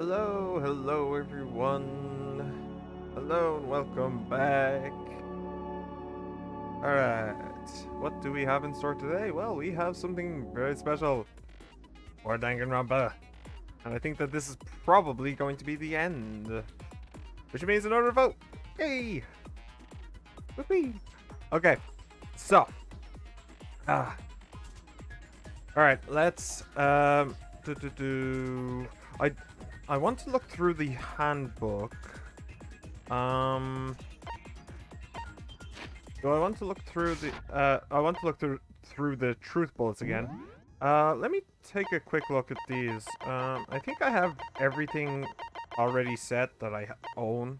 Hello everyone. Hello and welcome back. Alright, what do we have in store today? Well, we have something very special for Danganronpa. And I think that this is probably going to be the end. Which means another vote. Yay! Whoopee! Okay, so. Alright, let's I want to look through the handbook. Do I want to look through the I want to look through the truth bullets again. Let me take a quick look at these. I think I have everything already set that I own,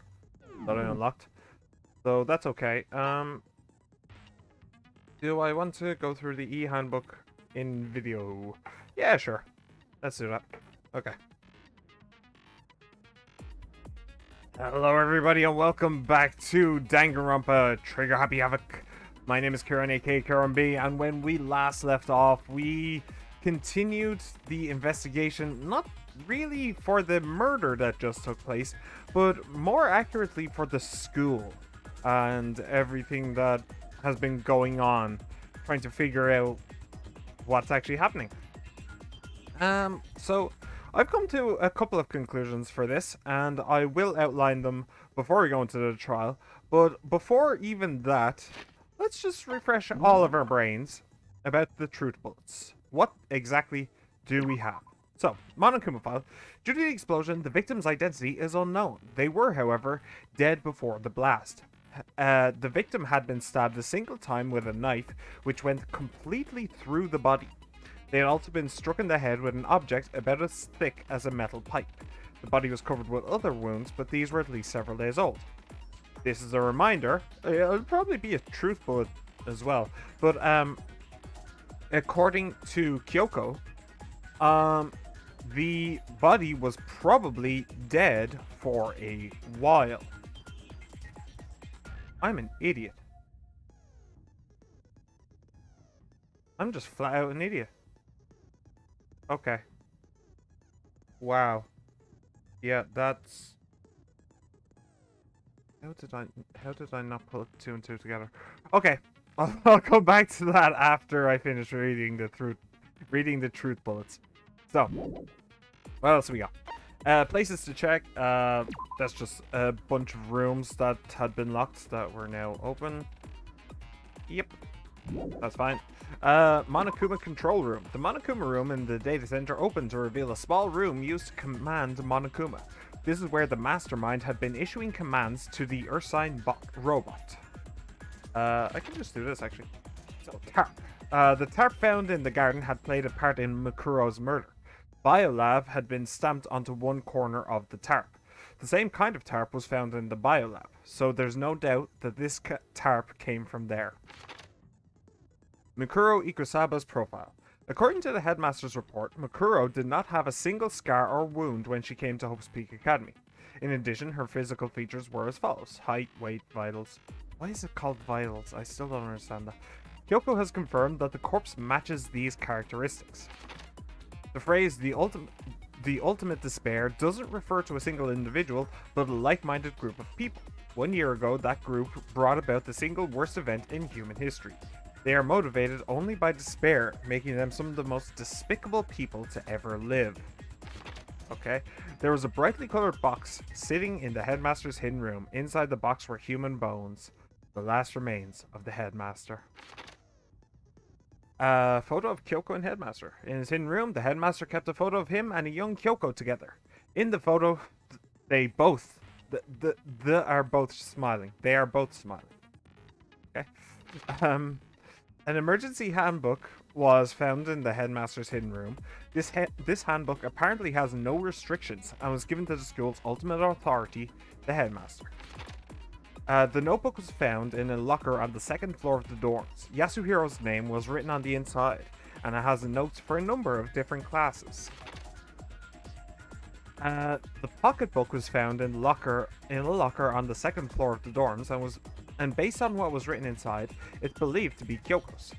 that I unlocked. So that's okay. Do I want to go through the e-handbook in video? Yeah, sure. Let's do that. Okay. Hello everybody and welcome back to Danganronpa Trigger Happy Havoc. My name is Kieran, aka Kieran B, and when we last left off, we continued the investigation, not really for the murder that just took place, but more accurately for the school and everything that has been going on, trying to figure out what's actually happening. So I've come to a couple of conclusions for this, and I will outline them before we go into the trial. But before even that, let's just refresh all of our brains about the truth bullets. What exactly do we have? So, Monokuma file. Due to the explosion, the victim's identity is unknown. They were, however, dead before the blast. The victim had been stabbed a single time with a knife, which went completely through the body. They had also been struck in the head with an object about as thick as a metal pipe. The body was covered with other wounds, but these were at least several days old. This is a reminder. It'll probably be a truth bullet as well. But according to Kyoko, the body was probably dead for a while. I'm an idiot. I'm just flat out an idiot. Okay. Wow. Yeah, that's... How did I not put two and two together? Okay. I'll come back to that after I finish reading the truth bullets. So, what else we got? Places to check. That's just a bunch of rooms that had been locked that were now open. Yep. That's fine. Monokuma control room. The Monokuma room in the data center opened to reveal a small room used to command Monokuma. This is where the mastermind had been issuing commands to the Ursine robot. I can just do this actually. So, tarp. The tarp found in the garden had played a part in Mukuro's murder. Biolab had been stamped onto one corner of the tarp. The same kind of tarp was found in the biolab, so there's no doubt that this tarp came from there. Mukuro Ikusaba's profile. According to the headmaster's report, Mukuro did not have a single scar or wound when she came to Hope's Peak Academy. In addition, her physical features were as follows: height, weight, vitals. Why is it called vitals? I still don't understand that. Kyoko has confirmed that the corpse matches these characteristics. The phrase the ultimate despair doesn't refer to a single individual, but a like-minded group of people. 1 year ago, that group brought about the single worst event in human history. They are motivated only by despair, making them some of the most despicable people to ever live. Okay. There was a brightly colored box sitting in the headmaster's hidden room. Inside the box were human bones, the last remains of the headmaster. Photo of Kyoko and headmaster. In his hidden room, the headmaster kept a photo of him and a young Kyoko together. In the photo, they both are both smiling. They are both smiling. Okay. An emergency handbook was found in the headmaster's hidden room. This handbook apparently has no restrictions and was given to the school's ultimate authority, the headmaster. The notebook was found in a locker on the second floor of the dorms. Yasuhiro's name was written on the inside, and it has notes for a number of different classes. The pocketbook was found in a locker on the second floor of the dorms and based on what was written inside, it's believed to be Kyoko's.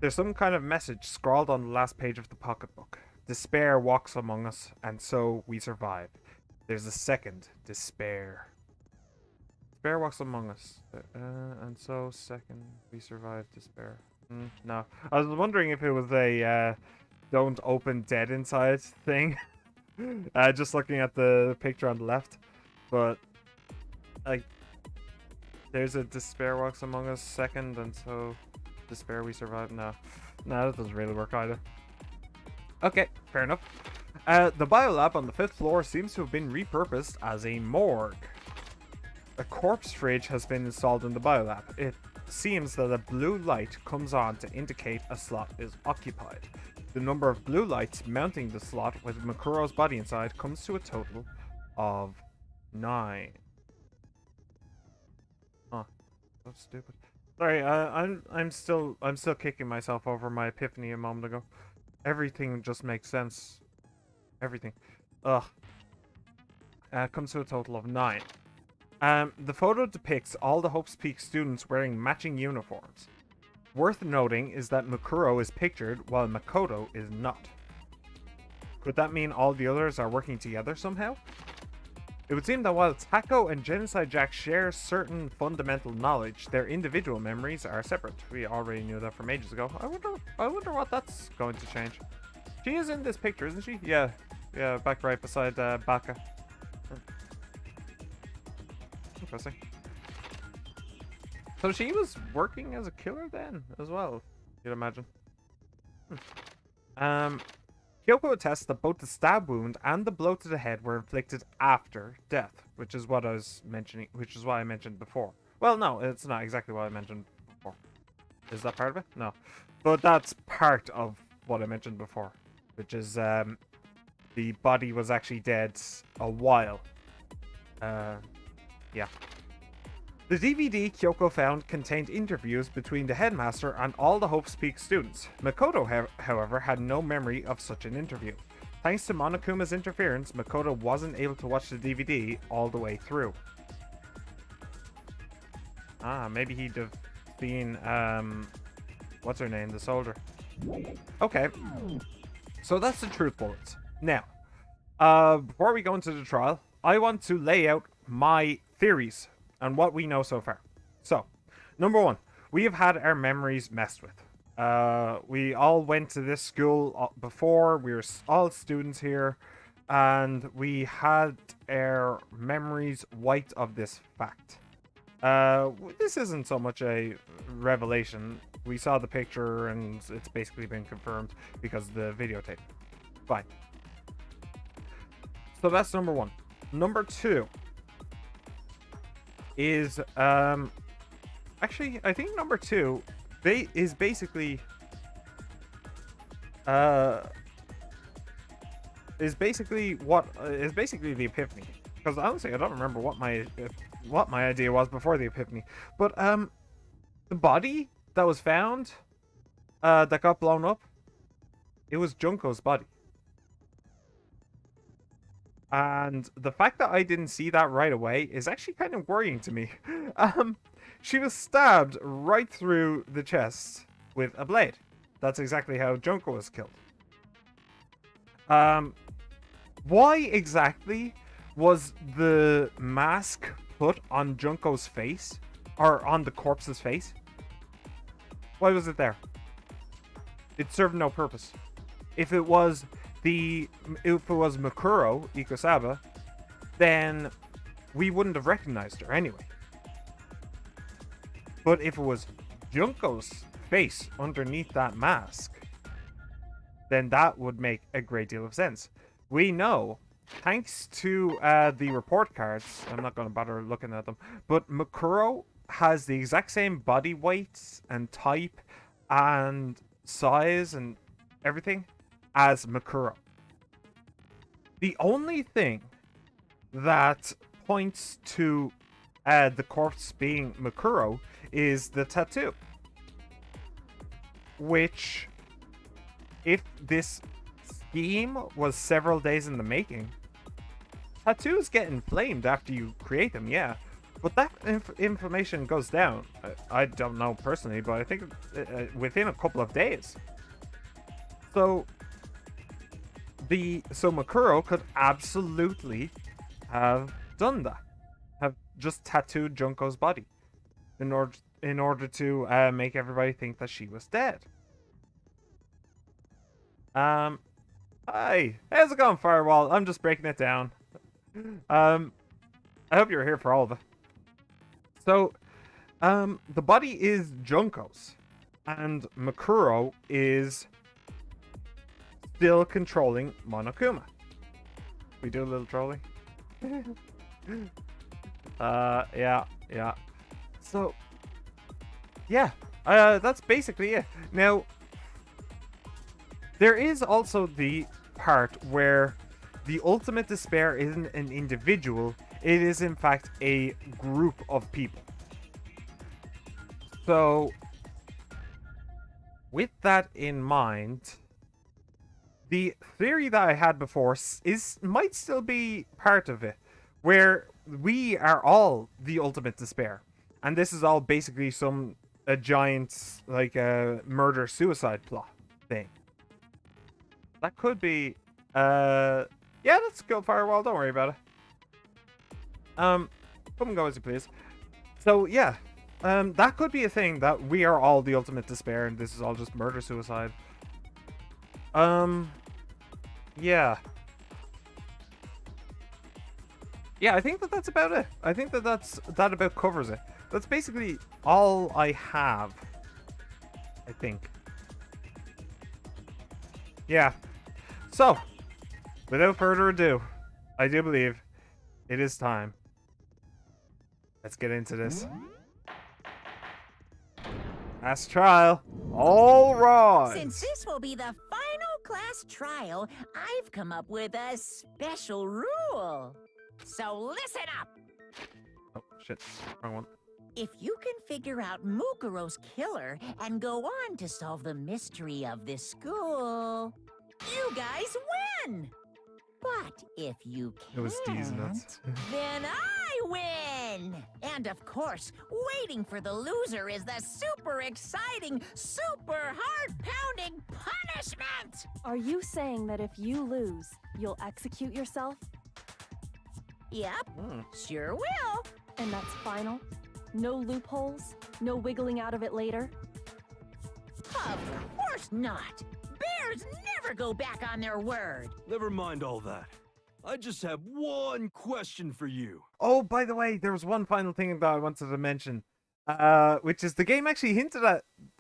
There's some kind of message scrawled on the last page of the pocketbook. Despair walks among us, and so we survive. There's a second, despair. Despair walks among us. And so, second, we survive despair. No. I was wondering if it was a don't open dead inside thing. Just looking at the picture on the left. But, like, there's a despair walks among us second, and so despair we survive. No, that doesn't really work either. Okay, fair enough. The biolab on the 5th floor seems to have been repurposed as a morgue. A corpse fridge has been installed in the biolab. It seems that a blue light comes on to indicate a slot is occupied. The number of blue lights mounting the slot with Mukuro's body inside comes to a total of 9. Huh. So stupid. Sorry, I'm still kicking myself over my epiphany a moment ago. Everything just makes sense. Everything. Ugh. Comes to a total of 9. The photo depicts all the Hope's Peak students wearing matching uniforms. Worth noting is that Mukuro is pictured while Makoto is not. Could that mean all the others are working together somehow? It would seem that while Taco and Genocide Jack share certain fundamental knowledge, their individual memories are separate. We already knew that from ages ago. I wonder what that's going to change. She is in this picture, isn't she? Yeah, back right beside Baka. Interesting. So she was working as a killer then, as well, you'd imagine. Kyoko attests that both the stab wound and the blow to the head were inflicted after death, which is what I was mentioning, which is what I mentioned before. Well, no, it's not exactly what I mentioned before. Is that part of it? No. But that's part of what I mentioned before, which is the body was actually dead a while. Yeah. The DVD Kyoko found contained interviews between the headmaster and all the Hope's Peak students. Makoto, however, had no memory of such an interview. Thanks to Monokuma's interference, Makoto wasn't able to watch the DVD all the way through. Maybe he'd have seen, what's her name, the soldier. Okay. So that's the truth bullets. Now, before we go into the trial, I want to lay out my theories and what we know so far. So, number 1, we have had our memories messed with. We all went to this school before. We were all students here, and we had our memories wiped of this fact. This isn't so much a revelation. We saw the picture, and it's basically been confirmed because of the videotape. Fine. So that's number 1. Number 2 is actually I think number 2 is basically the epiphany, because honestly I don't remember what my idea was before the epiphany, but the body that was found that got blown up, it was Junko's body. And the fact that I didn't see that right away is actually kind of worrying to me. She was stabbed right through the chest with a blade. That's exactly how Junko was killed. Why exactly was the mask put on Junko's face? Or on the corpse's face? Why was it there? It served no purpose. If it was Mukuro Ikosaba, then we wouldn't have recognized her anyway. But if it was Junko's face underneath that mask, then that would make a great deal of sense. We know, thanks to the report cards, I'm not going to bother looking at them, but Mukuro has the exact same body weight and type and size and everything as Mukuro. The only thing that points to the corpse being Mukuro is the tattoo. Which, if this scheme was several days in the making, tattoos get inflamed after you create them, yeah. But that inflammation goes down. I don't know personally, but I think within a couple of days. So Mukuro could absolutely have done that. Have just tattooed Junko's body in order to make everybody think that she was dead. Hi, how's it going, Firewall? I'm just breaking it down. I hope you're here for all of it. So, the body is Junko's, and Mukuro is still controlling Monokuma. We do a little trolling. Yeah. So, yeah, that's basically it. Now, there is also the part where the ultimate despair isn't an individual, it is in fact a group of people. So, with that in mind, the theory that I had before might still be part of it, where we are all the ultimate despair, and this is all basically a giant like a murder-suicide plot thing. That could be, yeah, let's go Firewall, don't worry about it. Come and go as you please. So, yeah, that could be a thing, that we are all the ultimate despair, and this is all just murder-suicide. Yeah. Yeah, I think that's about it. I think that about covers it. That's basically all I have, I think. Yeah. So, without further ado, I do believe it is time. Let's get into this. Last trial. All right. Since this will be the final class trial, I've come up with a special rule. So listen up. Oh, shit. Wrong one. If you can figure out Mukuro's killer and go on to solve the mystery of this school, you guys win. But if you It was D's can't, nuts. then I win. And of course, waiting for the loser is the super exciting, super heart-pounding punishment. Are you saying that if you lose, you'll execute yourself? Yep, Hmm. sure will. And that's final? No loopholes? No wiggling out of it later? Of course not. Bears never go back on their word. Never mind all that. I just have one question for you. Oh, by the way, there was one final thing that I wanted to mention, which is the game actually hinted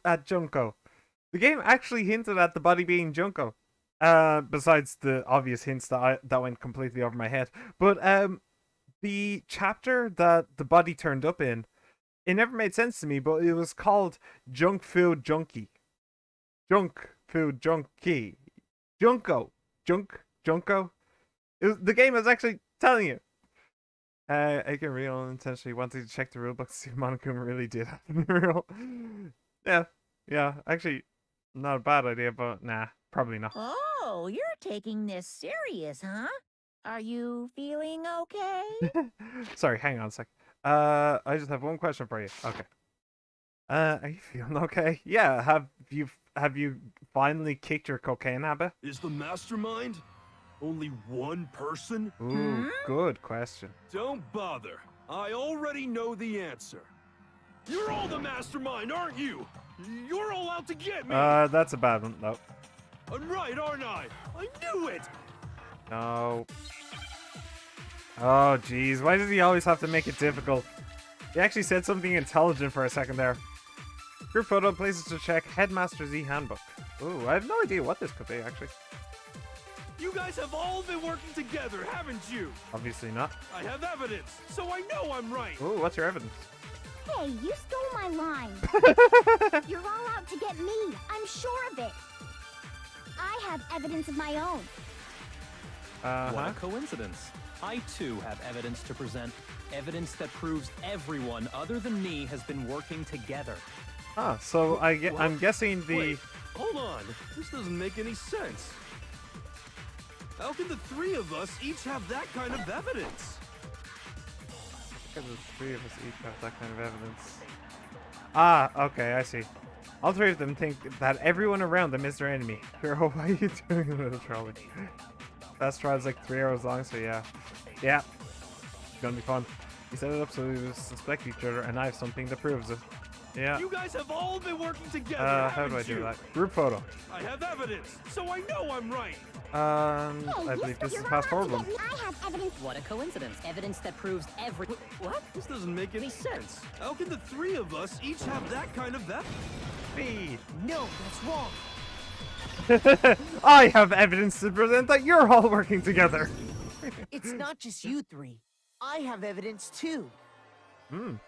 at Junko. The game actually hinted at the body being Junko. Besides the obvious hints that went completely over my head. But the chapter that the body turned up in, it never made sense to me, but it was called Junk Food Junkie. Junk Food Junkie. Junko. Junko. The game was actually telling you. I can real intentionally wanting to check the rulebook to see if Monokuma really did have the real. Yeah, actually, not a bad idea, but nah, probably not. Oh, you're taking this serious, huh? Are you feeling okay? Sorry, hang on a sec. I just have one question for you. Okay. Are you feeling okay? Yeah, have you finally kicked your cocaine habit? Is the mastermind only one person? Ooh, good question. Don't bother. I already know the answer. You're all the mastermind, aren't you? You're all out to get me. That's a bad one, though. I'm right, aren't I? I knew it. No. Oh, jeez. Why does he always have to make it difficult? He actually said something intelligent for a second there. Group photo, places to check, Headmaster Z Handbook. Ooh, I have no idea what this could be, actually. You guys have all been working together, haven't you? Obviously not. I have evidence, so I know I'm right. Ooh, what's your evidence? Hey, you stole my line. You're all out to get me. I'm sure of it. I have evidence of my own. What a coincidence. I too have evidence to present. Evidence that proves everyone other than me has been working together. Ah, so I'm guessing the... Wait, hold on. This doesn't make any sense. How can the three of us each have that kind of evidence? Because the three of us each have that kind of evidence. Ah, okay, I see. All three of them think that everyone around them is their enemy. Hero, why are you doing a little trolling? That trial's like 3 hours long, so yeah. Yeah. It's gonna be fun. We set it up so we suspect each other, and I have something that proves it. Yeah. You guys have all been working together. How do I haven't do you? that? Group photo. I have evidence, so I know I'm right. I believe this is the fast forward one. I have evidence. What a coincidence. Evidence that proves every... What? This doesn't make any sense. How can the three of us each have that kind of evidence? Me. No, that's wrong. I have evidence to present that you're all working together. It's not just you three. I have evidence too.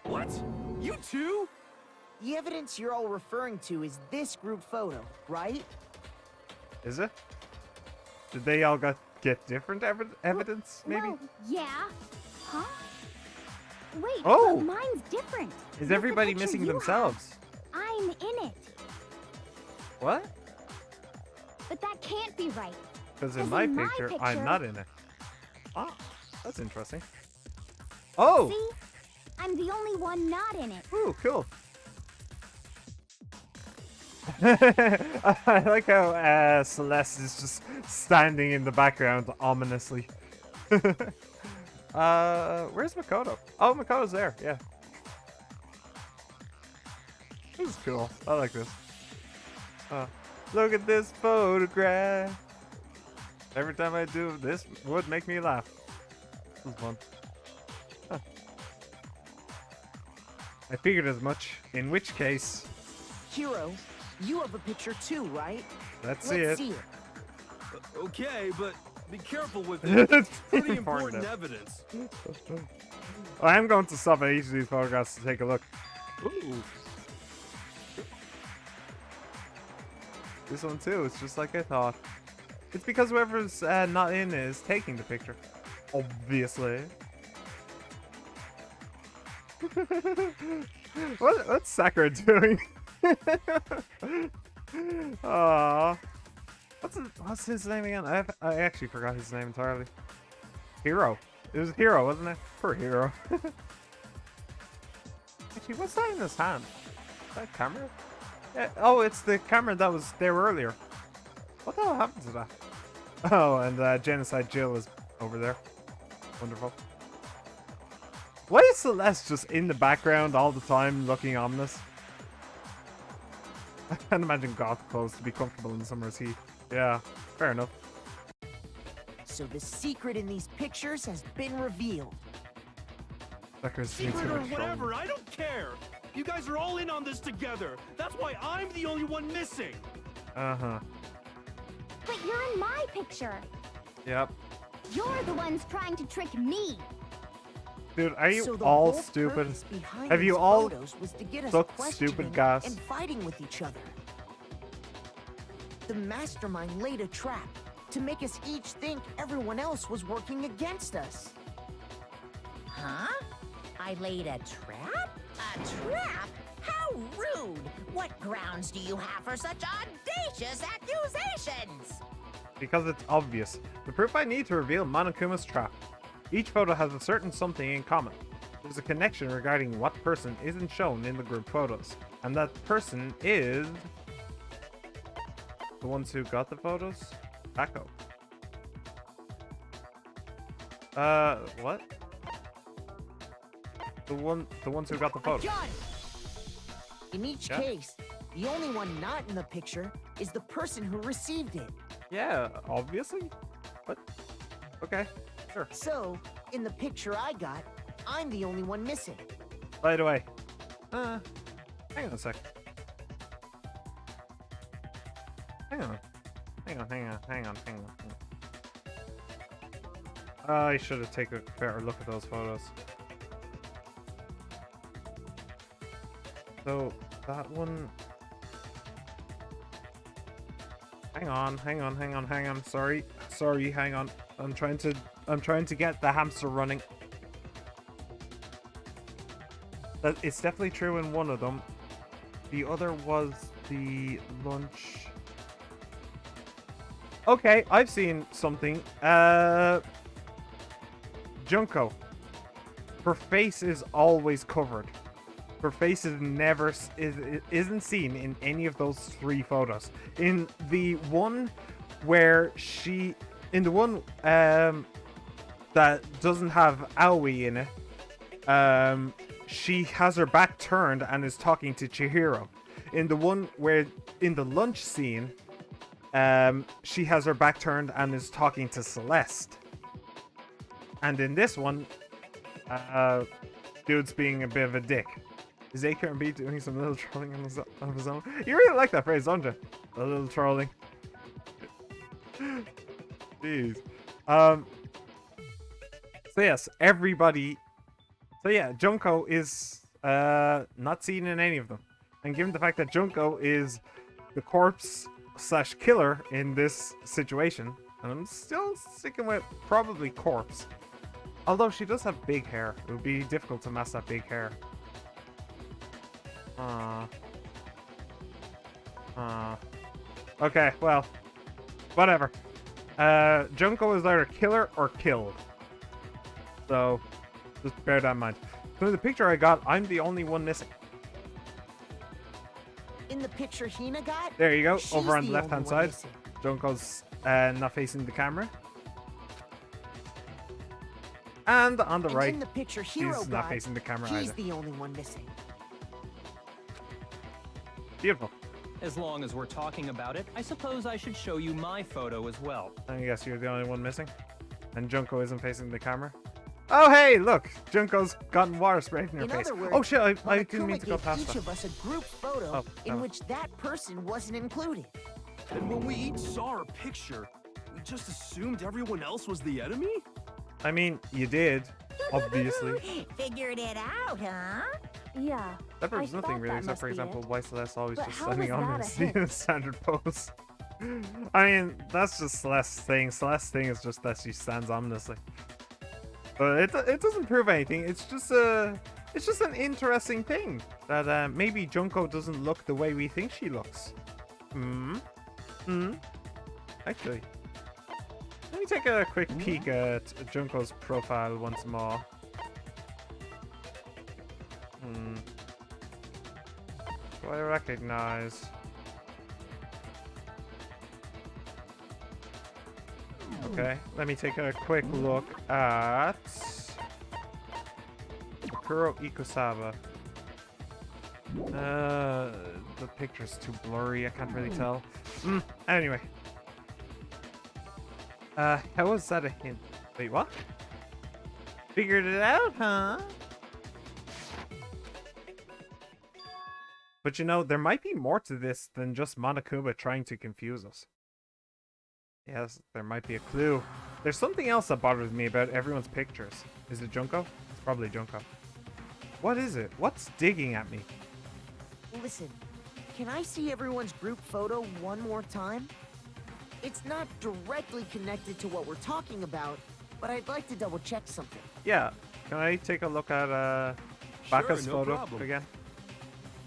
What? You two? The evidence you're all referring to is this group photo, right? Is it? Did they all get different evidence, maybe? Well, yeah. Huh? Wait, Oh! but mine's different. Is With the everybody picture missing you themselves? have, I'm in it. What? But that can't be right. Because in 'Cause my in my picture, I'm picture- not in it. Ah, that's interesting. Oh! See? I'm the only one not in it. Ooh, cool. I like how Celeste is just standing in the background ominously. Where's Mukuro? Oh, Makoto's there, yeah. This is cool. I like this. Look at this photograph. Every time I do this would make me laugh. This is fun. Huh. I figured as much. In which case, Hero, you have a picture too, right? let's see it. see it. Okay, but be careful with it. It's Pretty important. important evidence. I am going to stop at each of these photographs to take a look. Ooh. This one too, it's just like I thought. It's because whoever's not in is taking the picture. Obviously. What's Sakura doing? Aww. What's his name again? I actually forgot his name entirely. Hero. It was Hero, wasn't it? Poor Hero. Actually, what's that in his hand? Is that camera? Oh, it's the camera that was there earlier. What the hell happened to that? Oh, and Genocide Jill is over there. Wonderful. Why is Celeste just in the background all the time looking ominous? I can't imagine goth clothes to be comfortable in summer's heat. Yeah, fair enough. So the secret in these pictures has been revealed. Suckers need Secret to or control. whatever, I don't care. You guys are all in on this together. That's why I'm the only one missing. Uh-huh. But you're in my picture. Yep. You're the ones trying to trick me. Dude, are you So the all whole stupid? purpose behind Have you these all photos was to get us sucked questioning stupid gas? and fighting with each other. The mastermind laid a trap to make us each think everyone else was working against us. Huh? I laid a trap? A trap? How rude! What grounds do you have for such audacious accusations? Because it's obvious. The proof I need to reveal Monokuma's trap. Each photo has a certain something in common. There's a connection regarding what person isn't shown in the group photos. And that person is... the ones who got the photos? Taco. What? The ones who got the photos. Got it! In each Yeah. case, the only one not in the picture is the person who received it. Yeah, obviously. But okay, sure. So, in the picture I got, I'm the only one missing. By the way, hang on a sec. Hang on. I should have taken a better look at those photos. So that one. Hang on. Sorry, hang on. I'm trying to get the hamster running. It's definitely true in one of them. The other was the lunch. Okay, I've seen something. Junko. Her face is always covered. Her face is never isn't seen in any of those three photos. In the one where she, in the one that doesn't have Aoi in it, she has her back turned and is talking to Chihiro. In the one where in the lunch scene, she has her back turned and is talking to Celeste. And in this one, dude's being a bit of a dick. Is AKRB doing some little trolling on his own? You really like that phrase, don't you? A little trolling. Jeez. So yes, everybody. So yeah, Junko is not seen in any of them. And given the fact that Junko is the corpse / killer in this situation, and I'm still sticking with probably corpse. Although she does have big hair. It would be difficult to mask that big hair. Okay, well, whatever. Junko is either killer or killed. So, just bear that in mind. So in the picture I got, I'm the only one missing. In the picture Hina got? There you go, she's over on the the left-hand only one side. missing. Junko's not facing the camera. And on the right, in the picture Hiro she's not facing the camera he's either. the only one missing. Beautiful. As long as we're talking about it, I suppose I should show you my photo as well. I guess you're the only one missing. And Junko isn't facing the camera. Oh, hey, look! Junko's gotten water sprayed in her In face. other words, Oh, shit, I didn't mean Monokuma to go gave past each that. of us a group photo Oh, in no. which that person wasn't included. And when we each saw our picture, we just assumed everyone else was the enemy? I mean, you did, obviously. Figured it out, huh? Yeah. That proves I nothing thought really, that except must for be example, it. why Celeste always But just how standing was on that her a hint? standard pose. I mean, that's just Celeste's thing. Celeste's thing is just that she stands ominously. But it doesn't prove anything. It's just an interesting thing that maybe Junko doesn't look the way we think she looks. Actually, let me take a quick peek at Junko's profile once more. Do I recognize? Okay, let me take a quick look at Mukuro Ikusawa. The picture's too blurry, I can't really tell. Anyway. How was that a hint? Wait, what? Figured it out, huh? But you know, there might be more to this than just Monokuma trying to confuse us. Yes, there might be a clue. There's something else that bothers me about everyone's pictures. Is it Junko? It's probably Junko. What is it? What's digging at me? Listen, can I see everyone's group photo one more time? It's not directly connected to what we're talking about, but I'd like to double check something. Yeah, can I take a look at Baka's no photo problem. again?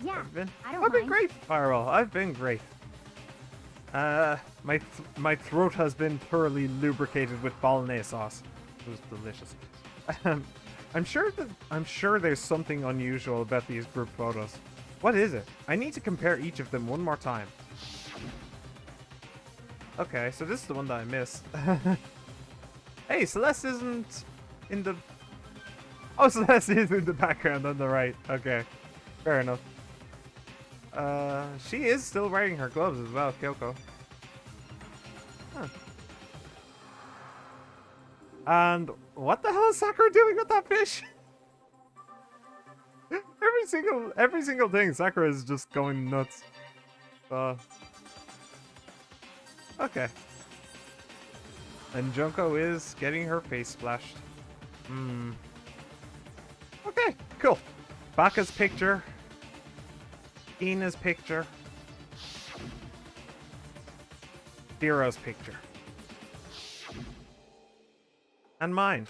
Yeah, I've I don't been mind. great, Firewall. I've been great. My throat has been thoroughly lubricated with bolognese sauce. It was delicious. I'm sure there's something unusual about these group photos. What is it? I need to compare each of them one more time. Okay, so this is the one that I missed. Hey, Celeste isn't in the... Oh, Celeste is in the background on the right. Okay, fair enough. She is still wearing her gloves as well, Kyoko. Huh. And what the hell is Sakura doing with that fish? every single thing, Sakura is just going nuts. Okay. And Junko is getting her face splashed. Okay, cool. Baka's picture. Ina's picture. Zero's picture. And mine.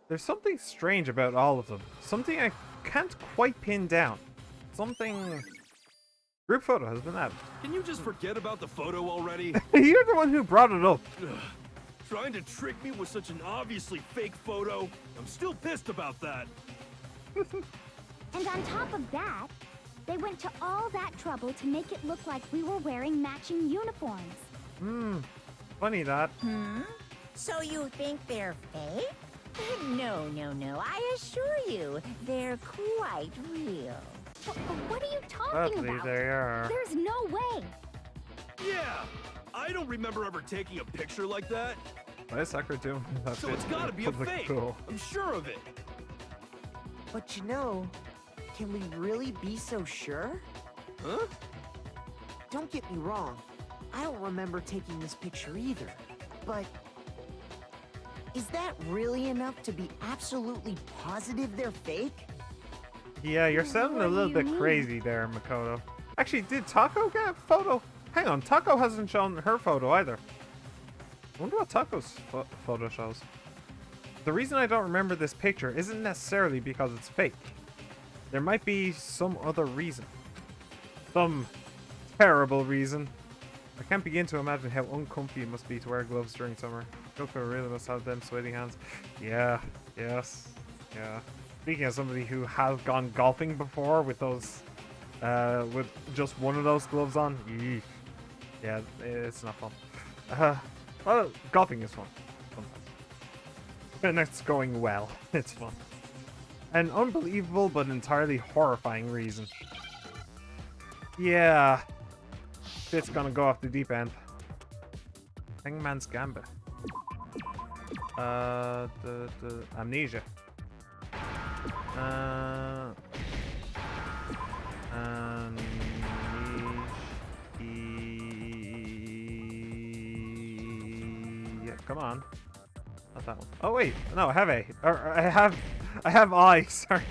There's something strange about all of them. Something I can't quite pin down. Something... Group photo has been added. Can you just forget about the photo already? You're the one who brought it up. Trying to trick me with such an obviously fake photo? I'm still pissed about that. And on top of that, they went to all that trouble to make it look like we were wearing matching uniforms. Funny that. So you think they're fake? No, no, no. I assure you, they're quite real. What are you talking Sadly, about? they are. There's no way. Yeah, I don't remember ever taking a picture like that. Why is Sakura doing that? So it's gotta be a fake. Cool. I'm sure of it. But you know, can we really be so sure? Huh? Don't get me wrong. I don't remember taking this picture either. But is that really enough to be absolutely positive they're fake? Yeah, you're sounding a What do little you bit mean? crazy there, Makoto. Actually, did Taco get a photo? Hang on, Taco hasn't shown her photo either. I wonder what Taco's photo shows. The reason I don't remember this picture isn't necessarily because it's fake. There might be some other reason. Some terrible reason. I can't begin to imagine how uncomfy it must be to wear gloves during summer. Yoko really must have them sweaty hands. Yeah, yes, yeah. Speaking of somebody who has gone golfing before with those, with just one of those gloves on, eek. Yeah, it's not fun. Well, golfing is fun. When it's going well, it's fun. An unbelievable but entirely horrifying reason. Yeah. It's gonna go off the deep end. Hangman's Gambit. The Amnesia. Yeah, come on. Not that one. Oh wait, no, I have A. Or I have I. Sorry.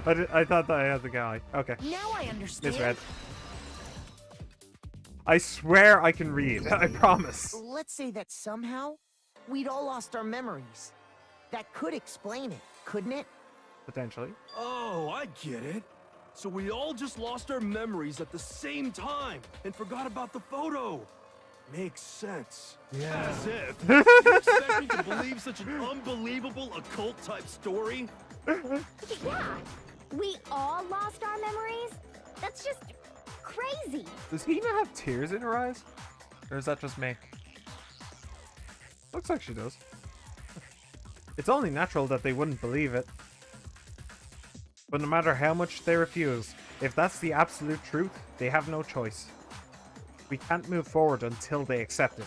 I thought that I had the guy. Okay. Now I understand. Misread. I swear I can read. I promise. Let's say that somehow we'd all lost our memories. That could explain it, couldn't it? Potentially. Oh, I get it. So we all just lost our memories at the same time and forgot about the photo. Makes sense. Yeah. As if. You expect me to believe such an unbelievable occult-type story? Yeah. We all lost our memories? That's just crazy. Does Hina have tears in her eyes? Or is that just me? Looks like she does. It's only natural that they wouldn't believe it. But no matter how much they refuse, if that's the absolute truth, they have no choice. We can't move forward until they accept it.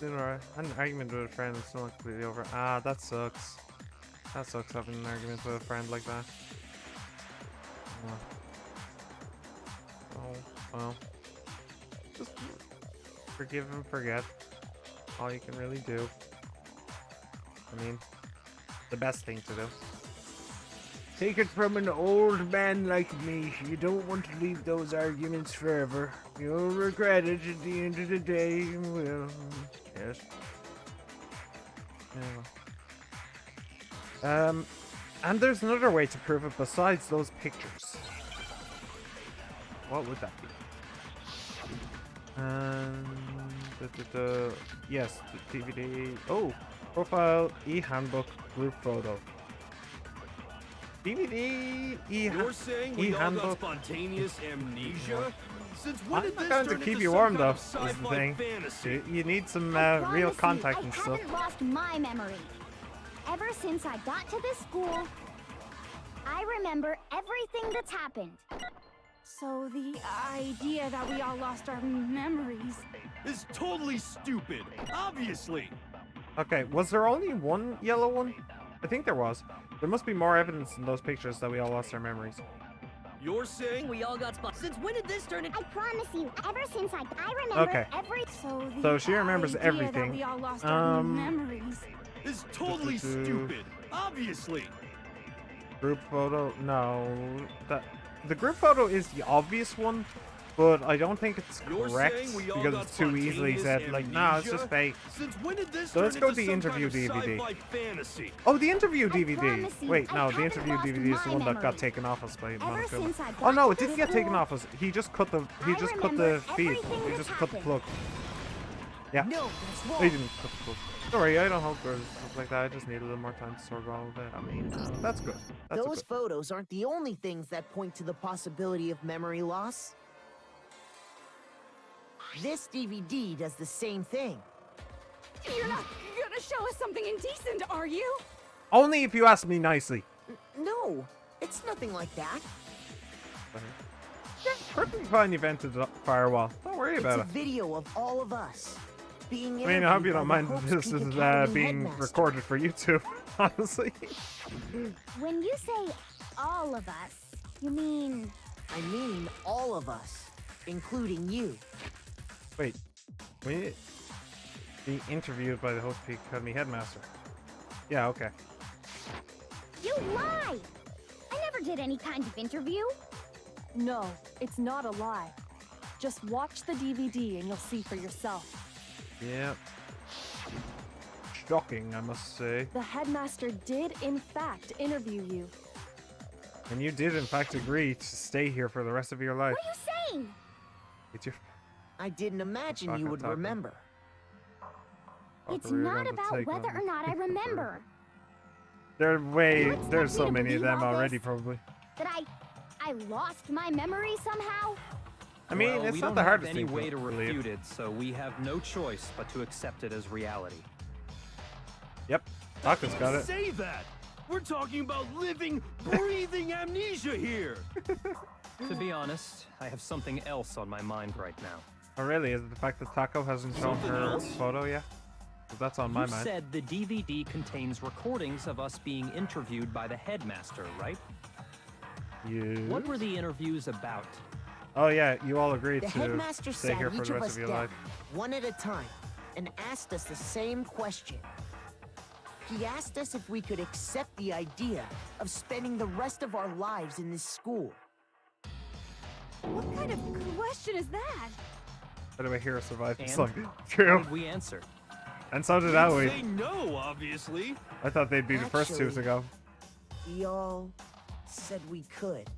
An argument with a friend is not completely over. Ah, that sucks. That sucks having an argument with a friend like that. Oh, well. Just forgive and forget. All you can really do. I mean, the best thing to do. Take it from an old man like me. You don't want to leave those arguments forever. You'll regret it at the end of the day. You will. Yes. Yeah. And there's another way to prove it besides those pictures. What would that be? Yes, the DVD. Oh, profile, e-handbook, group photo. DVD, You're saying we all got e-handbook. spontaneous amnesia? Since when I'm did this going to turn keep into you some warm kind though, of is the sci-fi thing. fantasy? You need some I real promise contact you, and I stuff. haven't lost my memory. Ever since I got to this school, I remember everything that's happened. So the idea that we all lost our memories. Is totally stupid. Obviously. Okay, was there only one yellow one? I think there was. There must be more evidence in those pictures that we all lost our memories. You're saying We all got spot. Since when did this turn into? I promise you, ever since I remember Okay. every. So she remembers idea everything. That we all lost our Um, memories. is totally stupid. Obviously. Group photo? No. The group photo is the obvious one, but I don't think it's You're correct saying we all because got it's too easily spontaneous said. Like, nah, it's just amnesia? fake. Since when did this So let's turn go into to the some interview kind of DVD. sci-fi fantasy? Oh, the interview I DVD. promise you, Wait, I no, the haven't interview lost DVD is the my one that got memory. taken off us by Ever Monokuma. since I Oh got no, to it didn't this get taken school, off us. He just cut the I feed. remember He everything just that's cut the happened. plug. Yeah. No, that's He wrong. didn't cut the plug. Don't worry, I don't hold grudges and stuff like that. I just need a little more time to sort all of it. I mean, that's good. That's Those good. photos aren't the only things that point to the possibility of memory loss. This DVD does the same thing. You're not gonna show us something indecent, are you? Only if you ask me nicely. No, it's nothing like that. Yeah, perfectly fine. You've entered the firewall. Don't worry about It's a video of all of us being it. I mean, I hope you interviewed don't by mind the Hope's this Peak is Academy being headmaster. recorded for YouTube, honestly. When you say all of us, you mean... I mean all of us, including you. Wait, we being interviewed by the Host Peak Academy headmaster. Yeah, okay. You lie! I never did any kind of interview. No, it's not a lie. Just watch the DVD and you'll see for yourself. Yep. Shocking, I must say. The headmaster did, in fact, interview you. And you did, in fact, agree to stay here for the rest of your life. What are you saying? It's your... I didn't imagine you would Taco. remember. It's we were not going to about take whether on or not I remember. There's so me to many of believe them all already, this? probably. That I lost my memory somehow? I mean, Well, it's we not don't the have hardest any thing way to believe. refute it, so we have no choice but to accept it as reality. Yep, Taco's got it. Say that! We're talking about living, breathing amnesia here! To be honest, I have something else on my mind right now. Oh, really? Is it the fact that Taco hasn't shown Something her else? photo yet? 'Cause that's on my You mind. said the DVD contains recordings of us being interviewed by the headmaster, right? What were Yes. the interviews about? Oh yeah, you all agreed The to headmaster stay sat here for each the of rest us of your down, life. one at a time, and asked us the same question. He asked us if we could accept the idea of spending the rest of our lives in this school. What kind of question is that? By the way, Hero survived this And? song. How True. did we answer? And so did Say Aoi. no, obviously. I thought they'd be the first two to Actually- go. We all said we could.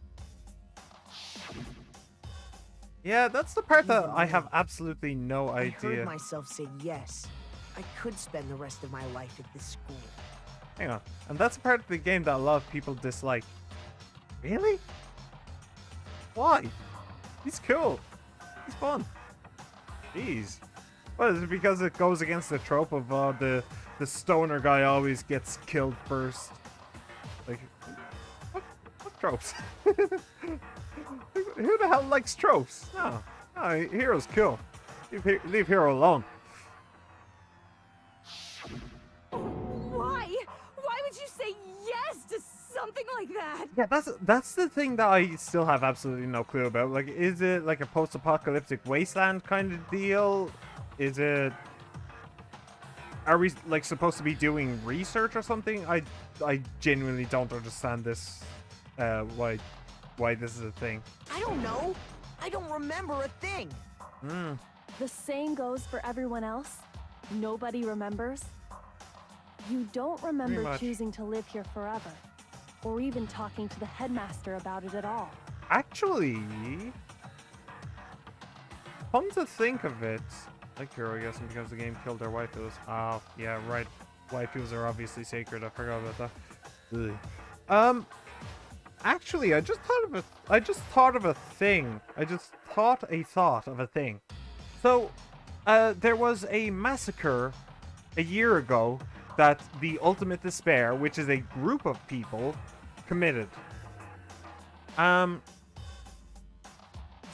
Yeah, that's the part that I have absolutely no I heard idea. myself say yes. I could spend the rest of my life at this school. Hang on. And that's the part of the game that a lot of people dislike. Really? Why? He's cool. He's fun. Jeez. What, is it because it goes against the trope of the stoner guy always gets killed first? Like, what tropes? Who the hell likes tropes? No. No, Hero's cool. Leave Hero alone. Why? Why would you say yes to something like that? Yeah, that's the thing that I still have absolutely no clue about. Like, is it like a post-apocalyptic wasteland kind of deal? Is it... Are we, like, supposed to be doing research or something? I genuinely don't understand this, why this is a thing. I don't know. I don't remember a thing. Hmm. The same goes for everyone else. Nobody remembers. You don't remember much. choosing to live here forever, or even talking to the headmaster about it at all. Actually... Come to think of it... Like Hero, I guess, because the game killed their waifus. Oh, yeah, right. Waifus are obviously sacred. I forgot about that. Ugh. Actually, I just thought of a thing. I just thought of a thing. So, there was a massacre a year ago that the Ultimate Despair, which is a group of people, committed.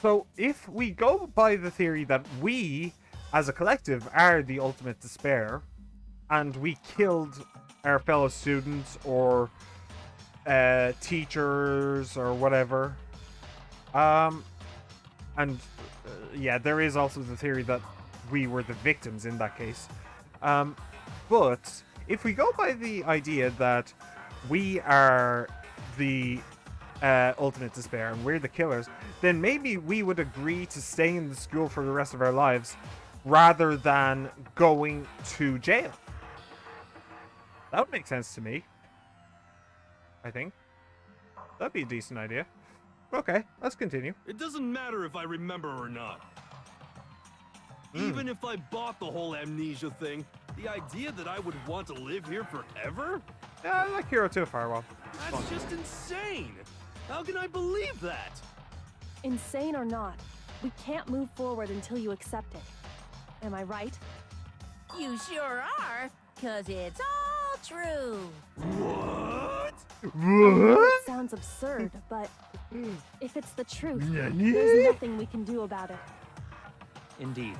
So if we go by the theory that we, as a collective, are the Ultimate Despair, and we killed our fellow students or teachers or whatever, yeah, there is also the theory that we were the victims in that case. But if we go by the idea that we are the Ultimate Despair and we're the killers, then maybe we would agree to stay in the school for the rest of our lives rather than going to jail. That would make sense to me. I think. That'd be a decent idea. Okay, let's continue. It doesn't matter if I remember or not. Even if I bought the whole amnesia thing, the idea that I would want to live here forever? Yeah, I like Hero 2 Firewall. That's just insane! How can I believe that? Insane or not, We can't move forward until you accept it. Am I right? You sure are, 'cause it's all true. What? It sounds absurd, but if it's the truth, there's nothing we can do about it. Indeed.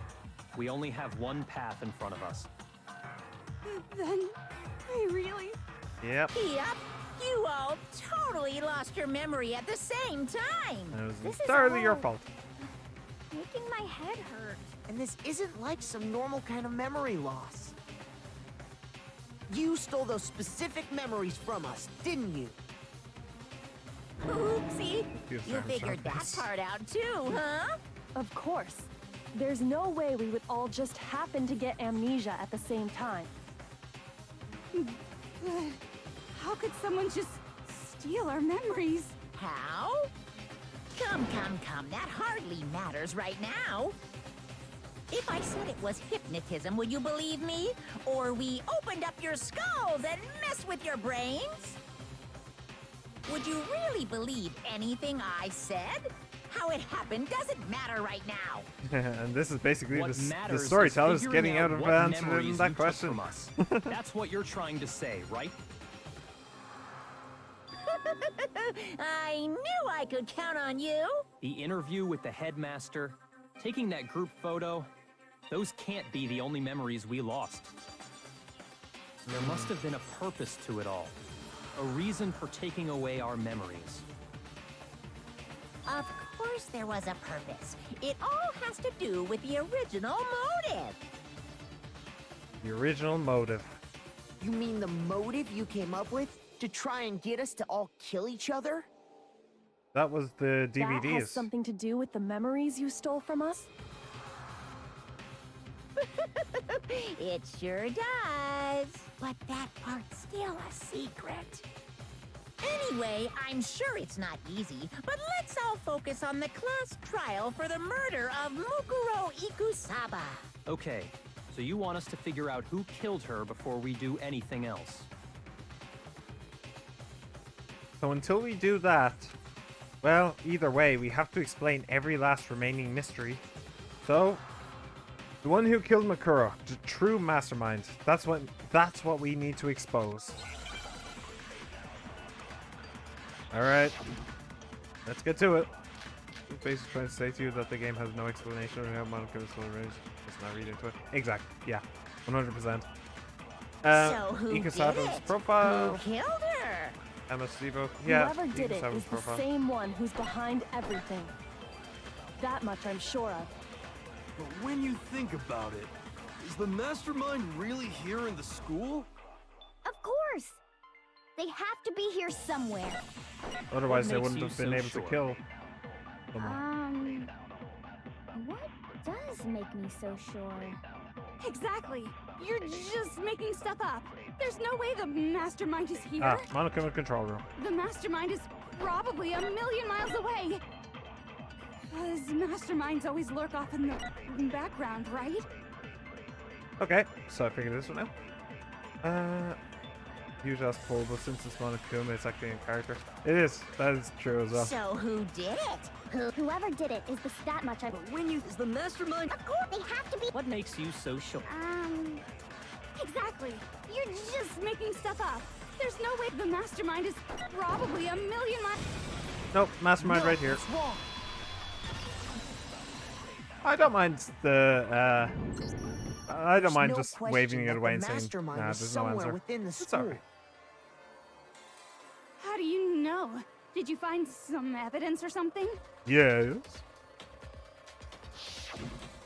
We only have one path in front of us. Then, I really... Yep. Yep, you all totally lost your memory at the same time. It was This is entirely your all- fault. making my head hurt. And this isn't like some normal kind of memory loss. You stole those specific memories from us, didn't you? Oopsie, You you figured that part out too, huh? Of course. There's no way we would all just happen to get amnesia at the same time. But how could someone just steal our memories? How? Come, that hardly matters right now. If I said it was hypnotism, would you believe me? Or we opened up your skulls and messed with your brains? Would you really believe anything I said? How it happened doesn't matter right now. And this is basically What the matters is storyteller's figuring getting out of what answering memories that you took question. from us. That's what you're trying to say, right? I knew I could count on you. The interview with the headmaster, taking that group photo, those can't be the only memories we lost. There must have been a purpose to it all. A reason for taking away our memories. Of course there was a purpose. It all has to do with the original motive. The original motive. You mean the motive you came up with to try and get us to all kill each other? That was the That has DVDs. something to do with the memories you stole from us? It sure does. But that part's still a secret. Anyway, I'm sure it's not easy, but let's all focus on the class trial for the murder of Mukuro Ikusaba. Okay, so you want us to figure out who killed her before we do anything else. So until we do that, well, either way, we have to explain every last remaining mystery. So, the one who killed Mukuro, the true mastermind, that's what we need to expose. Alright, let's get to it. I'm basically trying to say to you that the game has no explanation of how Monokuma's soul raised. Let's not read into it. Exactly, yeah, 100%. So who did Ikusaba's it? profile. Who killed her? Amasibo. Yeah, Whoever did it Ikusaba's is the profile. same one who's behind everything. That much I'm sure of. But when you think about it, is the mastermind really here in the school? Of course! They have to be here somewhere. Otherwise, they makes wouldn't you have been so able sure? to kill someone. What does make me so sure? Exactly. You're just making stuff up. There's no way the mastermind is here. Ah, Monokuma control room. The mastermind is probably a million miles away. Because masterminds always lurk off in the background, right? Okay, so I figured this one out. Huge ass pull, but since it's Monokuma, it's actually in character. It is. That is true as well. So who did it? Whoever did it is that much I... But when you is the mastermind. Of course, they have to be... What makes you so sure? Exactly. You're just making stuff up. There's no way the mastermind is probably a million miles... Nope, mastermind right here. What's wrong? I don't mind the. I don't There's mind no just question waving that it away the and saying, mastermind nah, is there's no somewhere answer. within the It's school. alright. How do you know? Did you find some evidence or something? Yes.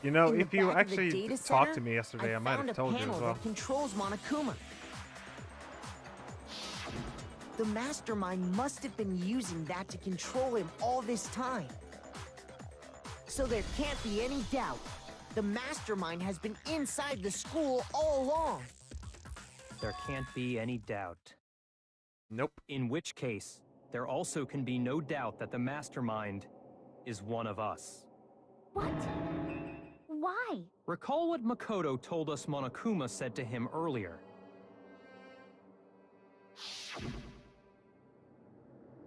You know, In the if you back of the actually data talked to center, me yesterday, I might found have a told you panel as well. that controls Monokuma. The mastermind must have been using that to control him all this time. So there can't be any doubt. The mastermind has been inside the school all along. There can't be any doubt. Nope. In which case, there also can be no doubt that the mastermind is one of us. What? Why? Recall what Makoto told us Monokuma said to him earlier.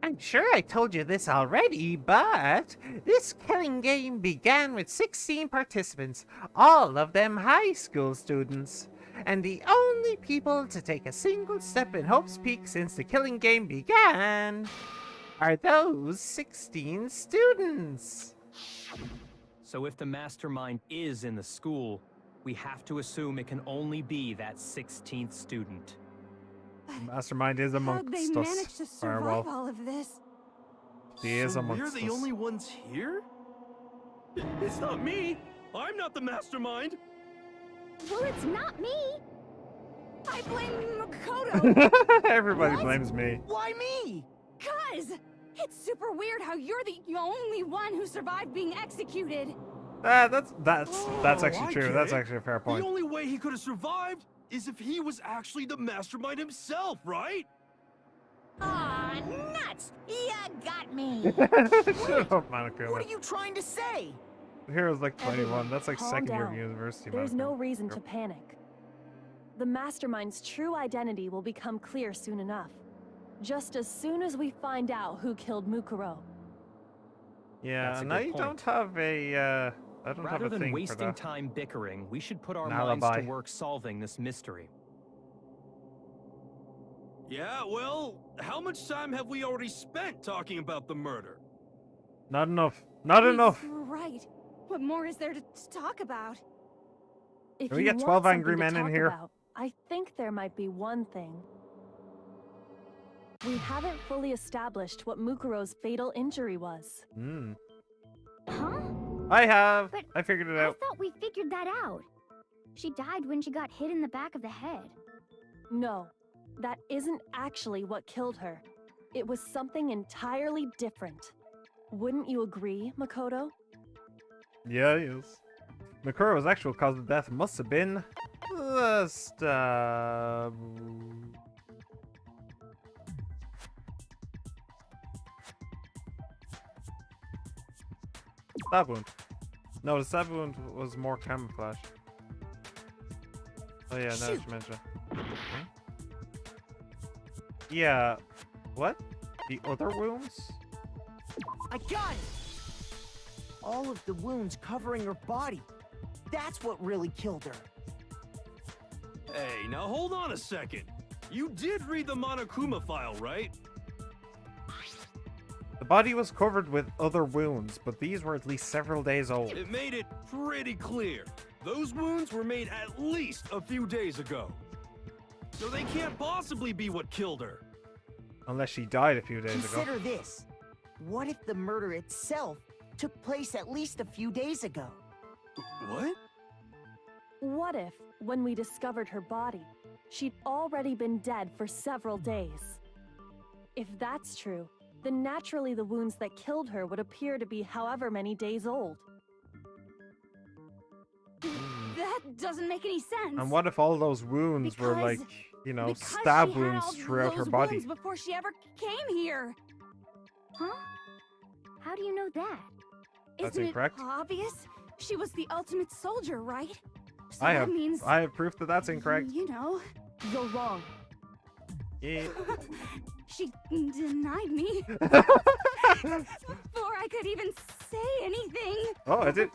I'm sure I told you this already, but this killing game began with 16 participants, all of them high school students. And the only people to take a single step in Hope's Peak since the killing game began are those 16 students. So if the mastermind is in the school, we have to assume it can only be that 16th student. Mastermind is amongst How'd they us. manage to survive all of this? He is So amongst us. we're the only ones here? It's not me! I'm not the mastermind! Well, it's not me. I blame Makoto. Everybody What? blames me. Why me? Cuz it's super weird how you're the only one who survived being executed. That's Oh, actually I true. get That's it. actually a fair point. The only way he could have survived is if he was actually the mastermind himself, right? Aw, nuts! You got me! Shut up, Monokuma. What are you trying to say? Hero's like 21. Everyone, That's like calm second year of down. university. There's Monokuma. no reason to panic. The Mastermind's true identity will become clear soon enough. Just as soon as we find out who killed Mukuro. Yeah, That's a now good you point. don't have a. I don't Rather have a than thing for wasting that. time bickering, we should put our An minds alibi. to work solving this mystery. Yeah, well, how much time have we already spent talking about the murder? Not enough. Not He's enough. Right. What more is there to talk about? If Can we you get want 12 angry something to men in talk here? about, I think there might be one thing. We haven't fully established what Mukuro's fatal injury was. Hmm. Huh? I have. But I figured it I out. thought we figured that out. She died when she got hit in the back of the head. No, that isn't actually what killed her. It was something entirely different. Wouldn't you agree, Makoto? Yeah, it is. Mukuro's actual cause of death must have been the stab. Stab wound. No, the stab wound was more camouflage. Oh yeah, now that you mention it. Hmm? Yeah. What? The other wounds? I got it! All of the wounds covering her body. That's what really killed her. Hey, now hold on a second. You did read the Monokuma file, right? The body was covered with other wounds, but these were at least several days old. It made it pretty clear. Those wounds were made at least a few days ago. So they can't possibly be what killed her. Unless she died a few days ago. Consider this. What if the murder itself took place at least a few days ago? What? What if, when we discovered her body, she'd already been dead for several days? If that's true, then naturally the wounds that killed her would appear to be however many days old. That doesn't make any sense. And what if all those wounds were like, Because- you know, Because stab she had wounds all throughout her those body? wounds before she ever came here. Huh? How do you know that? That's Isn't incorrect. it obvious? She was the ultimate soldier, right? So I that have means, I have proof that that's incorrect. You know, You're wrong. Yeah. she denied me before I could even say anything. Oh, I did.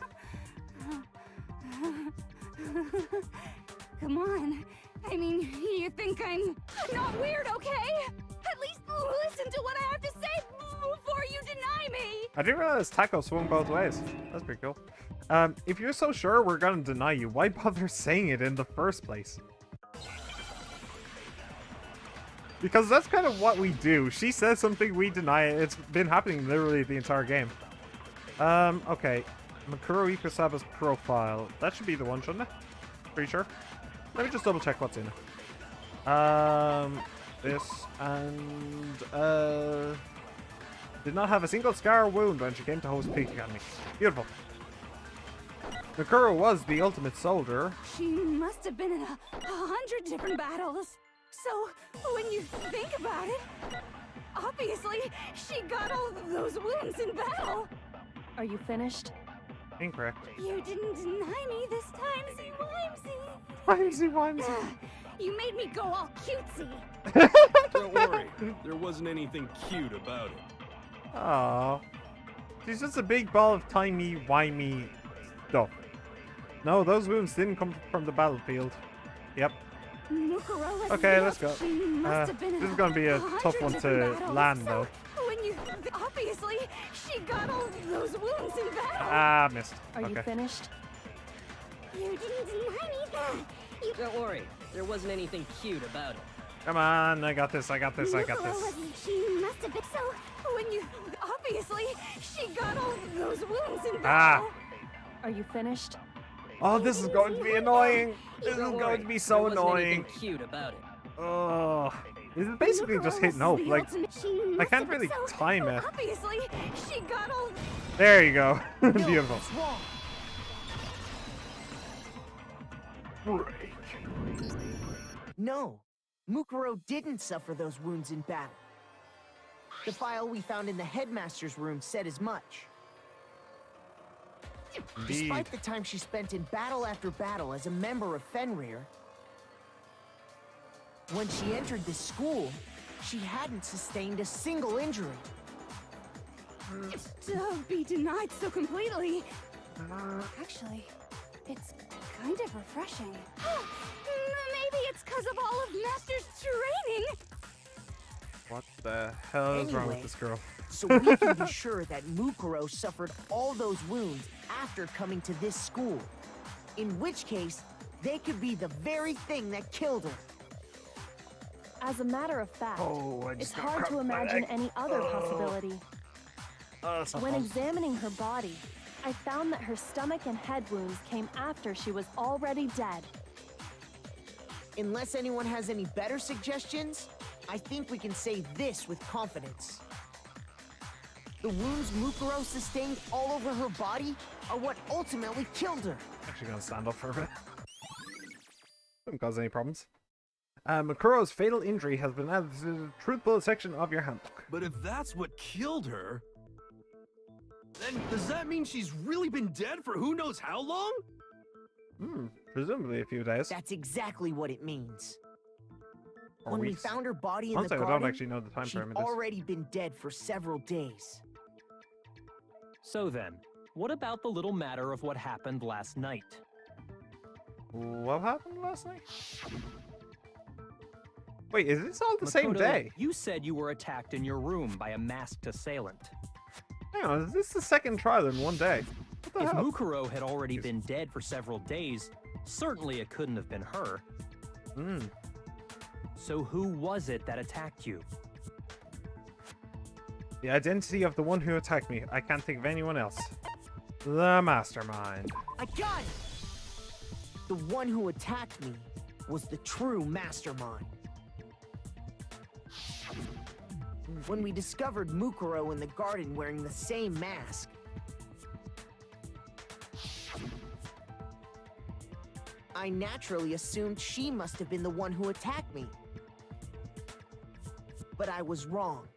Come on. I mean, you think I'm not weird, okay? At least listen to what I have to say before you deny me. I didn't realize taco swung both ways. That's pretty cool. If you're so sure we're gonna deny you, why bother saying it in the first place? Because that's kind of what we do. She says something, we deny it. It's been happening literally the entire game. Okay. Mukuro Ikusaba's profile. That should be the one, shouldn't it? Pretty sure. Let me just double check what's in it. This and did not have a single scar or wound when she came to Host Peak Academy. Beautiful. Mukuro was the ultimate soldier. She must have been in 100 different battles. So, when you think about it, obviously, she got all of those wounds in battle. Are you finished? Incorrect. You didn't deny me this time, Wimsey. Wimsey, Wimsey. You made me go all cutesy. Don't worry. There wasn't anything cute about it. Oh, she's just a big ball of timey-wimey stuff. No, those wounds didn't come from the battlefield. Yep. Mukuro was Okay, ill. let's go. She must have been in This is gonna be a tough 100 one to different battles. land, So, though. when you obviously she got all those wounds in battle. Ah, missed. Are you Okay. finished? You didn't deny me that. You Don't worry, there wasn't anything cute about it. Come on, I got this. I got this. I got Mukuro this. wasn't. She must have been. So when you obviously she got all those wounds in Ah. battle. Are you finished? Oh, this is going to be annoying. This is Don't going worry, to be there so wasn't annoying. anything cute about it. Oh, this is basically just Mukuro hitting was hope. the Like, ultimate- she I must can't have been. really So time it. Obviously she got all. There you go. No, Beautiful. it's wrong. No, Mukuro didn't suffer those wounds in battle. The file we found in the headmaster's room said as much. Indeed. Despite the time she spent in battle after battle as a member of Fenrir, when she entered this school, she hadn't sustained a single injury. To be denied so completely. Actually, it's kind of refreshing. Maybe it's because of all of Master's training. What the hell is wrong with Anyway, this girl? So we can be sure that Mukuro suffered all those wounds after coming to this school. In which case, they could be the very thing that killed her. As a matter of fact, Oh, I it's just got hard to cramped in my imagine leg. any other possibility. That's not When fun. examining her body, I found that her stomach and head wounds came after she was already dead. Unless anyone has any better suggestions, I think we can say this with confidence. The wounds Mukuro sustained all over her body are what ultimately killed her. Actually gonna stand up for a bit. Doesn't cause any problems. Mukuro's fatal injury has been added to the truth bullet section of your handbook. But if that's what killed her, then does that mean she's really been dead for who knows how long? Presumably a few days. That's exactly what it means. Or When we weeks. found her body in Honestly, the I garden, don't actually know the time she'd frame of this. already been dead for several days. So then, what about the little matter of what happened last night? What happened last night? Wait, is this all the same Makoto, day? You said you were attacked in your room by a masked assailant. Hang on, is this the second trial in one day? What the If hell? Mukuro had already been dead for several days, certainly it couldn't have been her. So who was it that attacked you? The identity of the one who attacked me. I can't think of anyone else. The mastermind. I got it! The one who attacked me was the true mastermind. When we discovered Mukuro in the garden wearing the same mask, I naturally assumed she must have been the one who attacked me. But I was wrong.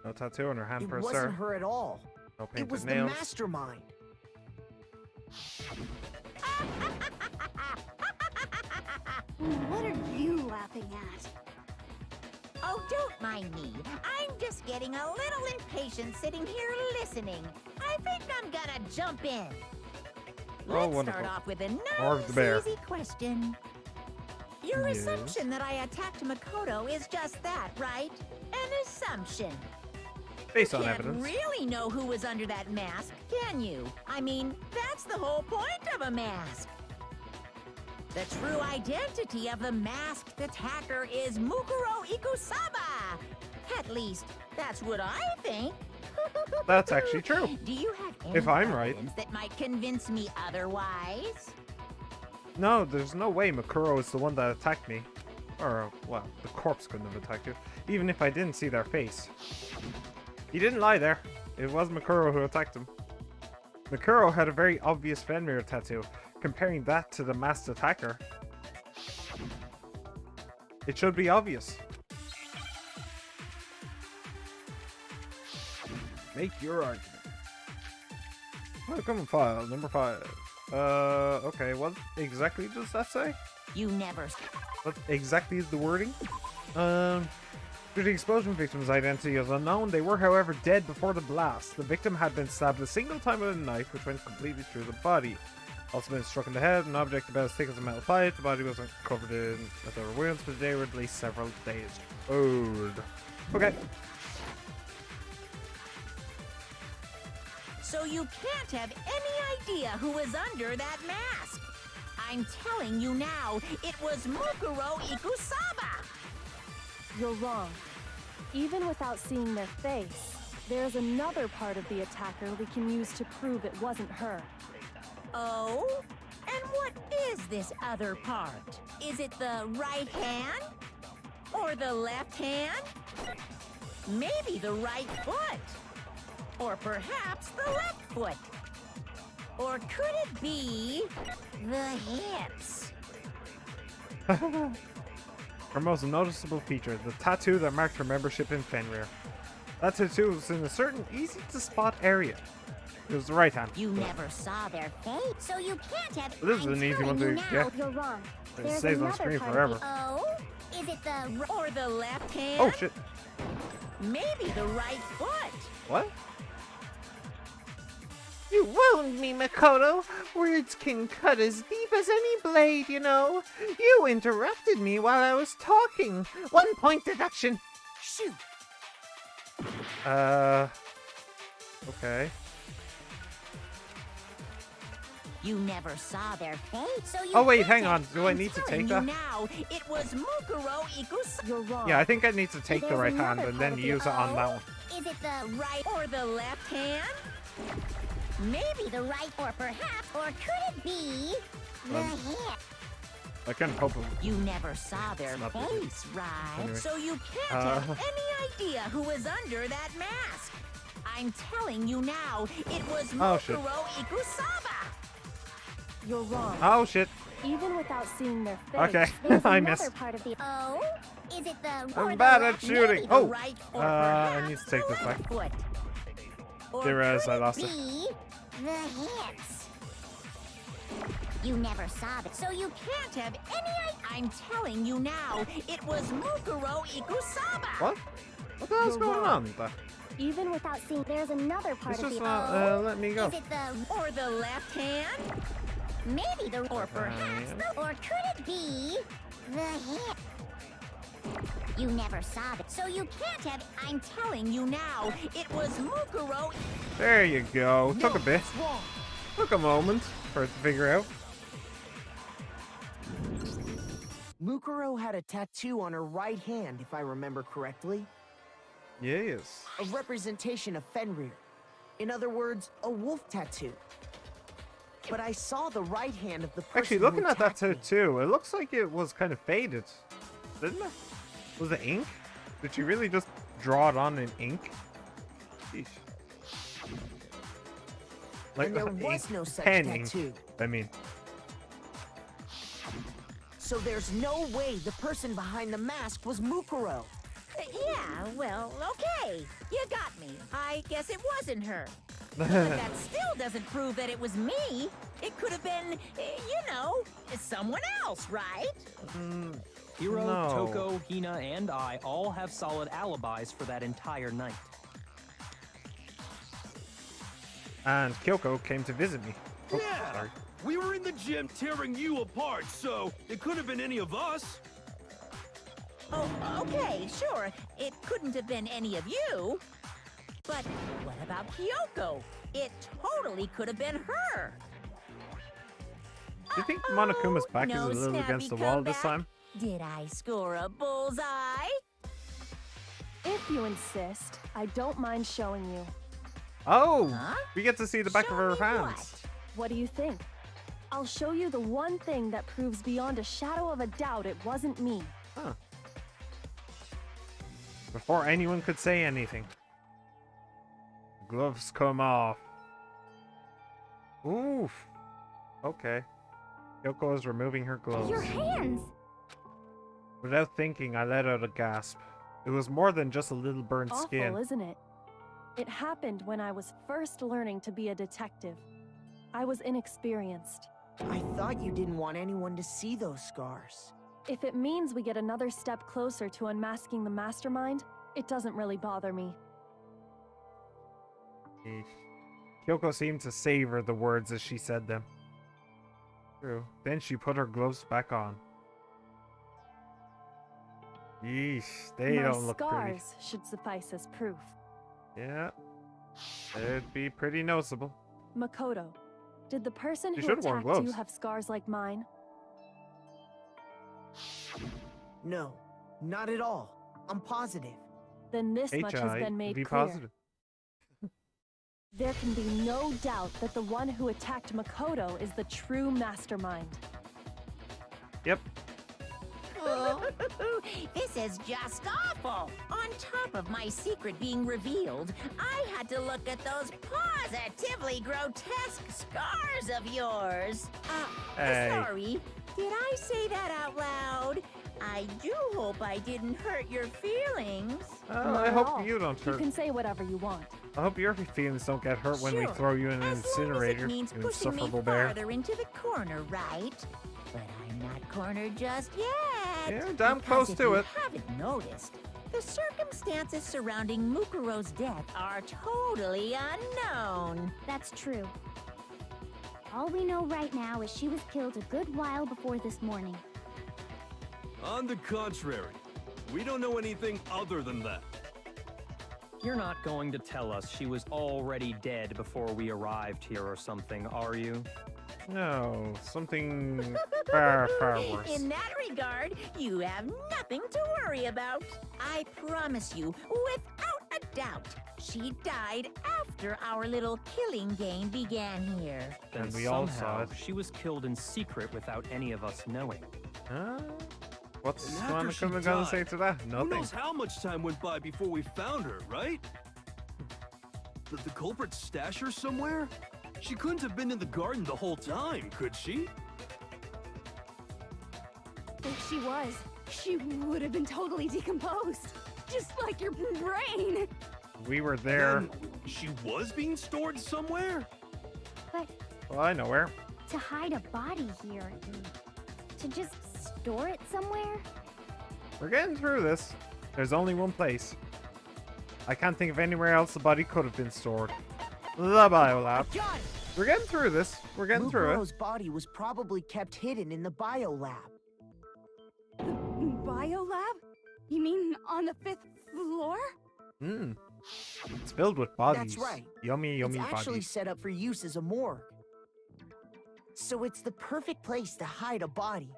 No tattoo on her hand It per wasn't sir. her at all. No It painted was nails. the mastermind. What are you laughing at? Oh, don't mind me. I'm just getting a little impatient sitting here listening. I think I'm gonna jump in. Oh, Let's wonderful. start off with a Or the bear. nice, easy question. Your Yes. assumption that I attacked Makoto is just that, right? An assumption. Based on Can't evidence. really know who was under that mask, can you? I mean, that's the whole point of a mask. The true identity of the masked attacker is Mukuro Ikusaba. At least, that's what I think. That's actually true. Do you have any If I'm right. evidence that might convince me otherwise? No, there's no way Mukuro is the one that attacked me. Or, well, the corpse couldn't have attacked you. Even if I didn't see their face. He didn't lie there. It was Mukuro who attacked him. Mukuro had a very obvious Fenrir tattoo. Comparing that to the masked attacker, it should be obvious. Make your argument. Welcome file number 5. Okay, what exactly does that say? You never. What exactly is the wording? After the explosion victim's identity was unknown, they were, however, dead before the blast. The victim had been stabbed a single time with a knife, which went completely through the body. Also been struck in the head, an object about as thick as a metal pipe. The body wasn't covered in other wounds, but they were at least several days old. Okay. So you can't have any idea who was under that mask. I'm telling you now, it was Mukuro Ikusaba. You're wrong. Even without seeing their face, there's another part of the attacker we can use to prove it wasn't her. Oh? And what is this other part? Is it the right hand? Or the left hand? Maybe the right foot? Or perhaps the left foot? Or could it be the hips? Her most noticeable feature, the tattoo that marked her membership in Fenrir. That tattoo was in a certain easy-to-spot area. It was the right hand. You never saw their face, so you can't have. This is an easy one to get. You're wrong. It There's stays on another screen part of forever. Oh? Is it the or the left hand? Oh shit. Maybe the right foot. What? You wound me, Mukuro. Words can cut as deep as any blade, you know. You interrupted me while I was talking. 1 point deduction. Shoot. Okay. You never saw their face, so you. Oh wait, can't hang on. have- Do I I'm need to telling take you that? Now, it was Mukuro Ikusaba. You're wrong. Yeah, I think I need to take the There's right hand another and part then of the- use it on that one. Is it the right or the left hand? Maybe the right or perhaps, or could it be the hip? I can't hope. You never saw their Not really. face, right? Anyway. So you can't have any idea who was under that mask. I'm telling you now, it was Oh, shit. Mukuro Ikusaba. You're wrong. Oh shit. Even without seeing their face, Okay, There's I another missed. part of the. Oh? Is it the I'm or bad the at left, shooting. maybe the Oh, right, or I perhaps need to take the this back. left foot? Or There is, could I lost it. be the hips? You never saw it, so you can't have any. I'm telling you now, it was Mukuro Ikusaba. What? What the hell's You're going wrong. on with that? Even without seeing, there's another part It's of just the. not let me go. Is it the or the left hand? Maybe the or perhaps the or could it be the hip? You never saw it, so you can't have. I'm telling you now, it was Mukuro. There you go. Took a bit. What's wrong? Took a moment for it to figure out. Mukuro had a tattoo on her right hand, if I remember correctly. Yes. A representation of Fenrir. In other words, a wolf tattoo. But I saw the right hand of the person Actually, who looking at that attacked me. tattoo, it looks like it was kind of faded, didn't it? Was it ink? Did she really just draw it on in ink? Sheesh. And there ink- was no such pen ink, tattoo. I mean. So there's no way the person behind the mask was Mukuro. Yeah, well, okay. You got me. I guess it wasn't her. But that still doesn't prove that it was me. It could have been, you know, someone else, right? Hiro, No. Toko, Hina, and I all have solid alibis for that entire night. And Kyoko came to visit me. Oh, Yeah! sorry. We were in the gym tearing you apart, so it could have been any of us. Oh, okay, sure. It couldn't have been any of you. But what about Kyoko? It totally could have been her. Do you think Monokuma's back no is a little snappy against the wall this comeback? time? Did I score a bullseye? if you insist, I don't mind showing you. Oh! Huh? We get to see the back Show of her me hands. What do you think? I'll show you the one thing that proves beyond a shadow of a doubt it wasn't me. Huh. Before anyone could say anything. Gloves come off. Oof. Okay. Kyoko is removing her gloves. Your hands! Without thinking, I let out a gasp. It was more than just a little burned Awful, skin. isn't it? It happened when I was first learning to be a detective. I was inexperienced. I thought you didn't want anyone to see those scars. If it means we get another step closer to unmasking the mastermind, it doesn't really bother me. Yeesh. Kyoko seemed to savor the words as she said them. True. Then she put her gloves back on. Yeesh, they My don't look pretty. scars should suffice as proof. Yeah. It'd be pretty noticeable. Makoto, did the person You who should've worn attacked you gloves. have scars like mine? No, not at all. I'm positive. Then this much has been made be clear. positive. There can be no doubt that the one who attacked Makoto is the true mastermind. Yep. This is just awful. On top of my secret being revealed, I had to look at those positively grotesque scars of yours. Hey. Sorry, did I say that out loud? I do hope I didn't hurt your feelings. I Not at hope all. you don't You hurt. can say whatever you want. I hope your feelings don't get hurt when we Sure, throw you in an as long as it incinerator, means you pushing me insufferable bear. farther into the corner, right? But I'm not cornered just yet. Yeah, damn Because close if to you it. haven't noticed, the circumstances surrounding Mukuro's death are totally unknown. That's true. All we know right now is she was killed a good while before this morning. On the contrary, we don't know anything other than that. You're not going to tell us she was already dead before we arrived here or something, are you? No, something far, far worse. In that regard, you have nothing to worry about. I promise you, without a doubt, she died after our little killing game began here. Then And we all saw somehow it. she was killed in secret without any of us knowing. Huh? What's And after she Monokuma gonna died, say to that? Who Nothing. knows how much time went by before we found her, right? Did the culprit stash her somewhere? She couldn't have been in the garden the whole time, could she? If she was, she would have been totally decomposed. Just like your brain. We were there. Then she was being stored somewhere? But Well, I know where. to hide a body here, to just store it somewhere? We're getting through this. There's only one place. I can't think of anywhere else the body could have been stored. The biolab. Got it! We're getting through this. We're getting through Mukuro's it. body was probably kept hidden in the biolab. Biolab? You mean on the 5th floor? Hmm. It's filled with bodies. That's right. Yummy, yummy It's actually bodies. set up for use as a morgue. So it's the perfect place to hide a body.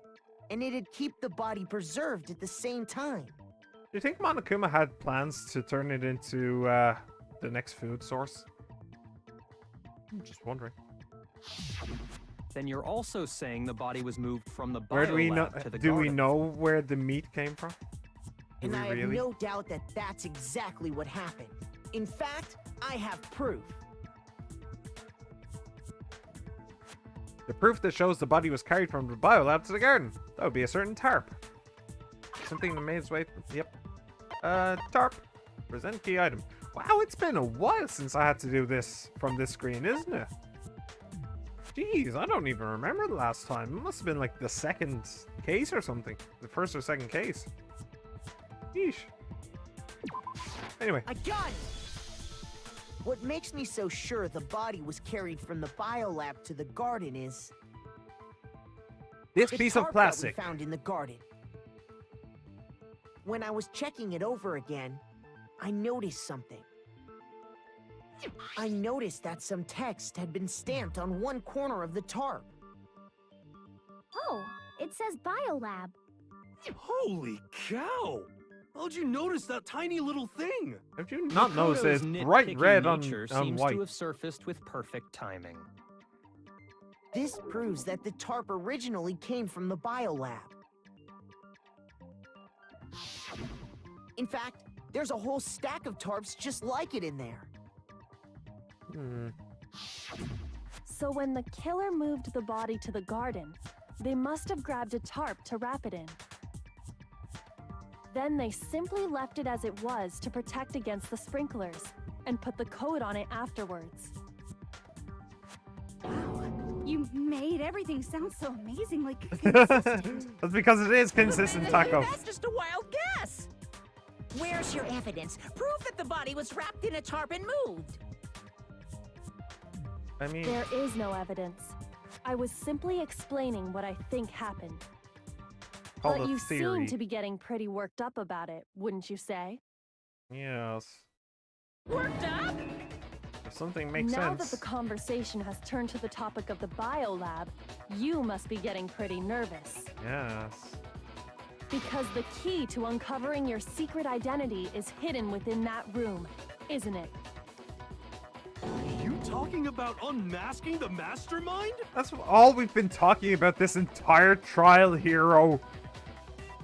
And it'd keep the body preserved at the same time. Do you think Monokuma had plans to turn it into the next food source? I'm just wondering. Then you're also saying the body was moved from the Where do we know? biolab to the Do we garden. know where the meat came from? Do And we I have really? no doubt that that's exactly what happened. In fact, I have proof. The proof that shows the body was carried from the biolab to the garden. That would be a certain tarp. Something that made its way. Yep. Tarp. Present key item. Wow, it's been a while since I had to do this from this screen, isn't it? Jeez, I don't even remember the last time. It must have been like the second case or something. The first or second case. Yeesh. Anyway. I got it! What makes me so sure the body was carried from the biolab to the garden is This the piece tarp of plastic. that we found in the garden. When I was checking it over again, I noticed something. I noticed that some text had been stamped on one corner of the tarp. Oh, it says biolab. Holy cow! How'd you notice that tiny little thing? Have you not noticed Mukuro's it's bright nitpicky red on nature white? seems to have surfaced with perfect timing. This proves that the tarp originally came from the biolab. In fact, there's a whole stack of tarps just like it in there. Hmm. So when the killer moved the body to the garden, they must have grabbed a tarp to wrap it in. Then they simply left it as it was to protect against the sprinklers, and put the coat on it afterwards. Wow. You made everything sound so amazingly consistent. That's because it is consistent, Taco. That's just a wild guess. Where's your evidence? Proof that the body was wrapped in a tarp and moved. I mean, There is no evidence. I was simply explaining what I think happened. call But it you theory. seem to be getting pretty worked up about it, wouldn't you say? Yes. Worked up? If something makes Now sense. that the conversation has turned to the topic of the biolab, you must be getting pretty nervous. Yes. Because the key to uncovering your secret identity is hidden within that room, isn't it? You talking about unmasking the mastermind? That's all we've been talking about this entire trial, Hero.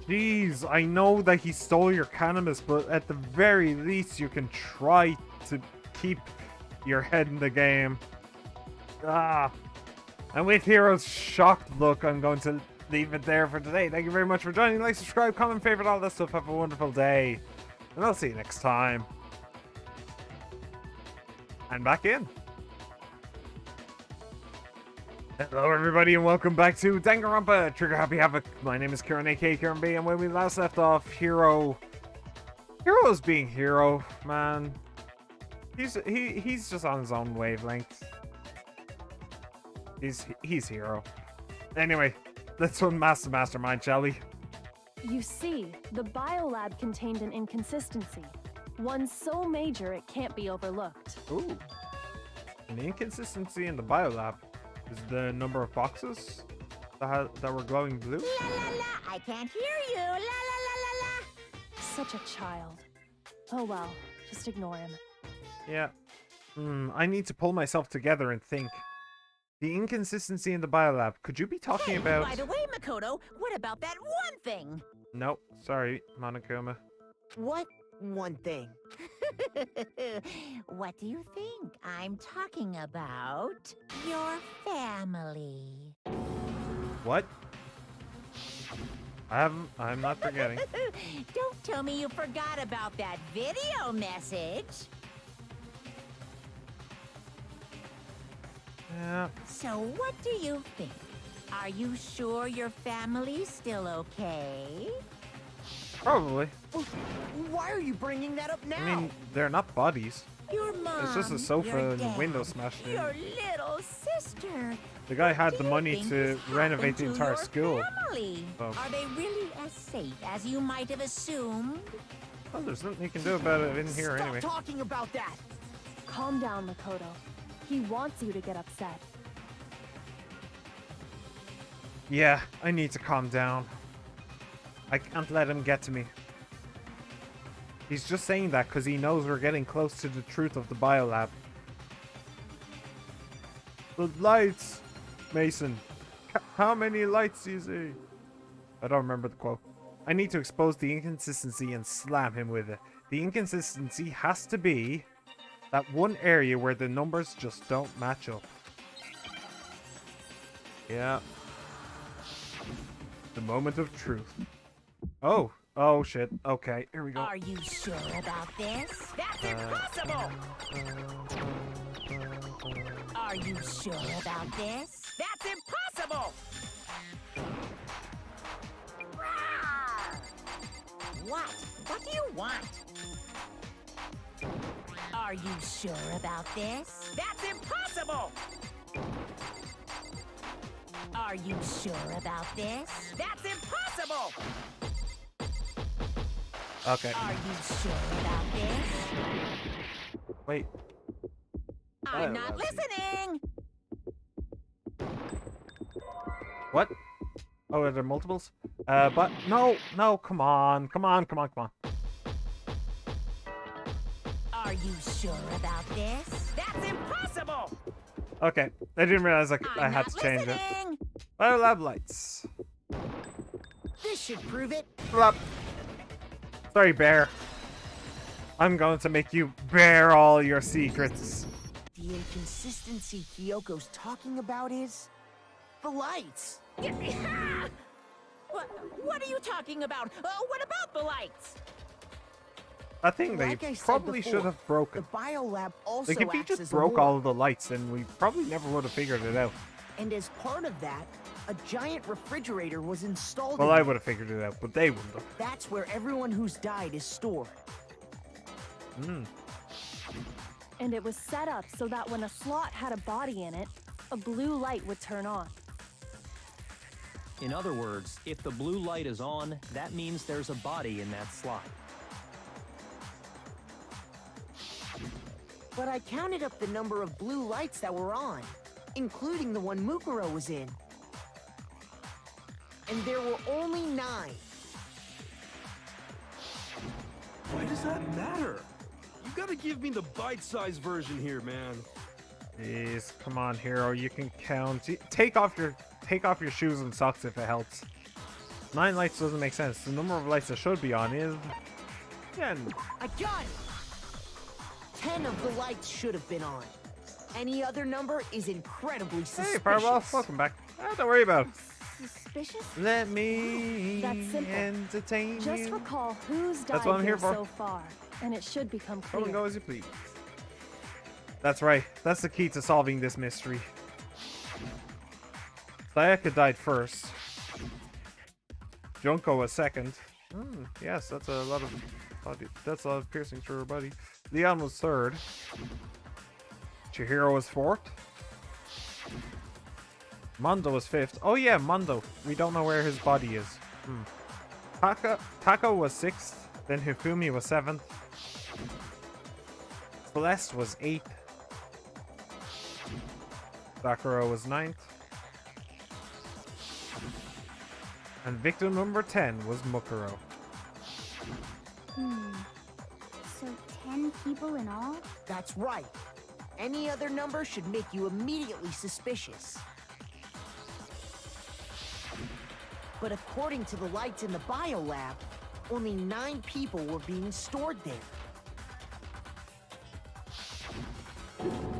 Jeez, I know that he stole your cannabis, but at the very least you can try to keep your head in the game. Ah. And with Hero's shocked look, I'm going to leave it there for today. Thank you very much for joining. Like, subscribe, comment, favorite, all that stuff. Have a wonderful day. And I'll see you next time. And back in. Hello everybody and welcome back to Danganronpa Trigger Happy Havoc. My name is Kieran, aka Kieran B, and when we last left off, Hero's being Hero, man. He's just on his own wavelength. He's Hero. Anyway, let's unmask the mastermind, shall we? You see, the biolab contained an inconsistency. One so major it can't be overlooked. Ooh. An inconsistency in the biolab is the number of boxes that were glowing blue. La la la, I can't hear you. La la la la la. Such a child. Oh well, just ignore him. Yeah. I need to pull myself together and think. The inconsistency in the biolab. Could you be talking Hey, about... by the way, Makoto, what about that one thing? Nope. Sorry, Monokuma. What one thing? What do you think? I'm talking about your family. What? I'm not forgetting. Don't tell me you forgot about that video message. Yeah. So what do you think? Are you sure your family's still okay? Probably. Why are you bringing that up now? I mean, they're not bodies. Your mom, It's just a sofa your and dad, window smashed in. your little sister. The guy had Do the you money think to this renovate the happened to entire your school. Family? So- Are they really as safe as you might have assumed? Well, there's nothing you can do about it in here Stop anyway. talking about that. Calm down, Makoto. He wants you to get upset. Yeah, I need to calm down. I can't let him get to me. He's just saying that because he knows we're getting close to the truth of the biolab. The lights! Mason. How many lights do you see? I don't remember the quote. I need to expose the inconsistency and slam him with it. The inconsistency has to be that one area where the numbers just don't match up. Yeah. The moment of truth. Oh. Oh shit. Okay, here we go. Are you sure about this? That's impossible! Are you sure about this? That's impossible! What? What do you want? Are you sure about this? That's impossible! Are you sure about this? That's impossible! Okay. Are you sure about this? Wait. I'm not listening! What? Oh, are there multiples? But no, come on. Are you sure about this? That's impossible! Okay, I didn't realize I I'm had not to change it. listening. Biolab lights. This should prove it. Flop. Sorry, Bear. I'm going to make you bear all your secrets. The inconsistency Kyoko's talking about is the lights. What are you talking about? What about the lights? I think Like they I said probably before, should have broken. The biolab also Like, if he acts just as broke a all of the lights, then we probably never would have figured it out. And as part of that, a giant refrigerator was installed Well, in I there. would have figured it out, but they wouldn't have. That's where everyone who's died is stored. Hmm. And it was set up so that when a slot had a body in it, a blue light would turn on. In other words, if the blue light is on, that means there's a body in that slot. But I counted up the number of blue lights that were on, including the one Mukuro was in. And there were only 9. Why does that matter? You gotta give me the bite-sized version here, man. Jeez, come on, hero. You can count. Take off your shoes and socks if it helps. 9 lights doesn't make sense. The number of lights that should be on is 10. I got it! 10 of the lights should have been on. Any other number is incredibly suspicious. Hey, Fireball, welcome back. Don't worry about it. Suspicious? Let me That's simple. entertain Just you. recall who's That's died what I'm here here for. so far, and it should become Come and clear. go as you please. That's right. That's the key to solving this mystery. Sayaka died first. Junko was second. Yes, that's a lot of body. That's a lot of piercing through her body. Leon was third. Chihiro was fourth. Mondo was fifth. Oh yeah, Mondo. We don't know where his body is. Tako was sixth. Then Hifumi was seventh. Celeste was eighth. Sakura was ninth. And victim number 10 was Mukuro. So 10 people in all? That's right. Any other number should make you immediately suspicious. But according to the lights in the biolab, only 9 people were being stored there.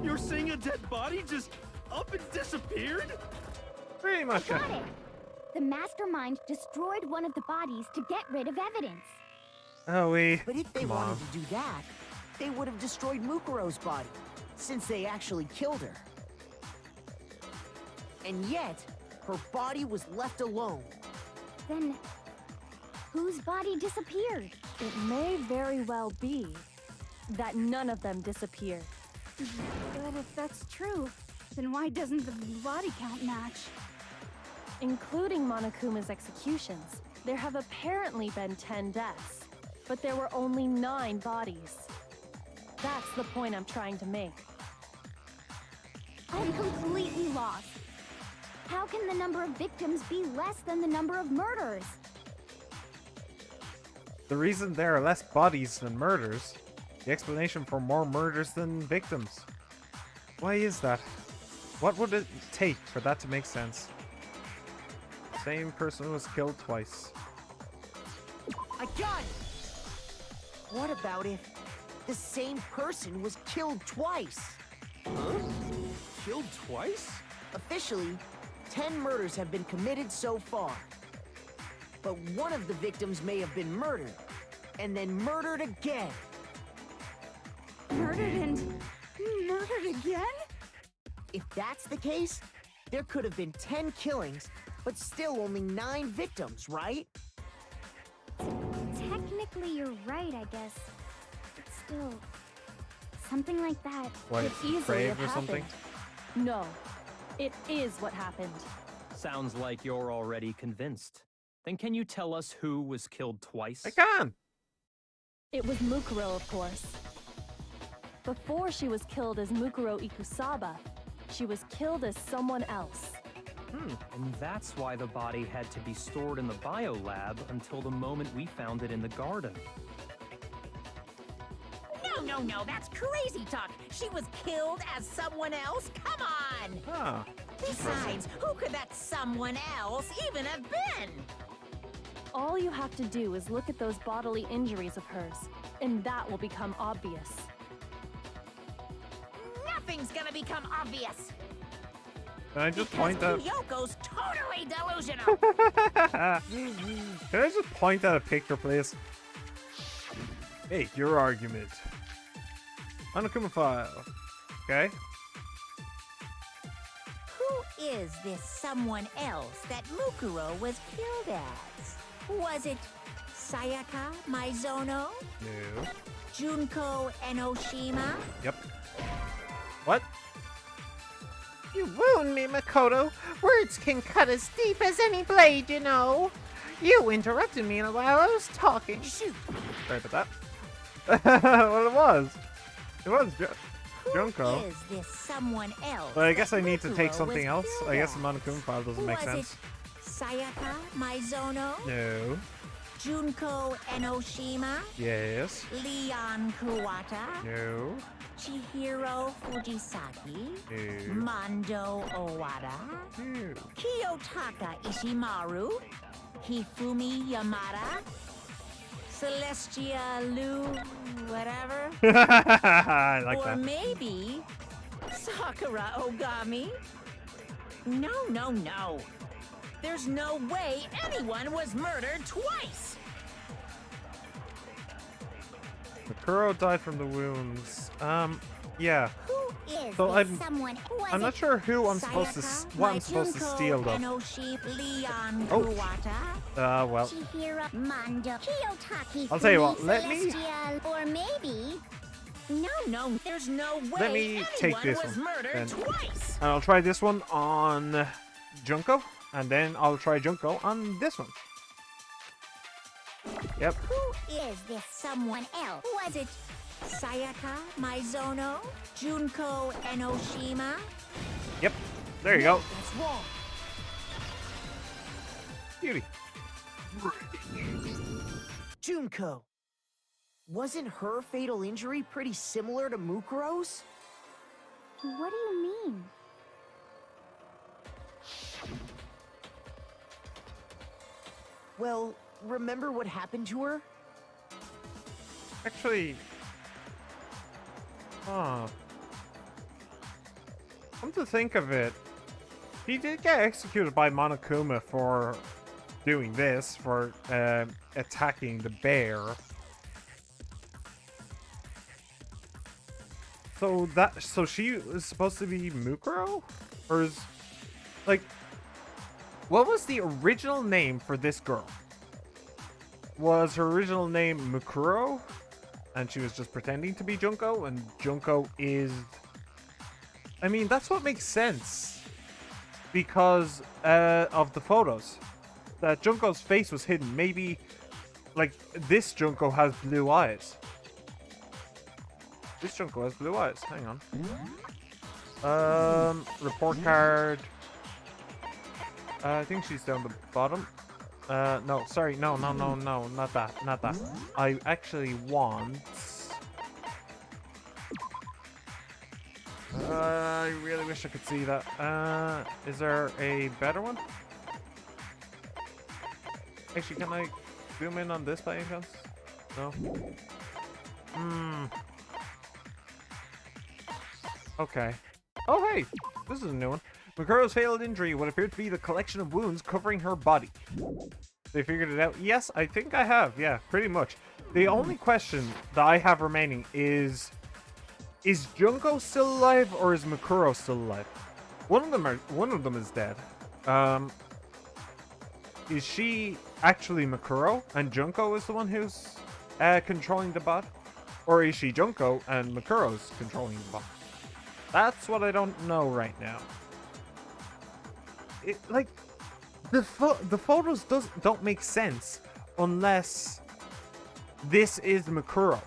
You're saying a dead body just up and disappeared? Pretty much. Got it! The mastermind destroyed one of the bodies to get rid of evidence. Oh, But if they Come wanted on. to do that, they would have destroyed Mukuro's body, since they actually killed her. And yet, her body was left alone. Then, whose body disappeared? It may very well be that none of them disappeared. But if that's true, then why doesn't the body count match? Including Monokuma's executions, there have apparently been 10 deaths, but there were only 9 bodies. That's the point I'm trying to make. I'm completely lost. How can the number of victims be less than the number of murders? The reason there are less bodies than murders, the explanation for more murders than victims. Why is that? What would it take for that to make sense? Same person was killed twice. I got it! What about if the same person was killed twice? Huh? Killed twice? Officially, 10 murders have been committed so far. But one of the victims may have been murdered, and then murdered again. Murdered and murdered again? If that's the case, there could have been 10 killings, but still only 9 victims, right? Technically, you're right, I guess. But still, something like that. What, Could easily Crave have or something? happened. No, it is what happened. Sounds like you're already convinced. Then can you tell us who was killed twice? I can! It was Mukuro, of course. Before she was killed as Mukuro Ikusaba, she was killed as someone else. And that's why the body had to be stored in the biolab until the moment we found it in the garden. No, that's crazy talk. She was killed as someone else? Come on! Ah, Besides, who could that someone else even have been? All you have to do is look at those bodily injuries of hers, and that will become obvious. Nothing's gonna become obvious. can I just Because point out? Kyoko's totally delusional. Can I just point out a picture, please? Make your argument. Monokuma file. Okay. Who is this someone else that Mukuro was killed as? Was it Sayaka Maizono? No. Junko Enoshima? Yep. What? You wound me, Makoto. Words can cut as deep as any blade, you know. You interrupted me while I was talking. Shoot! Sorry about that. Well, it was. It was Junko. Is this someone else? But I guess I need to Mukuro take something was else. killed I guess the as? Monokuma file doesn't make Was sense. it Sayaka Maizono? No. Junko Enoshima? Yes. Leon Kuwata? No. Chihiro Fujisaki? No. Mondo Owada? No. Kiyotaka Ishimaru? Hifumi Yamada? Celestia Lu... whatever? I like Or that. maybe... Sakura Ogami? No, no, no. There's no way anyone was murdered twice! Mukuro died from the wounds. Yeah. Who is So this someone? I'm not sure who I'm supposed to what I'm supposed to steal though. Leon Oh. Kuwata? Well. Chihiro, Mondo, Kiyotaki, I'll tell you what, Fumi, let me- Celestia, or maybe... No, there's no way Let me take anyone this was one, murdered then. twice! And I'll try this one on Junko, and then I'll try Junko on this one. Yep. Who is this someone else? Was it Sayaka Maizono? Junko Enoshima? Yep. There you go. That's wrong. Beauty. Junko. Wasn't her fatal injury pretty similar to Mukuro's? What do you mean? Well, remember what happened to her? Actually. Come to think of it, he did get executed by Monokuma for doing this, for attacking the bear. So she was supposed to be Mukuro? Or is, like, what was the original name for this girl? Was her original name Mukuro? And she was just pretending to be Junko, and Junko is... I mean, that's what makes sense. Because of the photos. That Junko's face was hidden. Maybe, like, this Junko has blue eyes. This Junko has blue eyes. Hang on. Report card. I think she's down the bottom. No, sorry. No, not that. Not that. I actually want... I really wish I could see that. Is there a better one? Actually, can I zoom in on this by any chance? No? Okay. Oh, hey! This is a new one. Mukuro's fatal injury would appear to be the collection of wounds covering her body. They figured it out? Yes, I think I have. Yeah, pretty much. The only question that I have remaining is Junko still alive or is Mukuro still alive? One of them is dead. Is she actually Mukuro and Junko is the one who's controlling the bot? Or is she Junko and Mukuro's controlling the bot? That's what I don't know right now. Like, the photos don't make sense unless this is Mukuro.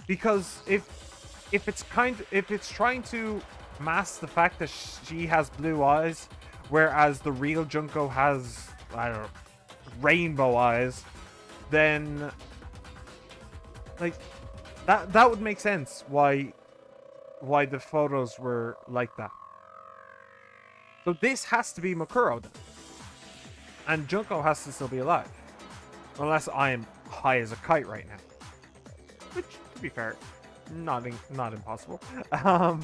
Because if it's trying to mask the fact that she has blue eyes, whereas the real Junko has, I don't know, rainbow eyes, then like that would make sense why the photos were like that. So this has to be Mukuro then. And Junko has to still be alive. Unless I am high as a kite right now. Which, to be fair, not impossible. But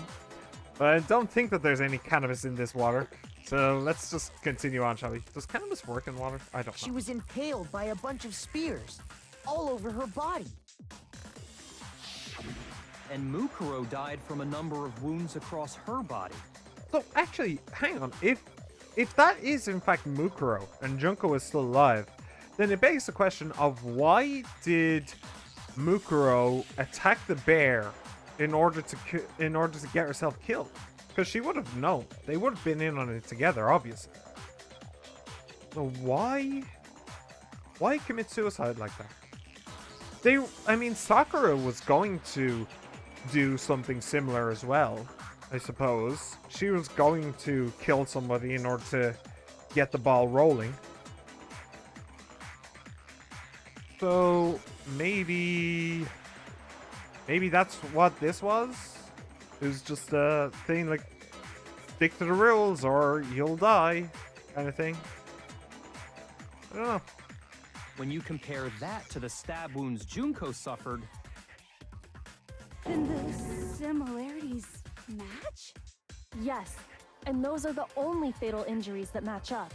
I don't think that there's any cannabis in this water. So let's just continue on, shall we? Does cannabis work in water? I don't know. She was impaled by a bunch of spears, all over her body. And Mukuro died from a number of wounds across her body. So actually, hang on. If that is in fact Mukuro and Junko is still alive, then it begs the question of why did Mukuro attack the bear in order to get herself killed? Because she would have known. They would have been in on it together, obviously. So why commit suicide like that? I mean, Sakura was going to do something similar as well, I suppose. She was going to kill somebody in order to get the ball rolling. So maybe that's what this was. It was just a thing like stick to the rules or you'll die kind of thing. I don't know. When you compare that to the stab wounds Junko suffered, Then the similarities match? Yes, and those are the only fatal injuries that match up.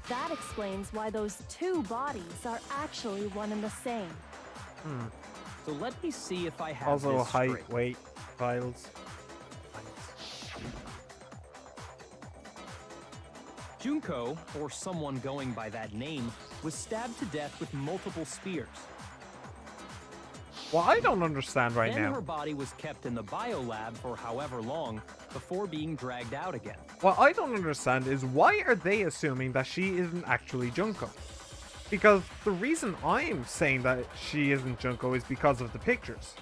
That explains why those two bodies are actually one and the same. so let me see if I have Also this height, straight. weight, files. Junko, or someone going by that name, was stabbed to death with multiple spears. Well, I don't understand right Then now. her body was kept in the biolab for however long before being dragged out again. What I don't understand is why are they assuming that she isn't actually Junko? Because the reason I'm saying that she isn't Junko is because of the pictures.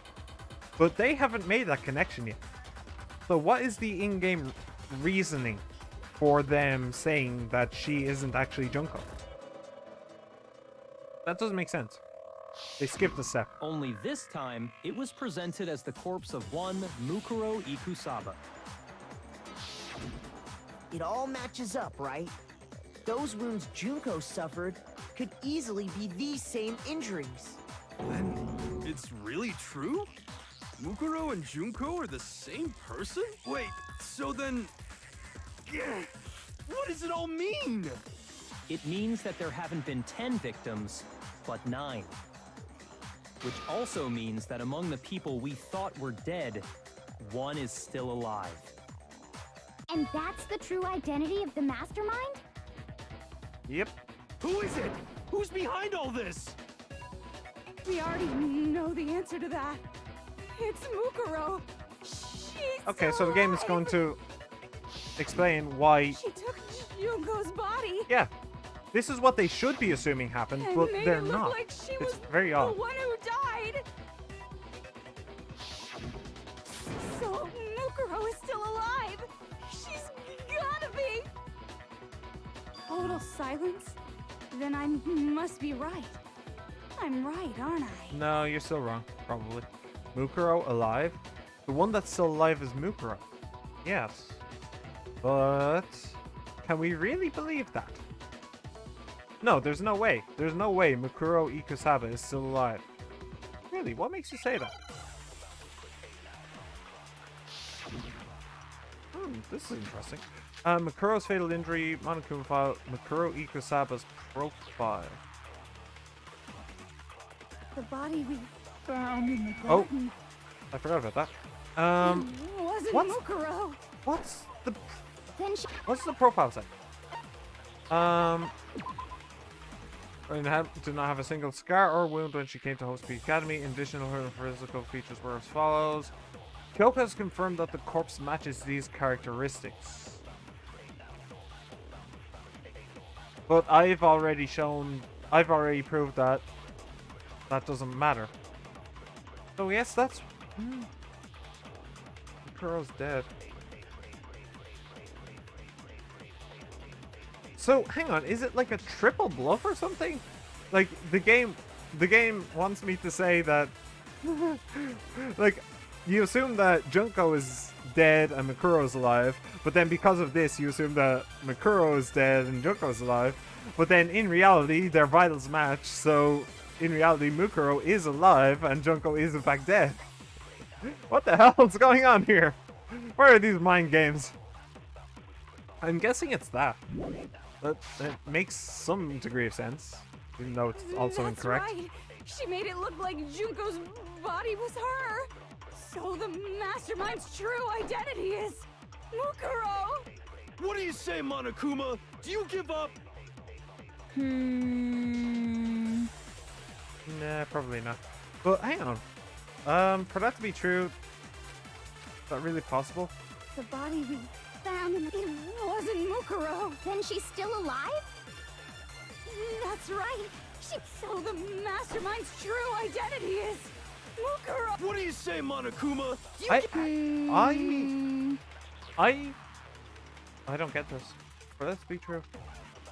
But they haven't made that connection yet. So what is the in-game reasoning for them saying that she isn't actually Junko? That doesn't make sense. They skipped a step. Only this time, it was presented as the corpse of one Mukuro Ikusaba. It all matches up, right? Those wounds Junko suffered could easily be these same injuries. Then it's really true? Mukuro and Junko are the same person? Wait, so then... Yeah, what does it all mean? It means that there haven't been 10 victims, but 9. Which also means that among the people we thought were dead, one is still alive. And that's the true identity of the mastermind? Yep. Who is it? Who's behind all this? We already know the answer to that. It's Mukuro. She's Okay, so the game is going to explain why... She took Junko's body. Yeah. This is what they should be assuming happened, And but made they're it look not. like she It's was very odd. the one who died. So Mukuro is still alive. She's gotta be. Total silence? Then I must be right. I'm right, aren't I? No, you're still wrong, probably. Mukuro alive? The one that's still alive is Mukuro. Yes. But can we really believe that? No, there's no way. There's no way Mukuro Ikusaba is still alive. Really? What makes you say that? This is interesting. Mukuro's fatal injury, Monokuma file, Mukuro Ikusaba's profile. The body we found in the Oh, garden I forgot about that. wasn't what's- Mukuro. What's Then she... the profile say? Did not have a single scar or wound when she came to Host Peak Academy. In addition, her physical features were as follows. Kyoko has confirmed that the corpse matches these characteristics. But I've already proved that that doesn't matter. So yes, that's... Mukuro's dead. So, hang on, is it like a triple bluff or something? Like, the game wants me to say that... like, you assume that Junko is dead and Mukuro is alive, but then because of this, you assume that Mukuro is dead and Junko is alive, but then in reality, their vitals match, so in reality, Mukuro is alive and Junko is in fact dead. What the hell is going on here? Where are these mind games? I'm guessing it's that. That makes some degree of sense, even though it's also That's incorrect. Right. She made it look like Junko's body was her. So the mastermind's true identity is... Mukuro! What do you say, Monokuma? Do you give up? Nah, probably not. But hang on. For that to be true, is that really possible? The body we found, it wasn't Mukuro. Then she's still alive? That's right. So the mastermind's true identity is Mukuro. What do you say, Monokuma? Do you I don't get this. For that to be true.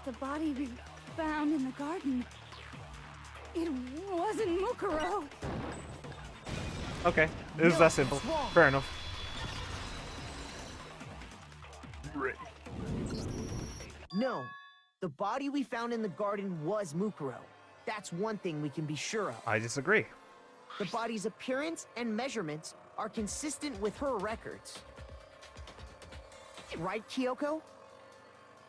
The body we found in the garden, it wasn't Mukuro. Okay, it was that simple. Fair enough. No, the body we found in the garden was Mukuro. That's one thing we can be sure of. I disagree. The body's appearance and measurements are consistent with her records. Right, Kyoko?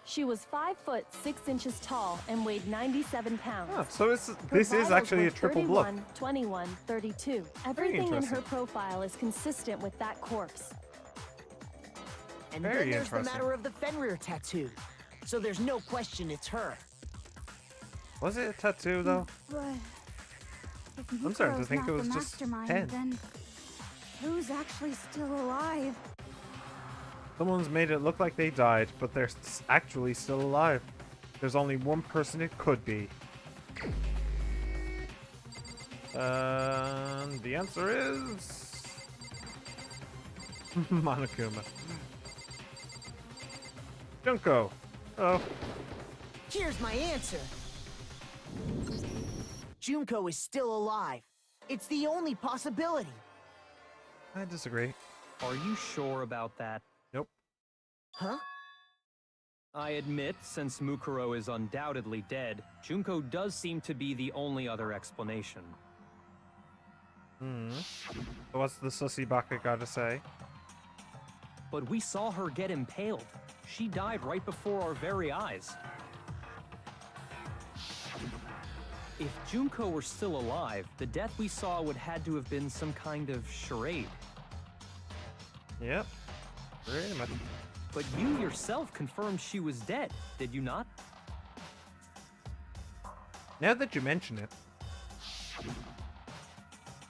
She was 5 foot 6 inches tall and weighed 97 pounds. Oh, so this Her is vitals actually were a triple bluff. 31, 21, 32. Everything in her interesting. profile is consistent with that corpse. And Very then there's the interesting. matter of the Fenrir tattoo. So there's no question it's her. Was it a tattoo though? But if I'm starting to Mukuro's think not it was the just mastermind, pen. then who's actually still alive? Someone's made it look like they died, but they're actually still alive. There's only one person it could be. The answer is Monokuma. Junko. Oh, Here's my answer. Junko is still alive. It's the only possibility. I disagree. Are you sure about that? Nope. Huh? I admit, since Mukuro is undoubtedly dead, Junko does seem to be the only other explanation. So what's the sussy baka gotta say? But we saw her get impaled. She died right before our very eyes. If Junko were still alive, the death we saw would had to have been some kind of charade. Yep. Pretty much. But you yourself confirmed she was dead, did you not? Now that you mention it,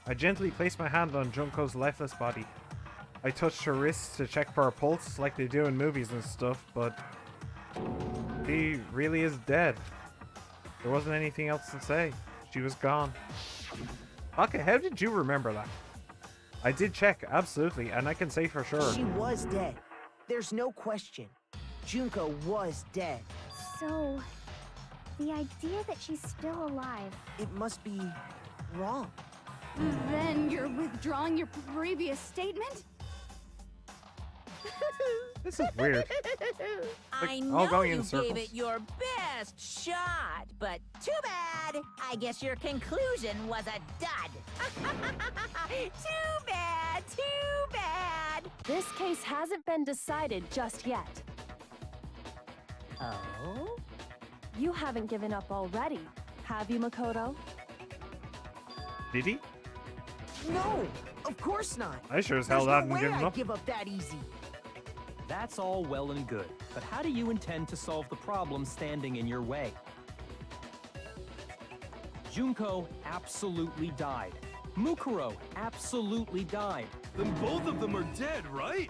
I gently placed my hand on Junko's lifeless body. I touched her wrists to check for her pulse like they do in movies and stuff, but she really is dead. There wasn't anything else to say. She was gone. Okay, how did you remember that? I did check, absolutely, and I can say for sure. She was dead. There's no question. Junko was dead. So, the idea that she's still alive. It must be wrong. Then you're withdrawing your previous statement? This is weird. I all know going in you circles. gave it your best shot, but too bad. I guess your conclusion was a dud. Too bad, too bad. This case hasn't been decided just yet. Oh? You haven't given up already, have you, Makoto? Did he? No, of course not. I sure as hell There's hadn't no way given I'd up. give up that easy. That's all well and good, but how do you intend to solve the problem standing in your way? Junko absolutely died. Mukuro absolutely died. Then both of them are dead, right?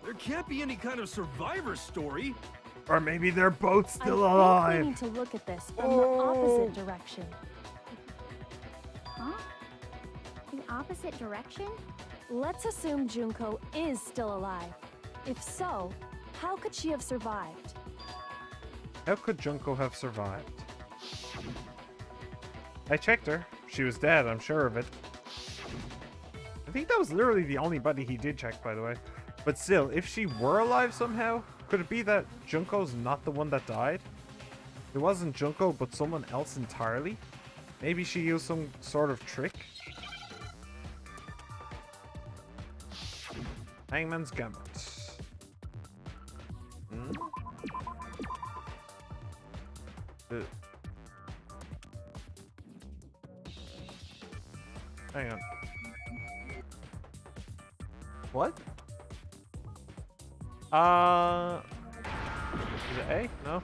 There can't be any kind of survivor story. Or maybe they're both I still think alive. we need to look at this from the opposite direction. Huh? The opposite direction? Let's assume Junko is still alive. If so, how could she have survived? How could Junko have survived? I checked her. She was dead, I'm sure of it. I think that was literally the only body he did check, by the way. But still, if she were alive somehow, could it be that Junko's not the one that died? It wasn't Junko, but someone else entirely? Maybe she used some sort of trick? Hangman's Gambit. Hang on. What? Is it A? No.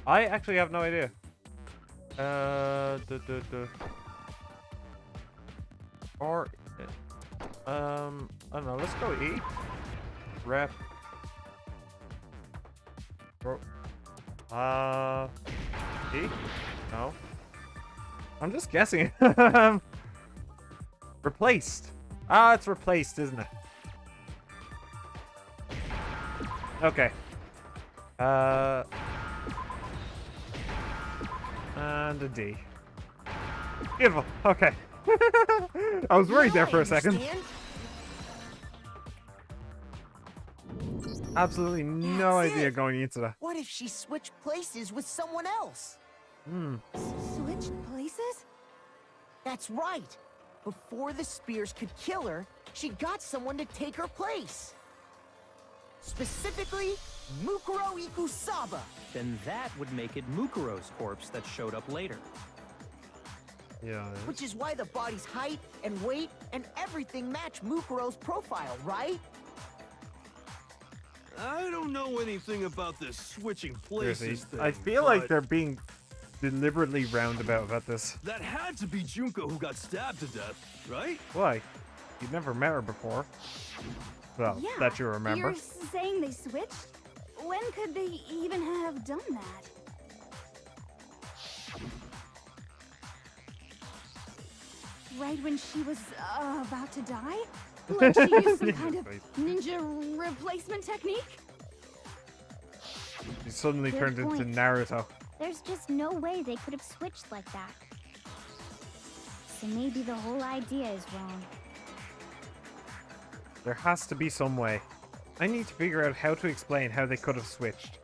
I actually have no idea. Or, I don't know. Let's go E. Rep. E? No. I'm just guessing. Replaced. Ah, it's replaced, isn't it? Okay. And a D. Beautiful. Okay. I was worried there for a second. Absolutely no idea going into that. What if she switched places with someone else? Switched places? That's right. Before the spears could kill her, she got someone to take her place. Specifically, Mukuro Ikusaba. Then that would make it Mukuro's corpse that showed up later. Yeah. Which is why the body's height and weight and everything match Mukuro's profile, right? I don't know anything about this switching Seriously, places thing. I feel like but they're being deliberately roundabout about this. that had to be Junko who got stabbed to death, right? Why? You'd never met her before. Well, Yeah, that you remember. You're saying they switched? When could they even have done that? Right when she was about to die? Like she used some kind of ninja replacement technique? She suddenly Good turned into point. Naruto. There's just no way they could have switched like that. So maybe the whole idea is wrong. There has to be some way. I need to figure out how to explain how they could have switched.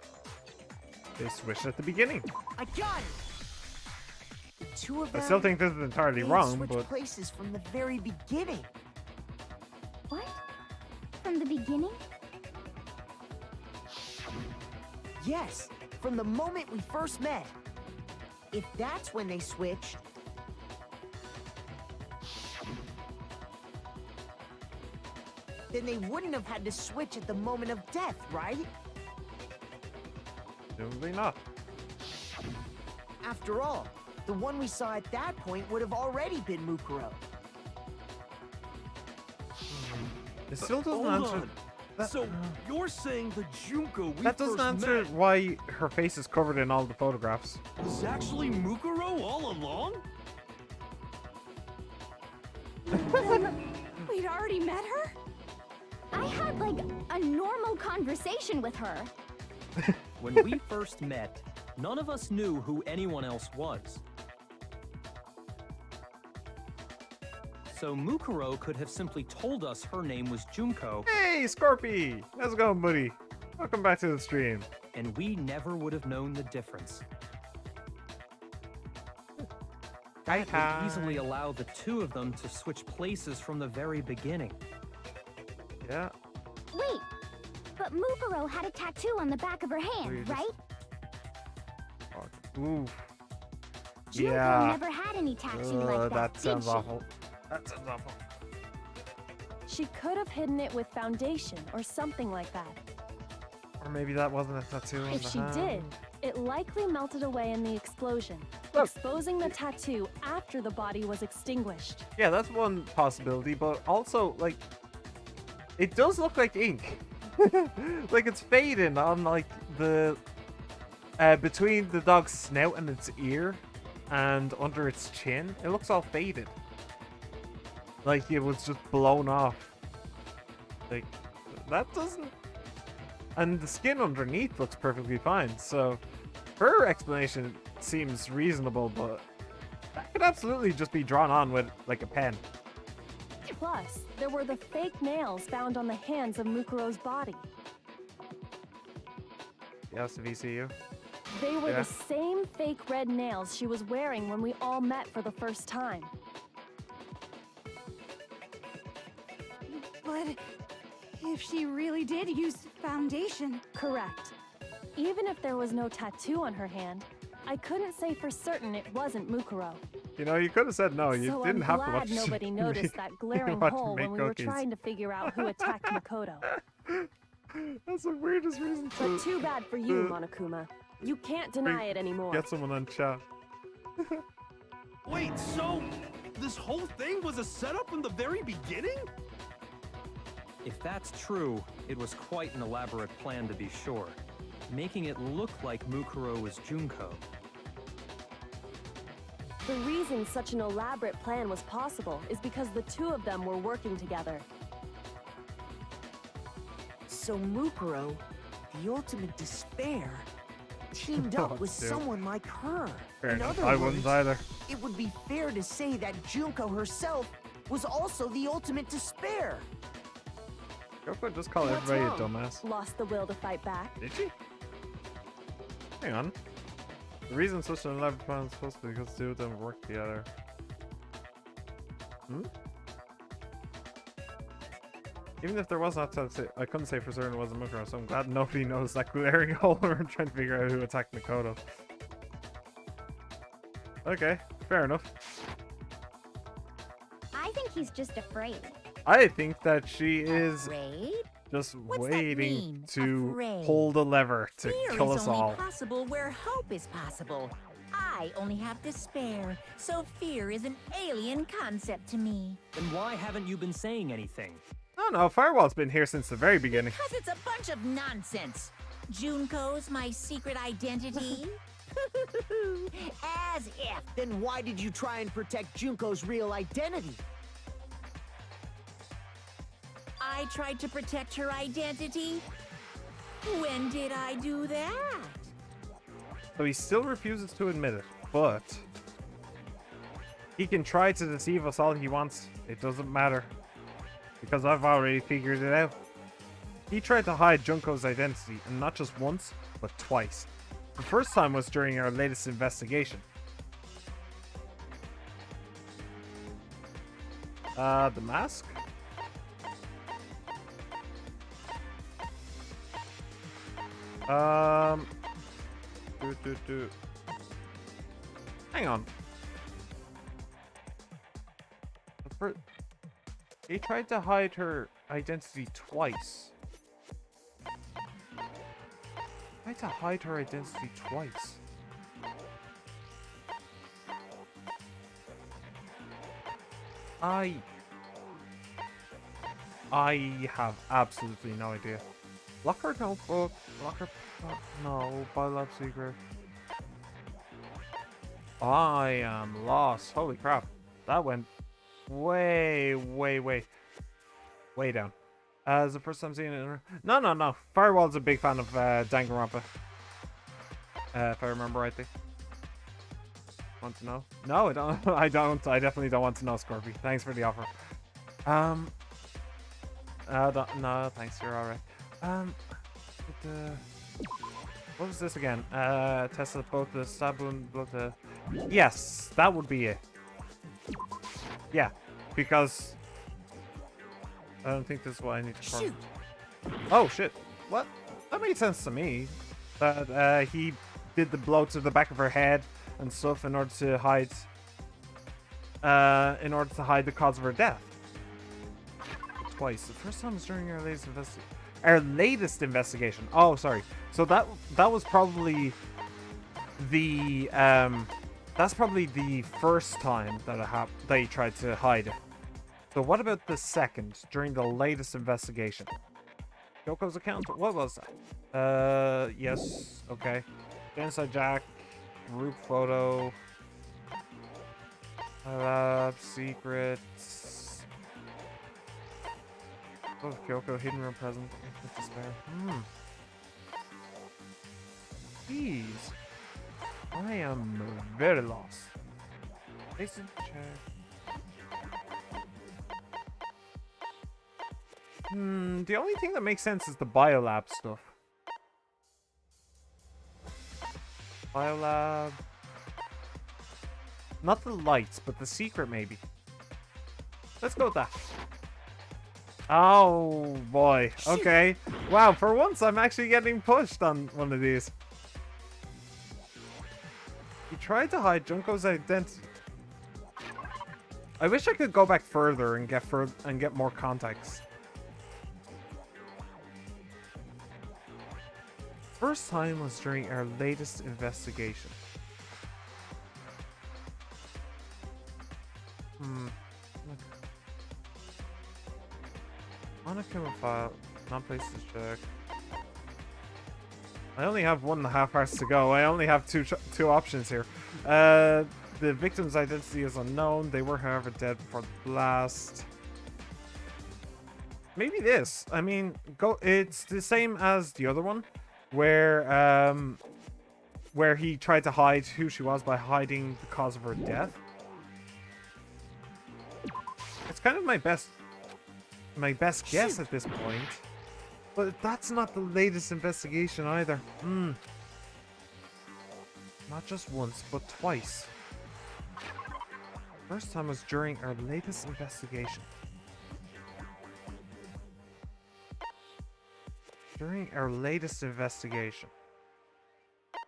They switched at the beginning. I got it. The two of I them. still think this is entirely they wrong, switched but places from the very beginning. What? From the beginning? Yes, from the moment we first met. If that's when they switched, then they wouldn't have had to switch at the moment of death, right? presumably not. After all, the one we saw at that point would have already been Mukuro. It still doesn't Hold answer. on. So you're saying the Junko we That doesn't first answer met why her face is covered in all the photographs. was actually Mukuro all along? We'd already met her? I had, like, a normal conversation with her. When we first met, none of us knew who anyone else was. So Mukuro could have simply told us her name was Junko, Hey, Scorpy! How's it going, buddy? Welcome back to the stream. and we never would have known the difference. Hi, That would easily allow the two of them to switch places from the very beginning. Yeah. Wait, but Mukuro had a tattoo on the back of her you hand, just- right? Oof. Junko Yeah. never had any tattoo like that, that sounds did she? awful. That sounds awful. She could have hidden it with foundation or something like that. Or maybe that wasn't a tattoo on If the she hand. did, it likely melted away in the explosion, Look. exposing the tattoo after the body was extinguished. Yeah, that's one possibility, but also, like, it does look like ink. Like, it's fading on, like, the... between the dog's snout and its ear, and under its chin, it looks all faded. Like, it was just blown off. Like, that doesn't... And the skin underneath looks perfectly fine, so... Her explanation seems reasonable, but... That could absolutely just be drawn on with, like, a pen. Plus, there were the fake nails found on the hands of Mukuro's body. Yes, VCU. They were Yeah. the same fake red nails she was wearing when we all met for the first time. But if she really did use foundation, Correct. Even if there was no tattoo on her hand, I couldn't say for certain it wasn't Mukuro. You know, you could have said no. You So didn't I'm have to glad watch. nobody noticed that glaring watch hole make when we were cookies. trying to figure out who attacked Makoto. That's the weirdest reason to But too bad for you, Monokuma. You can't deny it anymore. get someone on chat. Wait, so this whole thing was a setup from the very beginning? If that's true, it was quite an elaborate plan to be sure, making it look like Mukuro was Junko. The reason such an elaborate plan was possible is because the two of them were working together. So Mukuro, the ultimate despair, teamed up with Dude. someone like her. Fair In enough. other I words, wouldn't either. it would be fair to say that Junko herself was also the ultimate despair. Kyoko just call What's everybody wrong? a dumbass. Lost the will to fight back? Did she? Hang on. The reason such an elaborate plan is supposed to be because the two of them work together. Hmm? Even if there was not, I couldn't say for certain it wasn't Mukuro, so I'm glad nobody knows that glaring hole when we're trying to figure out who attacked Mikoto. Okay, fair enough. I think he's just afraid. I think that she is Afraid? just What's that waiting mean, to afraid? pull the lever to Fear kill is us only all. possible where hope is possible. I only have despair, so fear is an alien concept to me. Then why haven't you been saying anything? Oh no, Firewall's been here since the very beginning. Because it's a bunch of nonsense. Junko's my secret identity. As if. Then why did you try and protect Junko's real identity? I tried to protect her identity. When did I do that? So he still refuses to admit it, but he can try to deceive us all he wants. It doesn't matter. Because I've already figured it out. He tried to hide Junko's identity, and not just once, but twice. The first time was during our latest investigation. The mask? Hang on. He tried to hide her identity twice. Tried to hide her identity twice. I have absolutely no idea. Locker notebook. Locker. No. Biolab secret. I am lost. Holy crap. That went way down. It's the first time seeing it. No. Firewall's a big fan of Danganronpa. If I remember rightly. Want to know? No, I don't. I don't. I definitely don't want to know, Scorpy. Thanks for the offer. No, thanks. You're all right. What was this again? Tested both the stab wound, both the. Yes, that would be it. Yeah, because I don't think this is what I need to. Shoot. Oh shit! What? That made sense to me. That he did the blow to the back of her head and stuff in order to hide. In order to hide the cause of her death. Twice. The first time was during our latest investigation. Oh, sorry. So that was probably the that's probably the first time that they tried to hide it. So what about the second during the latest investigation? Yoko's account? What was that? Yes. Okay. Inside Jack. Group photo. Secrets. Oh, Kyoko, hidden room present. Infinite despair. Jeez. I am very lost. Jason, check. The only thing that makes sense is the biolab stuff. Biolab. Not the lights, but the secret maybe. Let's go with that. Oh boy. Okay. Wow, for once I'm actually getting pushed on one of these. He tried to hide Junko's identity. I wish I could go back further and get more context. First time was during our latest investigation. Monokuma file. Not place to check. I only have 1.5 hours to go. I only have two options here. The victim's identity is unknown. They were, however, dead before the blast. Maybe this. I mean, it's the same as the other one, where he tried to hide who she was by hiding the cause of her death. It's kind of my best guess at this point. But that's not the latest investigation either. Not just once, but twice. First time was during our latest investigation. During our latest investigation.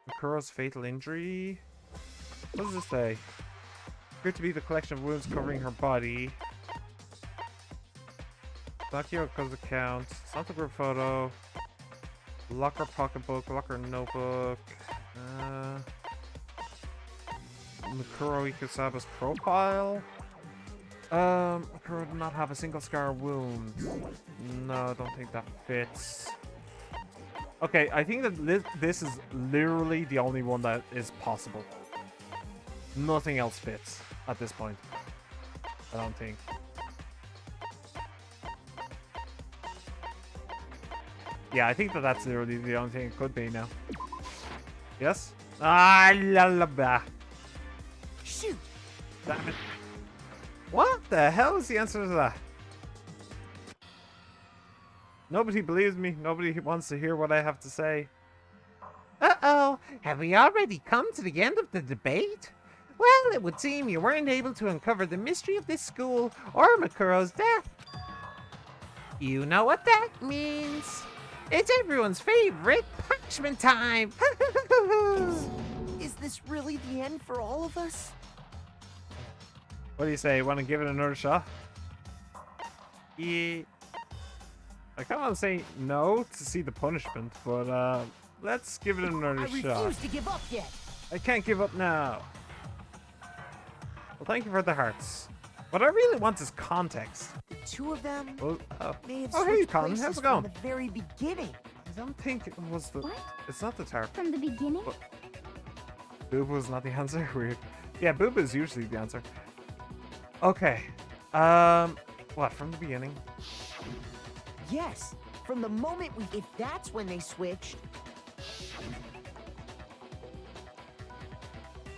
Mukuro's fatal injury. What does this say? Appeared to be the collection of wounds covering her body. Sakyoko's account. It's not the group photo. Locker pocketbook. Locker notebook. Mukuro Ikusaba's profile. Mukuro did not have a single scar or wound. No, I don't think that fits. Okay, I think that this is literally the only one that is possible. Nothing else fits at this point. I don't think. Yeah, I think that that's literally the only thing it could be now. Yes? Ah, la la bah. Shoot! Damn it. What the hell is the answer to that? Nobody believes me. Nobody wants to hear what I have to say. Uh-oh, have we already come to the end of the debate? Well, it would seem you weren't able to uncover the mystery of this school or Mukuro's death. You know what that means. It's everyone's favorite punishment time. Is this really the end for all of us? What do you say? Want to give it another shot? Yeah. I kind of want to say no to see the punishment, but let's give it another shot. I refuse to give up yet. I can't give up now. Well, thank you for the hearts. What I really want is context. The two of them Well, may have oh, hey, switched Colin, places how's it from going? the very beginning. I don't think it was the... What? It's not the tarp. From the beginning? What? Boob was not the answer? Weird. Yeah, boob is usually the answer. Okay. What, from the beginning? Yes, from the moment if that's when they switched,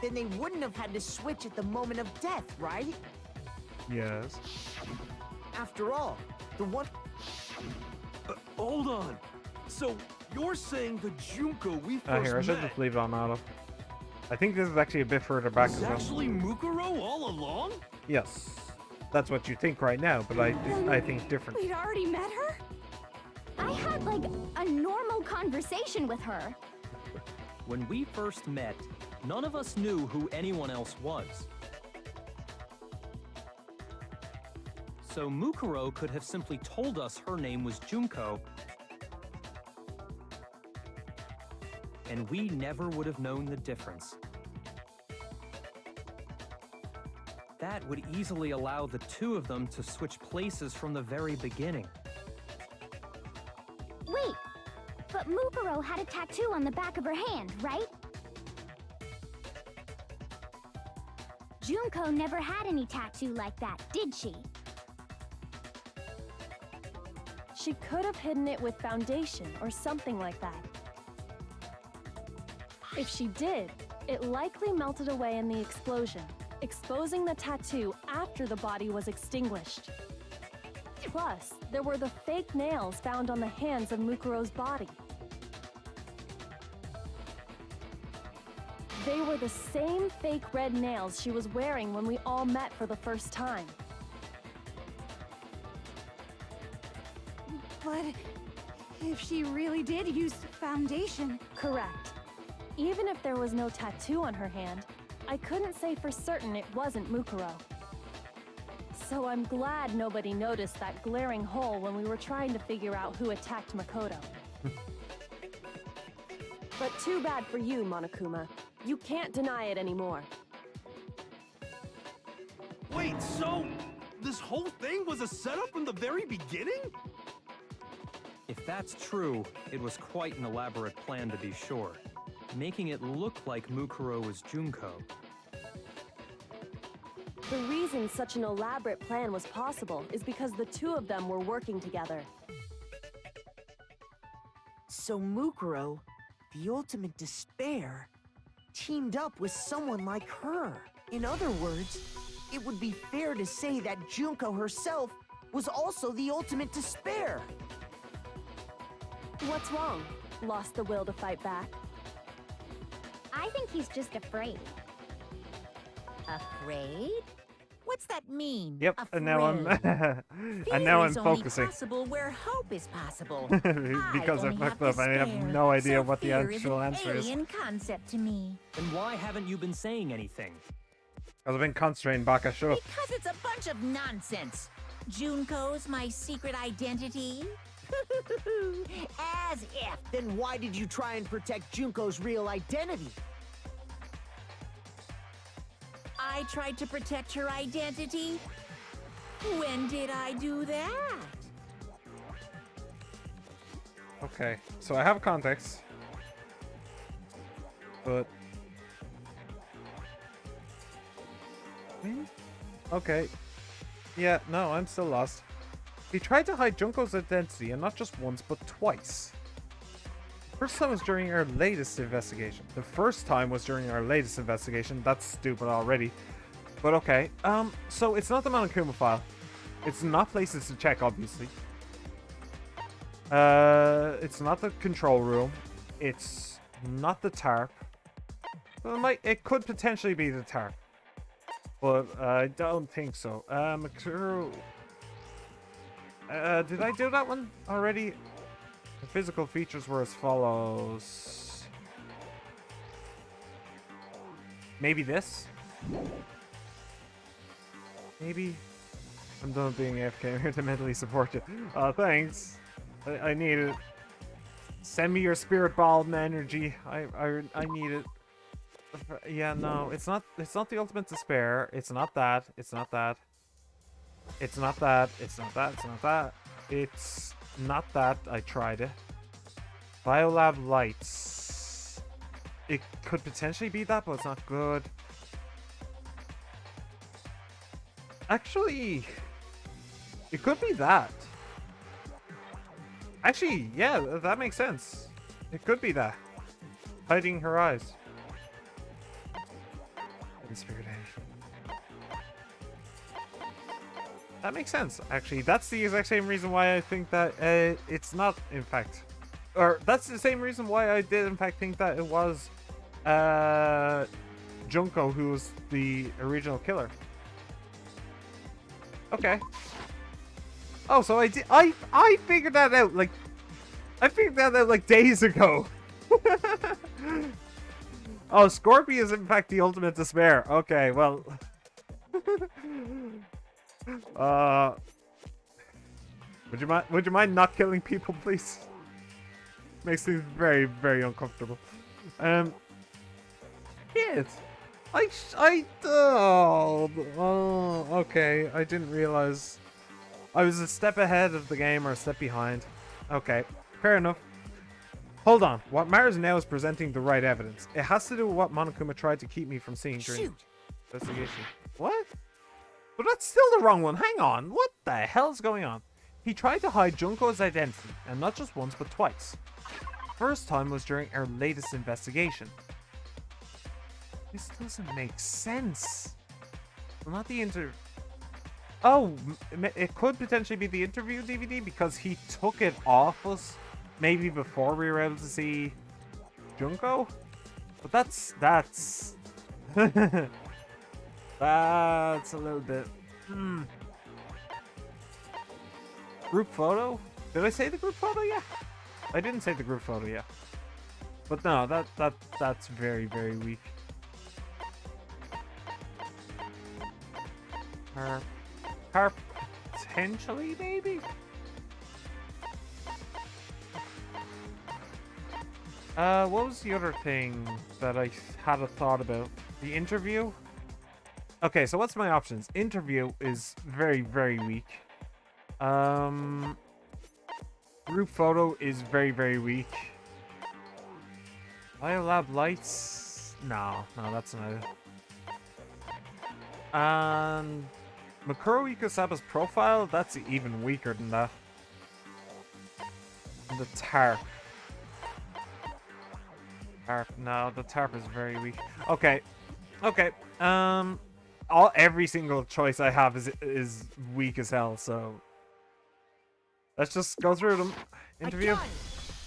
then they wouldn't have had to switch at the moment of death, right? Yes. After all, the one... Hold on. So, you're saying the Junko we first Here, I should met just leave it on auto. I think this is actually a bit further back is as well. actually Mukuro all along? Yes. That's what you think right now, but I think different. We'd already met her? I had, like, a normal conversation with her. When we first met, none of us knew who anyone else was. So Mukuro could have simply told us her name was Junko, and we never would have known the difference. That would easily allow the two of them to switch places from the very beginning. Wait, but Mukuro had a tattoo on the back of her hand, right? Junko never had any tattoo like that, did she? She could have hidden it with foundation or something like that. If she did, it likely melted away in the explosion, exposing the tattoo after the body was extinguished. Plus, there were the fake nails found on the hands of Mukuro's body. They were the same fake red nails she was wearing when we all met for the first time. But if she really did use foundation... Correct. Even if there was no tattoo on her hand, I couldn't say for certain it wasn't Mukuro. So I'm glad nobody noticed that glaring hole when we were trying to figure out who attacked Makoto. But too bad for you, Monokuma. You can't deny it anymore. Wait, so this whole thing was a setup from the very beginning? If that's true, it was quite an elaborate plan to be sure, making it look like Mukuro was Junko. The reason such an elaborate plan was possible is because the two of them were working together. So Mukuro, the ultimate despair, teamed up with someone like her. In other words, it would be fair to say that Junko herself was also the ultimate despair. What's wrong? Lost the will to fight back? I think he's just afraid. Afraid? What's that mean? Yep, and now I'm and now I'm Fear is only focusing. possible where hope is possible. Because I only fucked have up. I have despair, no idea so what the fear actual is answer an is. alien concept to me. Then why haven't you been saying anything? Because I've been concentrating, Baka. Shut up. Because it's a bunch of nonsense. Junko's my secret identity? As if. Then why did you try and protect Junko's real identity? I tried to protect her identity? When did I do that? Okay, so I have context, but okay, yeah, no, I'm still lost. He tried to hide Junko's identity, and not just once, but twice. The first time was during our latest investigation. That's stupid already. But okay. So it's not the Monokuma file. It's not places to check, obviously. It's not the control room. It's not the tarp. Well, it could potentially be the tarp. But I don't think so. Mukuro. Did I do that one already? The physical features were as follows. Maybe this? Maybe? I'm done with being AFK. I'm here to mentally support you. Thanks. I need it. Send me your spirit ball and energy. I need it. Yeah, no, it's not the ultimate despair. It's not that. It's not that. It's not that. It's not that. It's not that. It's not that. I tried it. Biolab lights. It could potentially be that, but it's not good. Actually, it could be that. Actually, yeah, that makes sense. It could be that. Hiding her eyes. Spirit energy. That makes sense, actually. That's the exact same reason why I think that it's not, in fact. Or, that's the same reason why I did, in fact, think that it was Junko who was the original killer. Okay. Oh, so I did. I figured that out, like... I figured that out, like, days ago. Oh, Scorpio is in fact the ultimate despair. Okay, well... Would you mind not killing people, please? Makes things very, very uncomfortable. Yes. Okay, I didn't realize I was a step ahead of the game or a step behind. Okay, fair enough. Hold on. What matters now is presenting the right evidence. It has to do with what Monokuma tried to keep me from seeing during the investigation. What? But that's still the wrong one. Hang on. What the hell's going on? He tried to hide Junko's identity, and not just once, but twice. First time was during our latest investigation. This doesn't make sense. Well, not the Oh, it could potentially be the interview DVD because he took it off us. Maybe before we were able to see Junko? But that's that's a little bit Group photo? Did I say the group photo yet? I didn't say the group photo yet. But no, that's very, very weak. Potentially, maybe? What was the other thing that I had a thought about? The interview? Okay, so what's my options? Interview is very, very weak. Group photo is very, very weak. Biolab lights? No, that's not it. And Mukuro Ikusaba's profile? That's even weaker than that. And the tarp. No, the tarp is very weak. Okay. Every single choice I have is weak as hell, so let's just go through them. Interview.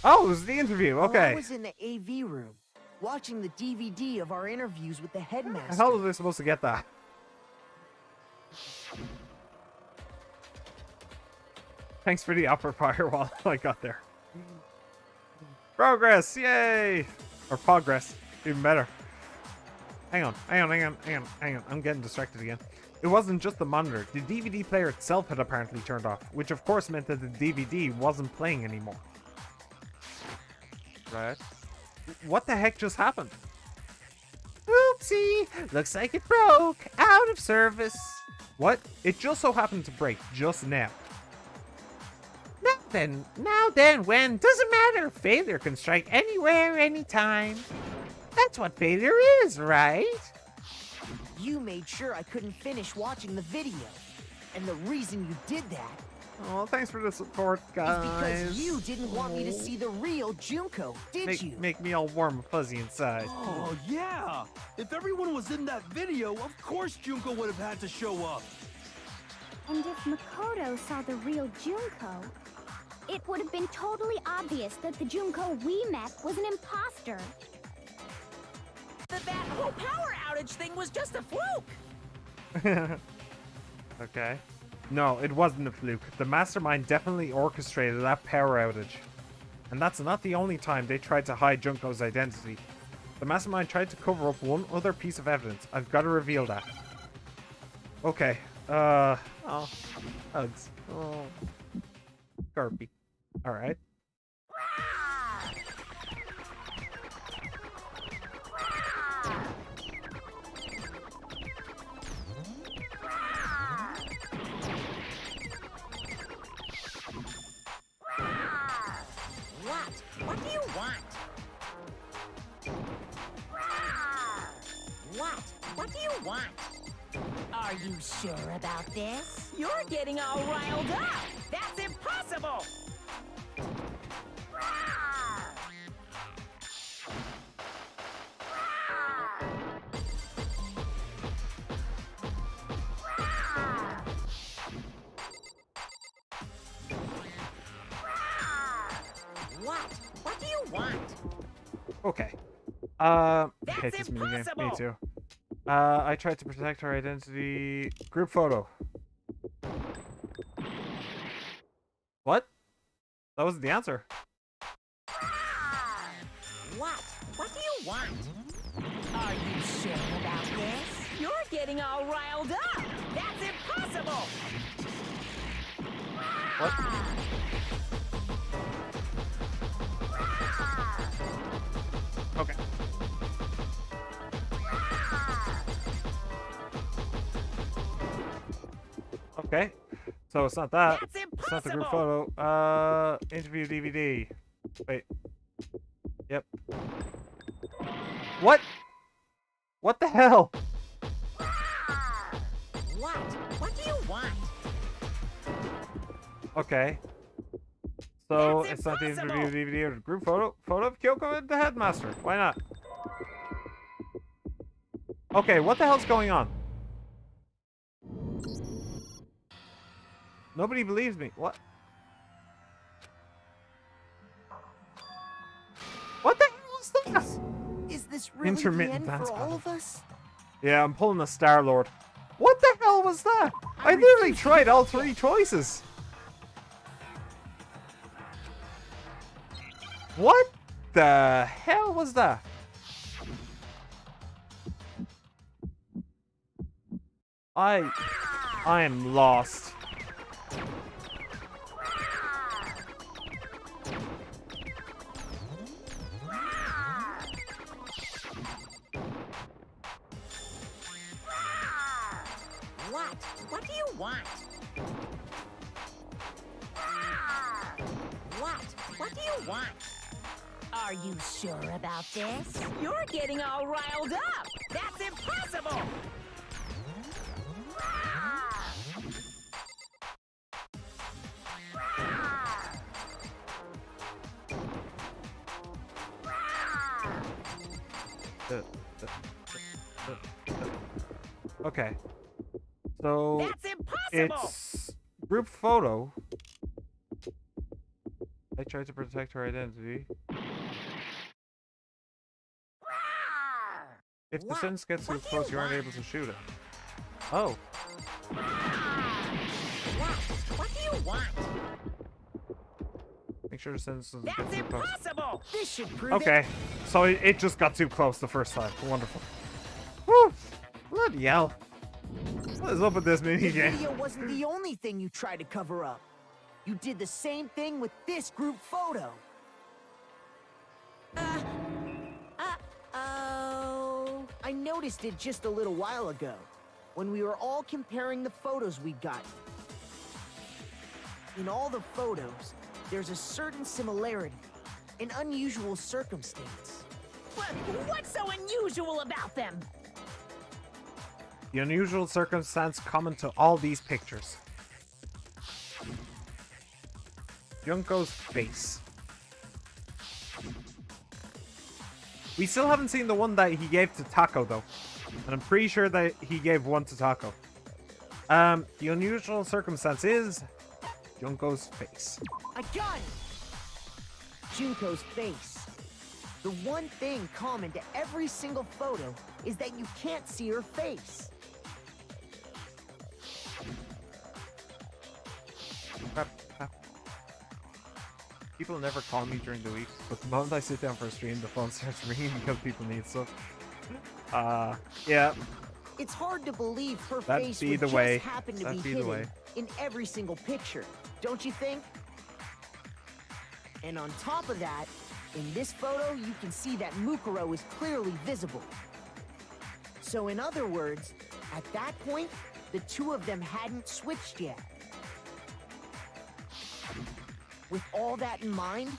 Oh, it was the interview. Okay. Well, I was in the AV room, watching the DVD of our interviews with the headmaster. How was I supposed to get that? Thanks for the upper fire while I got there. Progress, yay! Or progress, even better. Hang on. I'm getting distracted again. It wasn't just the monitor. The DVD player itself had apparently turned off, which of course meant that the DVD wasn't playing anymore. Right. What the heck just happened? Oopsie! Looks like it broke. Out of service. What? It just so happened to break just now. Now then, when? Doesn't matter. Failure can strike anywhere, anytime. That's what failure is, right? You made sure I couldn't finish watching the video. And the reason you did that Oh, thanks for the support, guys. is because you didn't want me to see the real Junko, did you? Make me all warm and fuzzy inside. Oh, yeah. If everyone was in that video, of course Junko would have had to show up. And if Makoto saw the real Junko, it would have been totally obvious that the Junko we met was an imposter. That whole power outage thing was just a fluke. Okay. No, it wasn't a fluke. The mastermind definitely orchestrated that power outage. And that's not the only time they tried to hide Junko's identity. The mastermind tried to cover up one other piece of evidence. I've got to reveal that. Okay. Oh. Hugs. Oh. Garpy. Alright. What do you want? What do you want? Are you sure about this? You're getting all riled up. That's impossible. What do you want? Okay. Hate this minigame. Me too. I tried to protect her identity. Group photo. What? That wasn't the answer. What do you want? Are you sure about this? You're getting all riled up. That's impossible. What? Okay. Okay. So it's not that. That's It's not the group impossible. photo. Interview DVD. Wait. Yep. What? What the hell? What do you want? Okay. So That's it's not the impossible. interview DVD or the group photo. Photo of Kyoko and the headmaster. Why not? Okay, what the hell's going on? Nobody believes me. What? What the hell is this? Is this really the Intermittent end dance for all battle. of us? Yeah, I'm pulling a Star-Lord. What the hell was that? I refuse literally to tried do all that. 3 choices. What the hell was that? I am lost. want? What? What do you want? Are you sure about this? You're getting all riled up! That's impossible! Okay. So That's impossible! it's group photo. I tried to protect her identity. If the What? sentence gets too What do close, you you aren't want? able to shoot it. Oh. What do you want? Make sure the sentence doesn't get That's too close. impossible! This should prove Okay. So it just got too close the first time. Wonderful. Woo! Bloody hell. What is up with this The mini game? video wasn't the only thing you tried to cover up. You did the same thing with this group photo. Uh-oh. I noticed it just a little while ago, when we were all comparing the photos we'd gotten. In all the photos, there's a certain similarity, an unusual circumstance. What's so unusual about them? The unusual circumstance common to all these pictures. Junko's face. We still haven't seen the one that he gave to Taco though. And I'm pretty sure that he gave one to Taco. The unusual circumstance is Junko's face. I got it! Junko's face. The one thing common to every single photo is that you can't see her face. People never call me during the week, but the moment I sit down for a stream, the phone starts ringing because people need stuff. Yeah. It's hard to believe her That'd face be would the just way. happen to That'd be be the hidden way. in every single picture, don't you think? And on top of that, in this photo, you can see that Mukuro is clearly visible. So in other words, at that point, the two of them hadn't switched yet. With all that in mind,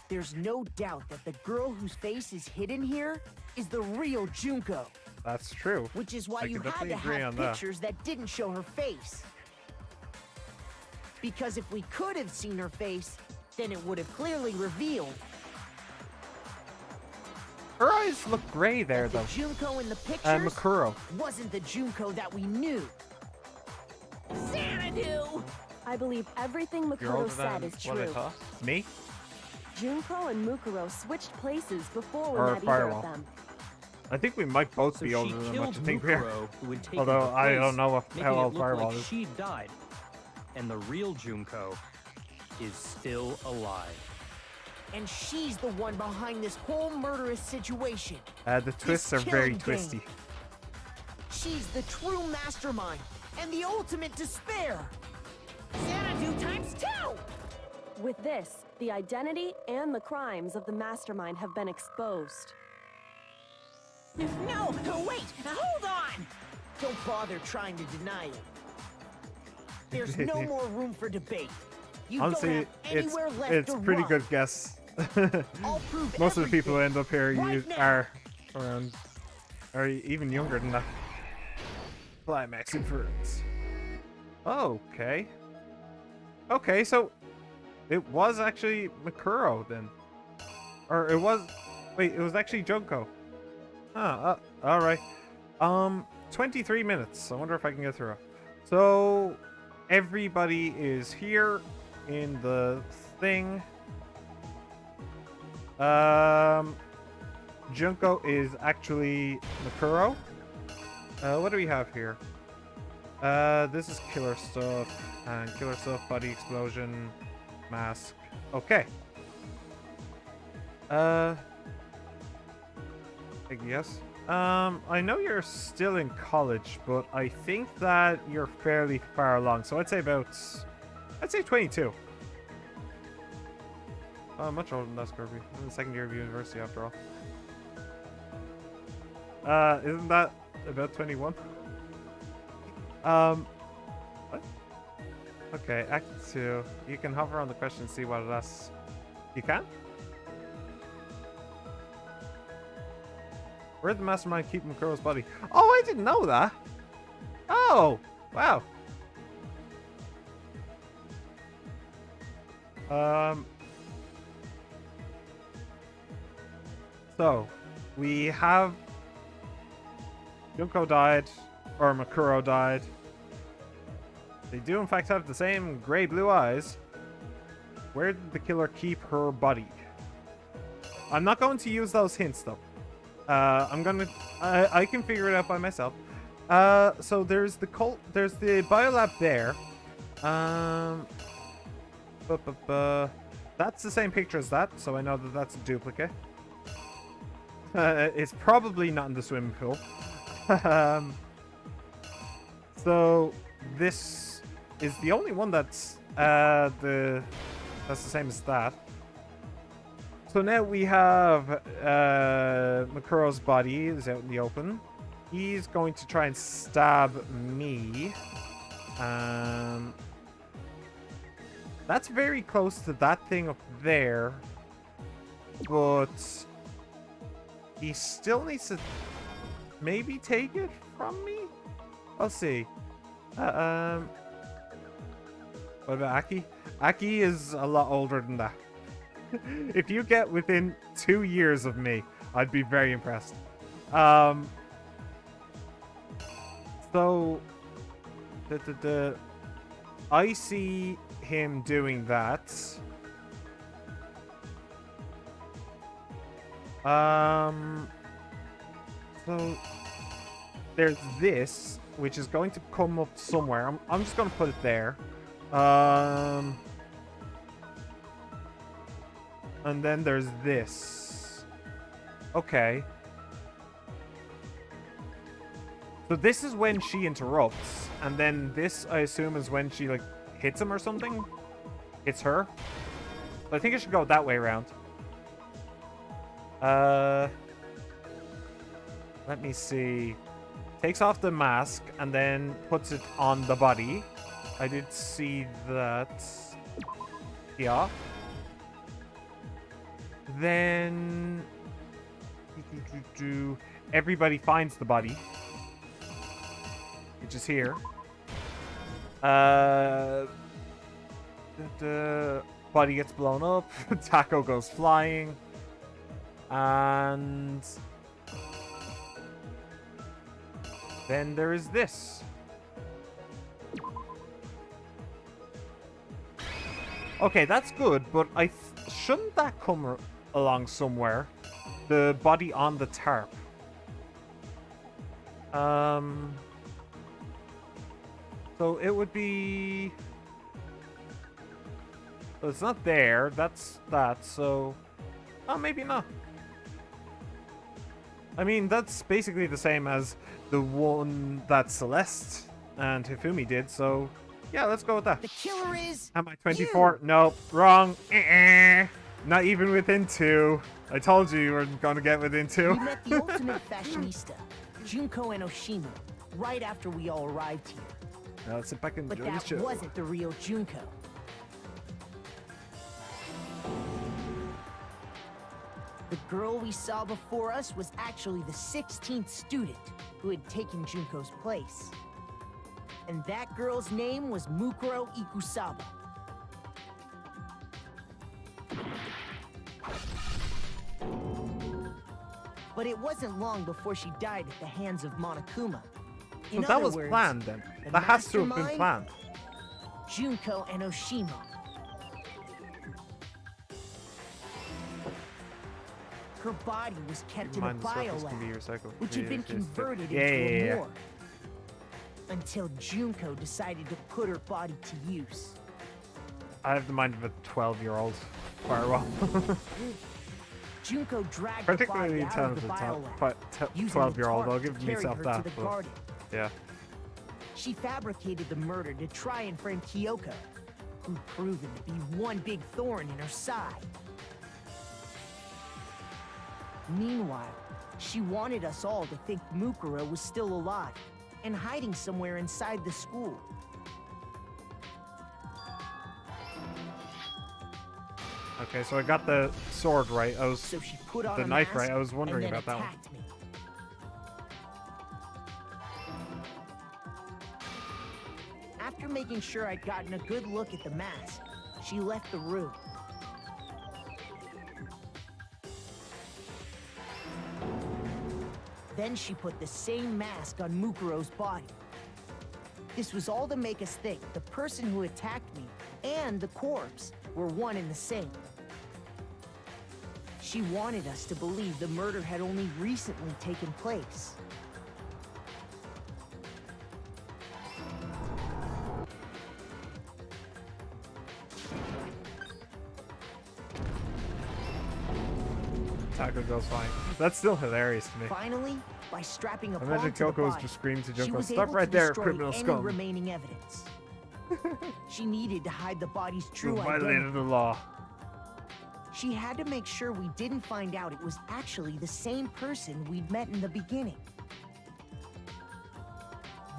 there's no doubt that the girl whose face is hidden here is the real Junko. That's true. Which is why I you can had to definitely agree have on that. pictures that didn't show her face. Because if we could have seen her face, then it would have clearly revealed Her eyes look gray there that though. the Junko in the pictures Mukuro. wasn't the Junko that we knew. Xanadu! I believe everything You're Mukuro older said than is what I true. thought. Me? Junko and Mukuro switched places before we Or met either Firewall. of them. I think we might both So be she older than what killed you think we are. Mukuro, who had taken Although her I place, don't know making how it old look Firewall like is. she died. And the real Junko is still alive. And she's the one behind this whole murderous situation. The twists are very killing twisty. game. She's the true mastermind and the ultimate despair. Xanadu times 2! With this, the identity and the crimes of the mastermind have been exposed. No, wait! Hold on! Don't bother trying to deny it. There's no more room for debate. You Honestly, don't have anywhere left it's to pretty run. good guess. I'll prove Most of the people who everything end up here right now. are around, or even younger than that. Climax inference. Okay. Okay, so it was actually Mukuro then, or it was. Wait, it was actually Junko. Ah, all right. 23 minutes. I wonder if I can get through it. So everybody is here in the thing. Junko is actually Mukuro. What do we have here? This is killer stuff, and killer stuff, body explosion, mask. Okay. I guess. I know you're still in college, but I think that you're fairly far along. So I'd say 22. Much older than that, Kirby. I'm in the second year of university after all. Isn't that about 21? What? Okay, Act 2. You can hover on the question and see what it asks. You can? Where did the mastermind keep Mukuro's body? Oh, I didn't know that. Oh, wow. So, we have Junko died, or Mukuro died. They do in fact have the same grey-blue eyes. Where did the killer keep her body? I'm not going to use those hints though. I can figure it out by myself. So there's the biolab there. That's the same picture as that, so I know that that's a duplicate. It's probably not in the swimming pool. So this is the only one that's the same as that. So now we have Mukuro's body is out in the open. He's going to try and stab me. That's very close to that thing up there, but he still needs to maybe take it from me. I'll see. What about Aki? Aki is a lot older than that. If you get within 2 years of me, I'd be very impressed. So I see him doing that. So there's this, which is going to come up somewhere. I'm just going to put it there. And then there's this. Okay. So this is when she interrupts, and then this, I assume, is when she, like, hits him or something? Hits her? So I think I should go that way around. Let me see. Takes off the mask, and then puts it on the body. I did see that. Yeah. Then... everybody finds the body. Which is here. The body gets blown up. Taco goes flying. And... then there is this. Okay, that's good, but shouldn't that come along somewhere? The body on the tarp. So it would be... so it's not there. That's that, so... oh, maybe not. I mean, that's basically the same as the one that Celeste and Hifumi did, so... yeah, let's go with that. The killer is... am I 24? Nope, wrong. Not even within 2. I told you were going to get within 2. We met the ultimate fashionista, Junko and Oshima, right after we all arrived here. Now let's sit back and But enjoy the that show. wasn't the real Junko. The girl we saw before us was actually the 16th student who had taken Junko's place. And that girl's name was Mukuro Ikusaba. But it wasn't long before she died at the hands of Monokuma. So that was planned then. That has to have been planned. Junko and Oshima. Her body was kept in a biolab, which had been converted into a morgue. Until Junko decided to put her body to use. I have the mind of a 12-year-old. Firewall. Junko dragged particularly the body out of the biolab, 12-year-old. I'll give myself that. But, yeah. She fabricated the murder to try and frame Kyoko, who'd proven to be one big thorn in her side. Meanwhile, she wanted us all to think Mukuro was still alive and hiding somewhere inside the school. Okay, so I got the sword right. I was So she put on the a knife mask right. I was and wondering then about that one. attacked me. After making sure I'd gotten a good look at the mask, she left the room. Then she put the same mask on Mukuro's body. This was all to make us think the person who attacked me and the corpse were one and the same. She wanted us to believe the murder had only recently taken place. Taco goes fine. That's still hilarious to me. Finally, by strapping a bomb Imagine to the Coco was body, just screaming to she Junko, was "Stop able right to there, destroy criminal any scum!" remaining evidence. She needed to hide the body's true You identity. violated the law. She had to make sure we didn't find out it was actually the same person we'd met in the beginning.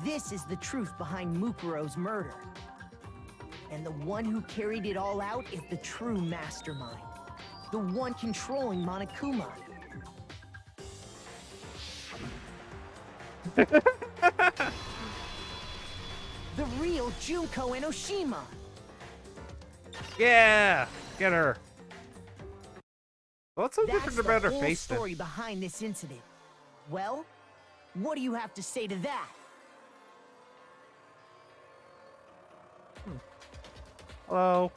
This is the truth behind Mukuro's murder. And the one who carried it all out is the true mastermind. The one controlling Monokuma. The real Junko Enoshima. Yeah, get her. What's so That's different the about her whole face then? story behind this incident. Well, what do you have to say to that? Hello.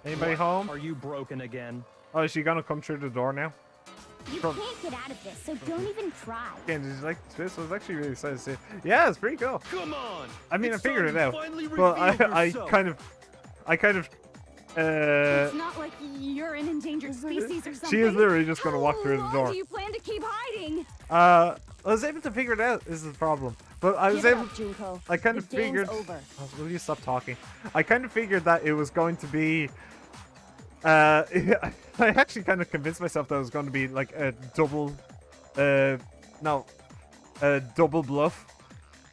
Anybody What? home? Are you broken again? Oh, is she gonna come through the door now? You From- can't get out of this, so don't even try. Again, did you like this? I was actually really excited to see it. Yeah, it's pretty cool. Come on! I mean, It's I figured time it you out, finally but revealed I yourself. kind of, It's not like you're an endangered species or something. she is literally just gonna walk through the How door. long do you plan to keep hiding? I was able to figure it out. This is the problem. But I was Give it able. up, Junko. I kind The of game's figured. over. Oh, will you stop talking? I kind of figured that it was going to be. I actually kind of convinced myself that it was going to be like a double. No, a double bluff.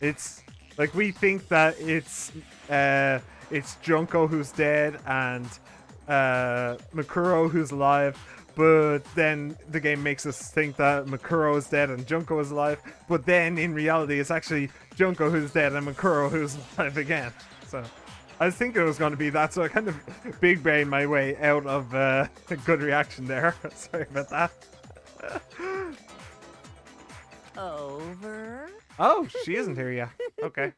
It's like we think that it's Junko who's dead and Mukuro who's alive. But then the game makes us think that Mukuro is dead and Junko is alive. But then in reality, it's actually Junko who's dead and Mukuro who's alive again. So I was thinking it was going to be that. So I kind of big brain my way out of a good reaction there. Sorry about that. Over? Oh, she isn't here yet. Okay.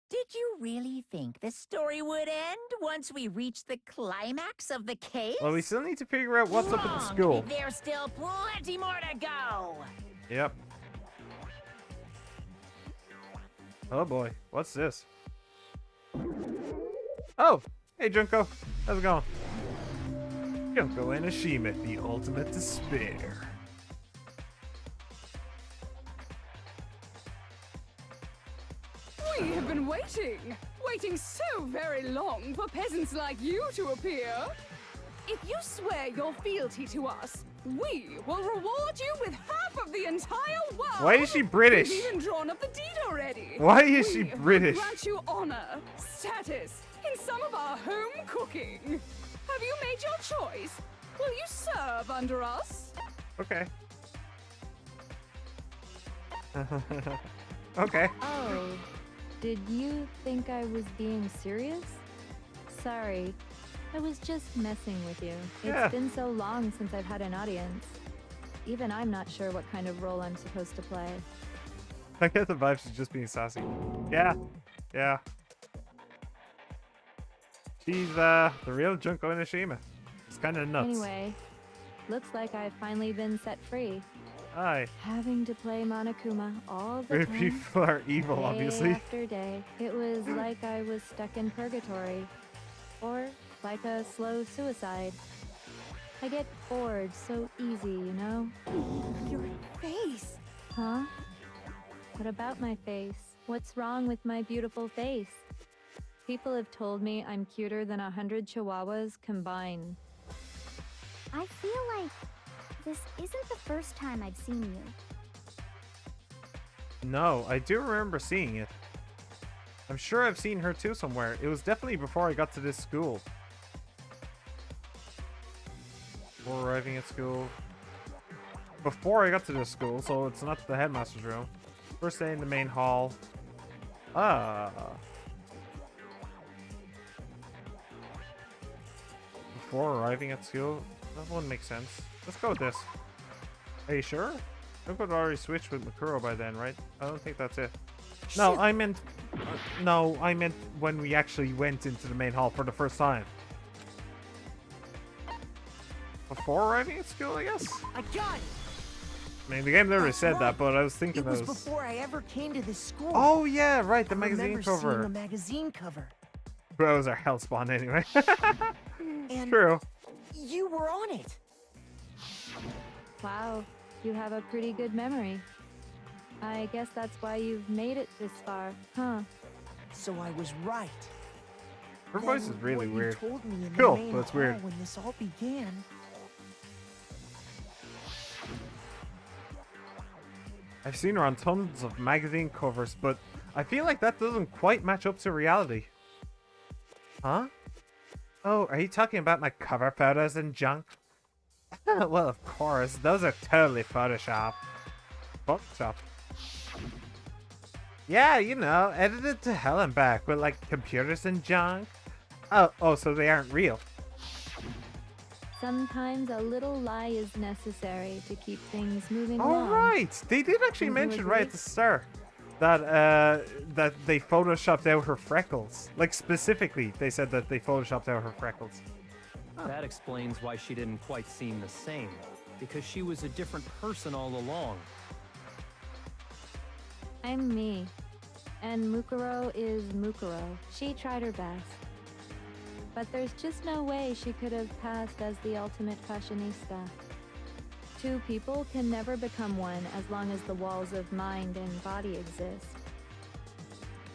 Did you really think the story would end once we reached the climax of the case? Well, we still need to figure out what's up at the Wrong. school. There's still plenty more to go. Yep. Oh boy, what's this? Oh, hey Junko, how's it going? Junko Enoshima, the ultimate despair. We have been waiting so very long for peasants like you to appear. If you swear your fealty to us, we will reward you with half of the entire world. Why is she British? We've even drawn up the deed already. Why is she We will British? grant you honor, status, in some of our home cooking. Have you made your choice? Will you serve under us? Okay. Okay. Oh, did you think I was being serious? Sorry, I was just messing with you. Yeah. It's been so long since I've had an audience. Even I'm not sure what kind of role I'm supposed to play. I get the vibe she's just being sassy. Yeah. Yeah. She's the real Junko Enoshima. It's kind of nuts. Anyway, looks like I've finally been set free. Hi. Having to play Monokuma all the time. People are evil, day obviously. after day. It was like I was stuck in purgatory. Or like a slow suicide. I get bored so easy, you know? Your face. Huh? What about my face? What's wrong with my beautiful face? People have told me I'm cuter than 100 chihuahuas combined. I feel like this isn't the first time I've seen you. No, I do remember seeing it. I'm sure I've seen her too somewhere. It was definitely before I got to this school. Before arriving at school. Before I got to this school, so it's not the headmaster's room. First day in the main hall. Before arriving at school? That wouldn't make sense. Let's go with this. Are you sure? I could already switch with Mukuro by then, right? I don't think that's it. No, I meant... no, I meant when we actually went into the main hall for the first time. Before arriving at school, I guess? I got it! I mean, the game literally That's said right. that, but I was thinking It was that was... before I ever came to this school. Oh, yeah, right, the I magazine remember cover. seeing the magazine cover. Bros are hellspawn anyway. And True. you were on it. Wow, you have a pretty good memory. I guess that's why you've made it this far, huh? So I was right. Her voice is really what weird. You told me in Cool, the main but it's hall weird. when this all began. I've seen her on tons of magazine covers, but I feel like that doesn't quite match up to reality. Huh? Oh, are you talking about my cover photos and junk? Well, of course, those are totally Photoshop. Photoshop? Yeah, you know, edited to hell and back with like computers and junk. Oh, so they aren't real. Sometimes a little lie is necessary to keep things moving All along. right, they did actually Would you mention right agree? at the start that that they photoshopped out her freckles. Like specifically, they said that they photoshopped out her freckles. That explains why she didn't quite seem the same. Because she was a different person all along. I'm me. And Mukuro is Mukuro. She tried her best. But there's just no way she could have passed as the ultimate fashionista. Two people can never become one as long as the walls of mind and body exist.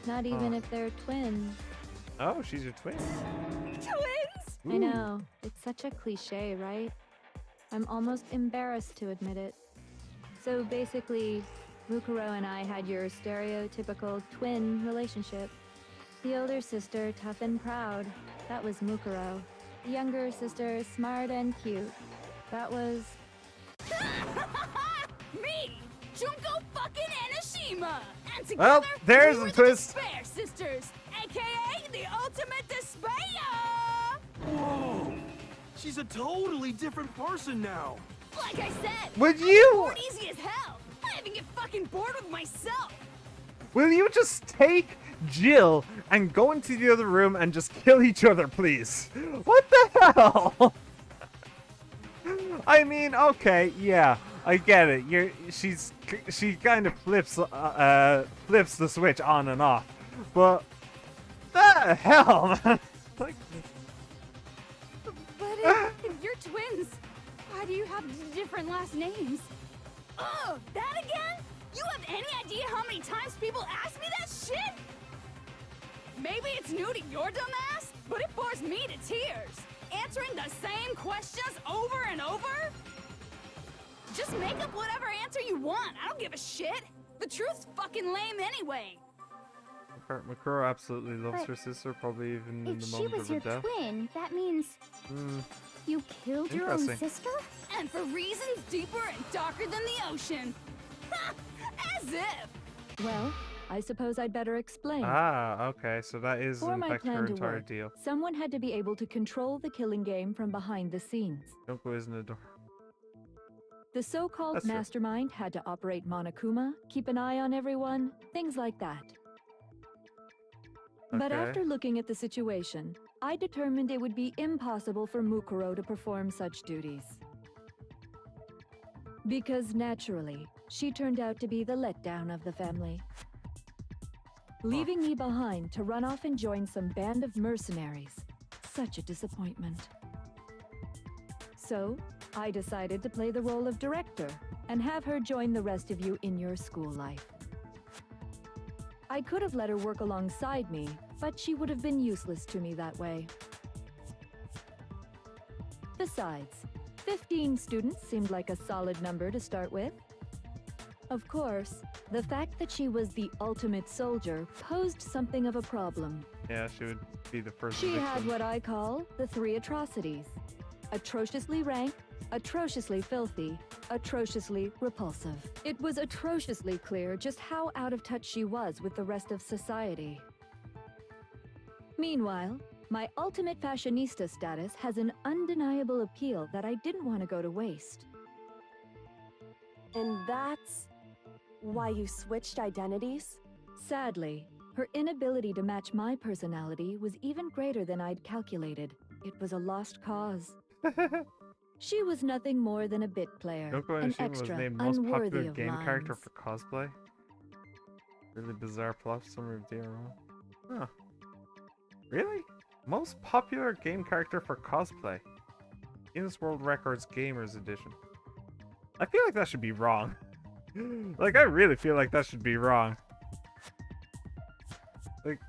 Not even if they're twins. Oh, she's your twin. Twins? I know. It's such a cliche, right? I'm almost embarrassed to admit it. So basically, Mukuro and I had your stereotypical twin relationship. The older sister, tough and proud. That was Mukuro. The younger sister, smart and cute. That was... Me! Junko fucking Enoshima! And together, Well, there's we the were twist. Despair Sisters, aka the ultimate despair! Whoa! She's a totally different person now. Like I said, Would I'm you? bored easy as hell. I even get fucking bored with myself. Will you just take Jill and go into the other room and just kill each other, please? What the hell? I mean, okay, yeah, I get it. She kind of flips the switch on and off, but the hell, man? Like, But if you're twins, why do you have different last names? Oh, that again? You have any idea how many times people ask me that shit? Maybe it's new to your dumb ass, but it bores me to tears. Answering the same questions over and over? Just make up whatever answer you want. I don't give a shit. The truth's fucking lame anyway. Mukuro absolutely loves But her sister, probably even in If the she moment was of her your death. twin, that means Hmm. you killed your own Interesting. sister? And for reasons deeper and darker than the ocean. Ha! As if. Well, I suppose I'd better explain. Ah, okay, so that is For in my fact her plan to entire work, deal. someone had to be able to control the killing game from behind the scenes. Junko isn't a door. The so-called That's true. mastermind had to operate Monokuma, keep an eye on everyone, things like that. But Okay. after looking at the situation, I determined it would be impossible for Mukuro to perform such duties. Because naturally, she turned out to be the letdown of the family. Leaving me behind to run off and join some band of mercenaries. Such a disappointment. So, I decided to play the role of director and have her join the rest of you in your school life. I could have let her work alongside me, but she would have been useless to me that way. Besides, 15 students seemed like a solid number to start with. Of course, the fact that she was the ultimate soldier posed something of a problem. Yeah, she would be the first She had victim. what I call the three atrocities. Atrociously ranked, Atrociously filthy, atrociously repulsive. It was atrociously clear just how out of touch she was with the rest of society. Meanwhile, my ultimate fashionista status has an undeniable appeal that I didn't want to go to waste. And that's why you switched identities? Sadly, her inability to match my personality was even greater than I'd calculated. It was a lost cause. She was nothing more than a bit player, Junko an Enoshima was extra, named most unworthy popular of game lines. character for cosplay. Really bizarre plot summary of DRL. Huh. Really? Most popular game character for cosplay. Guinness World Records Gamers Edition. I feel like that should be wrong. Like, I really feel like that should be wrong. Like,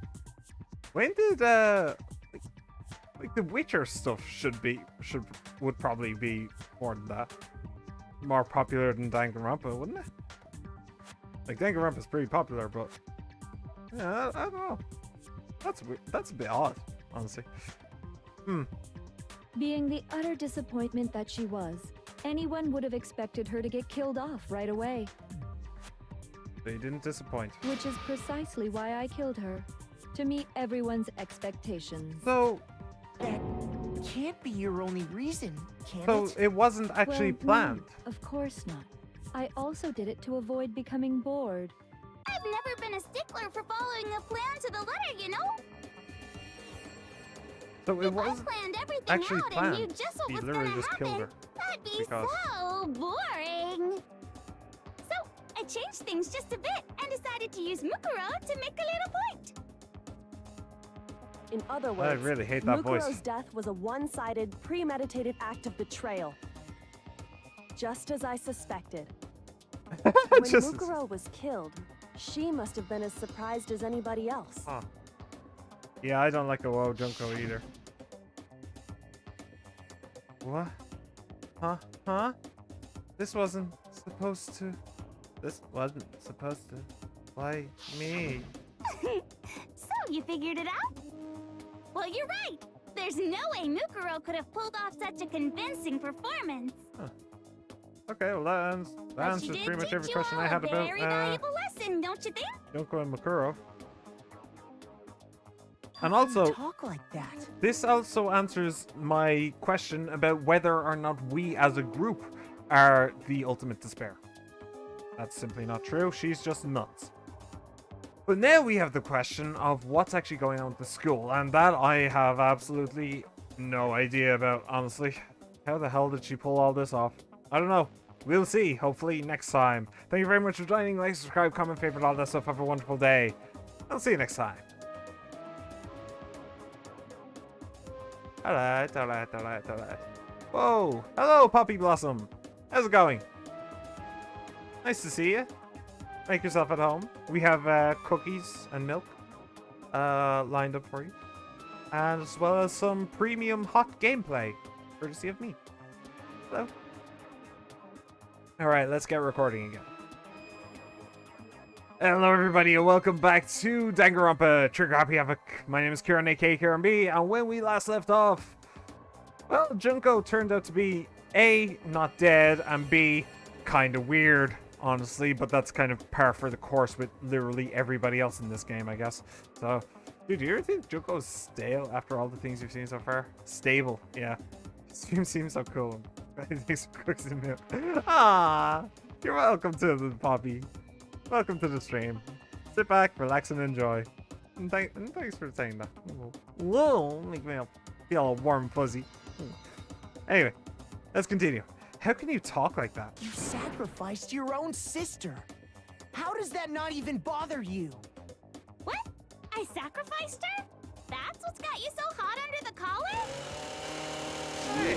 when did, like the Witcher stuff would probably be more than that. More popular than Danganronpa, wouldn't it? Like, Danganronpa's pretty popular, but yeah, I don't know. That's a bit odd, honestly. Being the utter disappointment that she was, anyone would have expected her to get killed off right away. They didn't disappoint. Which is precisely why I killed her. To meet everyone's expectations. So, That can't be your only reason, can so it? it wasn't actually Well, planned. no, of course not. I also did it to avoid becoming bored. I've never been a stickler for following a plan to the letter, you know? So it If I was planned everything actually out planned. and knew just what He was literally gonna just killed happen, her. that'd be because- so boring. So I changed things just a bit and decided to use Mukuro to make a little point. In other I words, really hate that Mukuro's voice. death was a one-sided, premeditated act of betrayal. Just as I suspected. When Just- Mukuro was killed, she must have been as surprised as anybody else. Huh. Yeah, I don't like a WoW Junko either. What? Huh? This wasn't supposed to... This wasn't supposed to... Why me? So you figured it out? Well, you're right. There's no way Mukuro could have pulled off such a convincing performance. Okay, well that But she answers did pretty much teach every you question all I had a about very valuable lesson, don't you think? Junko and Mukuro. And How can you also, talk like that. this also answers my question about whether or not we as a group are the ultimate despair. That's simply not true. She's just nuts. But now we have the question of what's actually going on with the school, and that I have absolutely no idea about, honestly. How the hell did she pull all this off? I don't know. We'll see, hopefully next time. Thank you very much for joining. Like, subscribe, comment, favorite, all that stuff. Have a wonderful day. I'll see you next time. Alright. Whoa! Hello, Poppy Blossom! How's it going? Nice to see you. Make yourself at home. We have cookies and milk lined up for you. And as well as some premium hot gameplay, courtesy of me. Hello. Alright, let's get recording again. Hello everybody and welcome back to Danganronpa Trigger Happy Havoc. My name is Kieran, aka Kieran B, and when we last left off, well, Junko turned out to be A, not dead, and B, kinda weird, honestly, but that's kind of par for the course with literally everybody else in this game, I guess. So, dude, do you ever think Junko's stale after all the things you've seen so far? Stable, yeah. Stream seems so cool. Thanks for cookies and milk. Ah, you're welcome to the Poppy. Welcome to the stream. Sit back, relax, and enjoy. And thanks for saying that. Whoa, make me feel all warm and fuzzy. Anyway, let's continue. How can you talk like that? You sacrificed your own sister. How does that not even bother you? What? I sacrificed her? That's what's got you so hot under the collar? Hey,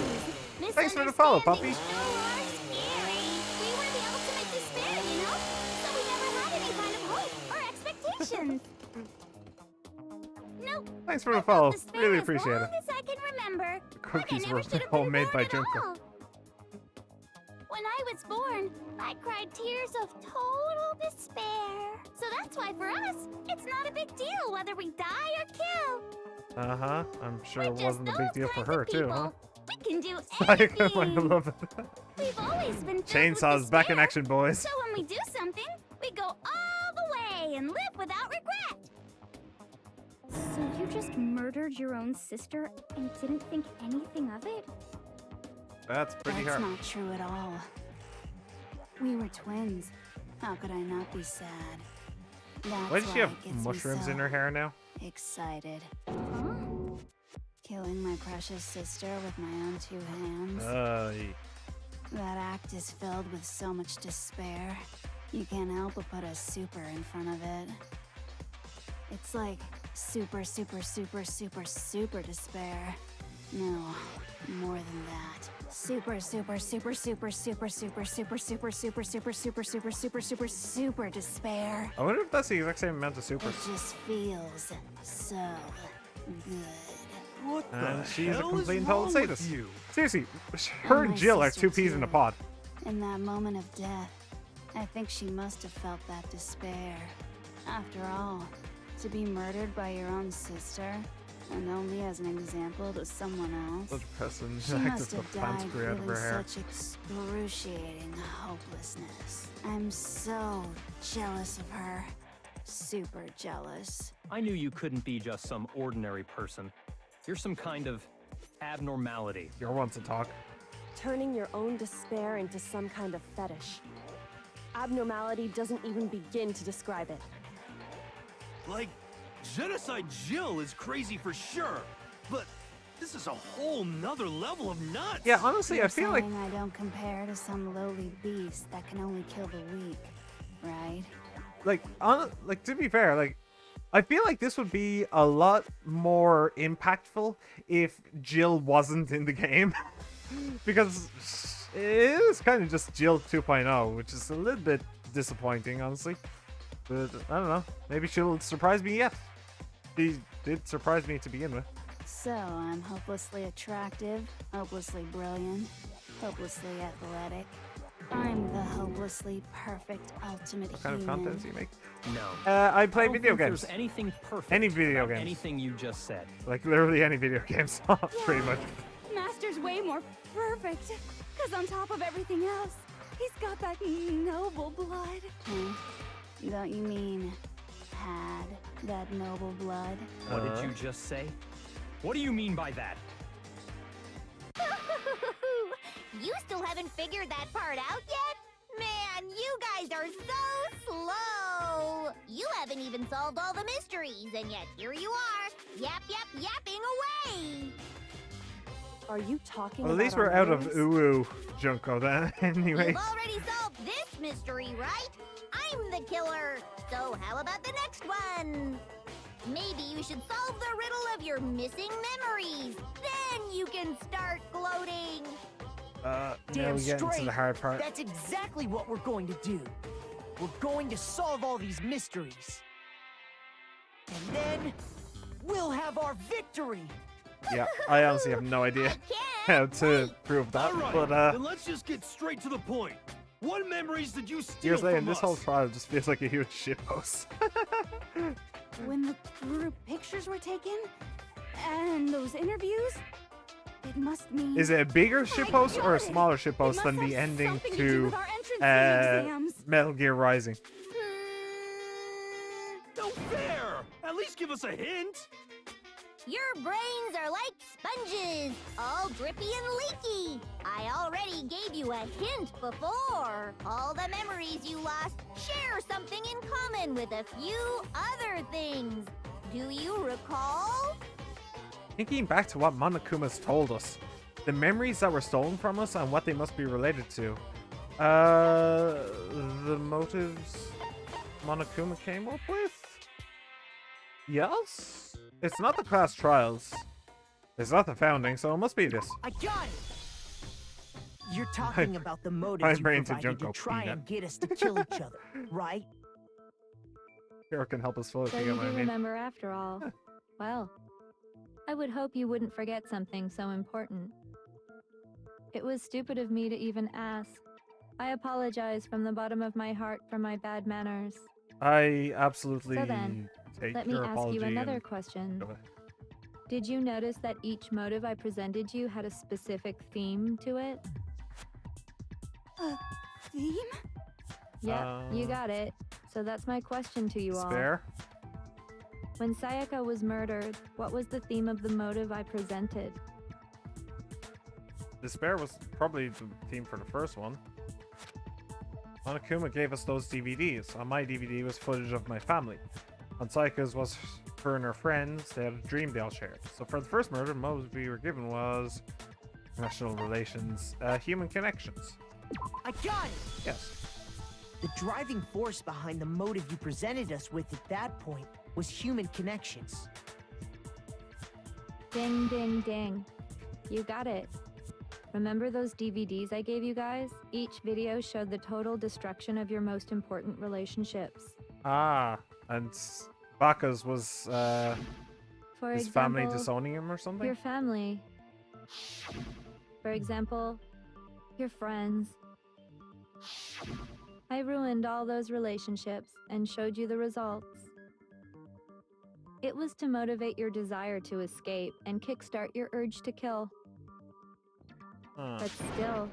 thanks for the follow, Poppy. Misunderstandings sure are scary. We were the ultimate despair, you know? So we never had any kind of hope or expectations. Nope. Thanks for the follow. Despair Really as appreciate long it. as I can remember. The cookies Like I never were should have all been made by born at Junko. all. When I was born, I cried tears of total despair. So that's why for us, it's not a big deal whether we die or kill. Uh-huh. I'm sure We're it just wasn't a big those deal for kinds of her, too, huh? people. We can do I anything. love it. We've always been filled with Chainsaws back in despair. action, boys. So when we do something, we go all the way and live without regret. So you just murdered your own sister and didn't think anything of it? That's pretty That's hard. not true at all. We were twins. How could I not be sad? That's Why does she why have it gets me mushrooms so in her hair now? excited. Huh? Killing my precious sister with my own two hands. That act is filled with so much despair. You can't help but put a super in front of it. It's like super, super, super, super, super despair. No, more than that. Super, super, super, super, super, super, super, super, super, super, super, super, super, super, super despair. I wonder if that's the exact same amount of It supers. just feels so good. What And the she's a hell complete is and total wrong sadist. with you? Seriously, her and my Jill are sister two peas in a too. pod. In that moment of death, I think she must have felt that despair. After all, to be murdered by your own sister, and only as an example to someone else, Such person she acted must the have pants died grew out of her feeling hair. such excruciating hopelessness. I'm so jealous of her. Super jealous. I knew you couldn't be just some ordinary person. You're some kind of abnormality. You're one to talk. Turning your own despair into some kind of fetish. Abnormality doesn't even begin to describe it. Like, Genocide Jill is crazy for sure, but this is a whole nother level of nuts. Yeah, honestly, You're I feel like saying I don't compare to some lowly beast that can only kill the weak, right? to be fair, like, I feel like this would be a lot more impactful if Jill wasn't in the game. Because it is kind of just Jill 2.0, which is a little bit disappointing, honestly. But I don't know. Maybe she'll surprise me yet. She did surprise me to begin with. So I'm hopelessly attractive, hopelessly brilliant, hopelessly athletic. I'm the hopelessly perfect ultimate What kind of human. content do you make? No. I play I don't video think games. There's anything perfect Any video about games. anything you just said. Like, literally any video games, pretty much. Master's way more perfect. Because on top of everything else, he's got that noble blood. Don't you mean had that noble blood? What did you just say? What do you mean by that? You still haven't figured that part out yet? Man, you guys are so slow! You haven't even solved all the mysteries, and yet here you are, yapping away! Are you talking Well, at about least our we're out of memories? Uwu Junko then, anyway. You've already solved this mystery, right? I'm the killer, so how about the next one? Maybe you should solve the riddle of your missing memories. Then you can start gloating. Now Damn we get into straight. the hard part. That's exactly what we're going to do. We're going to solve all these mysteries. And then we'll have our victory. Yeah, I honestly have no idea how to prove that, All right, but then let's just get straight to the point. What memories did you steal here's saying from this us? whole trial just feels like a huge shitpost. When the group pictures were taken, and those interviews, it must mean... Is it a bigger shitpost or a got it. smaller It shitpost must than have the ending something do to with our entrance exams. Metal Gear Rising? No fair! At least give us a hint! Your brains are like sponges, all drippy and leaky. I already gave you a hint before. All the memories you lost share something in common with a few other things. Do you recall? Thinking back to what Monokuma's told us, the memories that were stolen from us and what they must be related to. The motives Monokuma came up with? Yes? It's not the class trials. It's not the founding, so it must be this. I got it. You're talking about the my motives you brain's a provided to Junko try peanut. and get us to kill each other, right? Hero can help us fully So figure you out what I do mean. remember after all. Well, I would hope you wouldn't forget something so important. It was stupid of me to even ask. I apologize from the bottom of my heart for my bad manners. I absolutely So then, take Let me your ask apology you another and question. go ahead. Did you notice that each motive I presented you had a specific theme to it? Theme? Yeah, you got it. So that's my question to you all. Despair? When Sayaka was murdered, what was the theme of the motive I presented? Despair was probably the theme for the first one. Monokuma gave us those DVDs. On my DVD was footage of my family. On Sayaka's was her and her friends. They had a dream they all shared. So for the first murder, the motive we were given was international relations, human connections. I got it! Yes. The driving force behind the motive you presented us with at that point was human connections. Ding, ding, ding. You got it. Remember those DVDs I gave you guys? Each video showed the total destruction of your most important relationships. Ah, and Baka's was For his example, family disowning him or something? your family. For example, your friends. I ruined all those relationships and showed you the results. It was to motivate your desire to escape and kickstart your urge to kill. Huh. But still,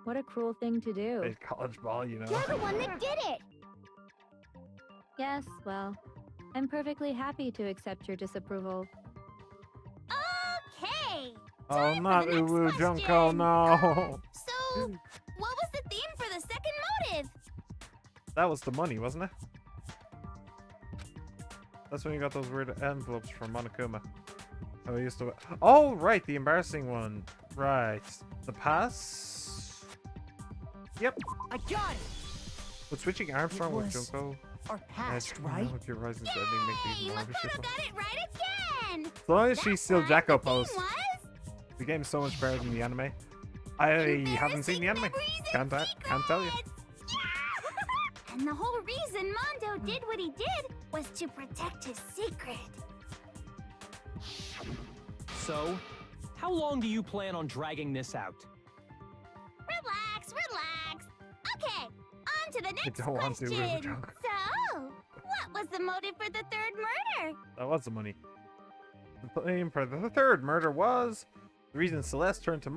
what a cruel thing to do. Played college ball, you know. You're the one that did it! Yes, well, I'm perfectly happy to accept your disapproval. Okay! Oh, not Uwu Junko, no! So, what was the theme for the second motive? That was the money, wasn't it? That's when you got those weird envelopes from Monokuma. Oh, I used to. Oh, right, the embarrassing one. Right. The pass? Yep. I got it! Would switching Armstrong with was Junko? Our past, right? With your rising ending make these Yay! more Mukuro vicious. got it right again! As long as she's That's still right, Jacko the theme pose. was The game's so much better than the anime. I haven't seen the anime. Can't tell you. Yeah! And the whole reason Mondo did what he did was to protect his secret. So, how long do you plan on dragging this out? Relax, relax. Okay, on to the next don't want to, question. River Jungle. So, what was the motive for the third murder? That was the money. The theme for the third murder was... The reason Celeste turned to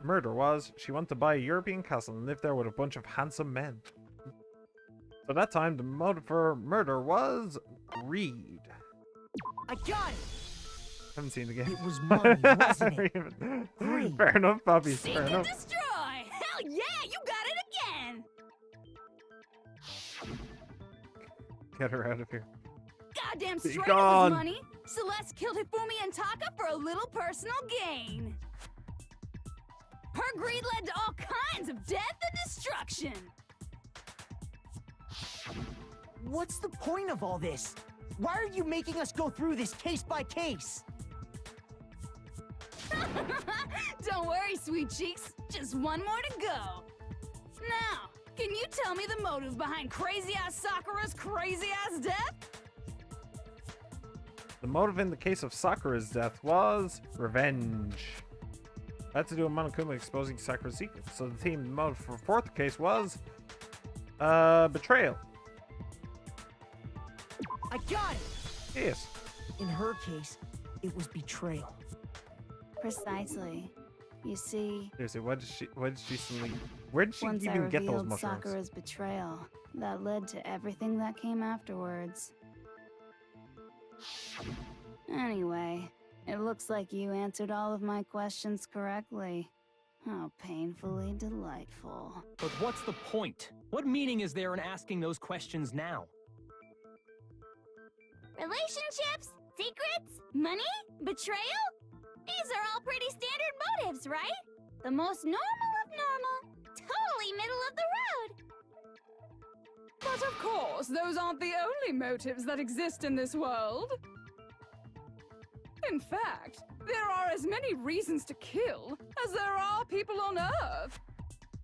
murder was she wanted to buy a European castle and live there with a bunch of handsome men. So that time, the motive for murder was greed. I got it! Haven't seen the game. It was money, wasn't it? Greed. Fair enough, Bobby. Seek Fair and enough. destroy! Hell yeah, you got it again! Get her out of here. Goddamn Be straight gone. it was money! Celeste killed Hifumi and Taka for a little personal gain. Her greed led to all kinds of death and destruction. What's the point of all this? Why are you making us go through this case by case? Don't worry, sweet cheeks. Just one more to go. Now, can you tell me the motive behind crazy-ass Sakura's crazy-ass death? The motive in the case of Sakura's death was revenge. It had to do with Monokuma exposing Sakura's secrets. So the theme motive for fourth case was betrayal. I got it! Yes. In her case, it was betrayal. Precisely. You see, Seriously, where did she suddenly, where did she once I even get those revealed mushrooms? Sakura's betrayal, that led to everything that came afterwards. Anyway, it looks like you answered all of my questions correctly. How painfully delightful. But what's the point? What meaning is there in asking those questions now? Relationships? Secrets? Money? Betrayal? These are all pretty standard motives, right? The most normal of normal. Totally middle of the road. But of course, those aren't the only motives that exist in this world. In fact, there are as many reasons to kill as there are people on Earth.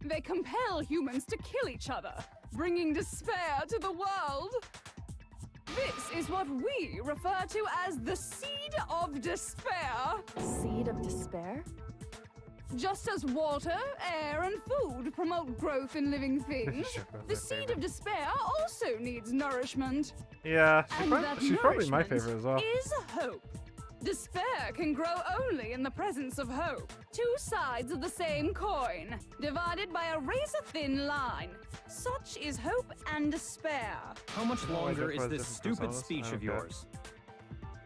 They compel humans to kill each other, bringing despair to the world. This is what we refer to as the seed of despair. Seed of despair? Just as water, air, and food promote growth in living things, the seed of despair also needs nourishment. Yeah, And that she's probably my nourishment favorite as well. is hope. Despair can grow only in the presence of hope. Two sides of the same coin, divided by a razor-thin line. Such is hope and despair. How much longer is this stupid speech of yours?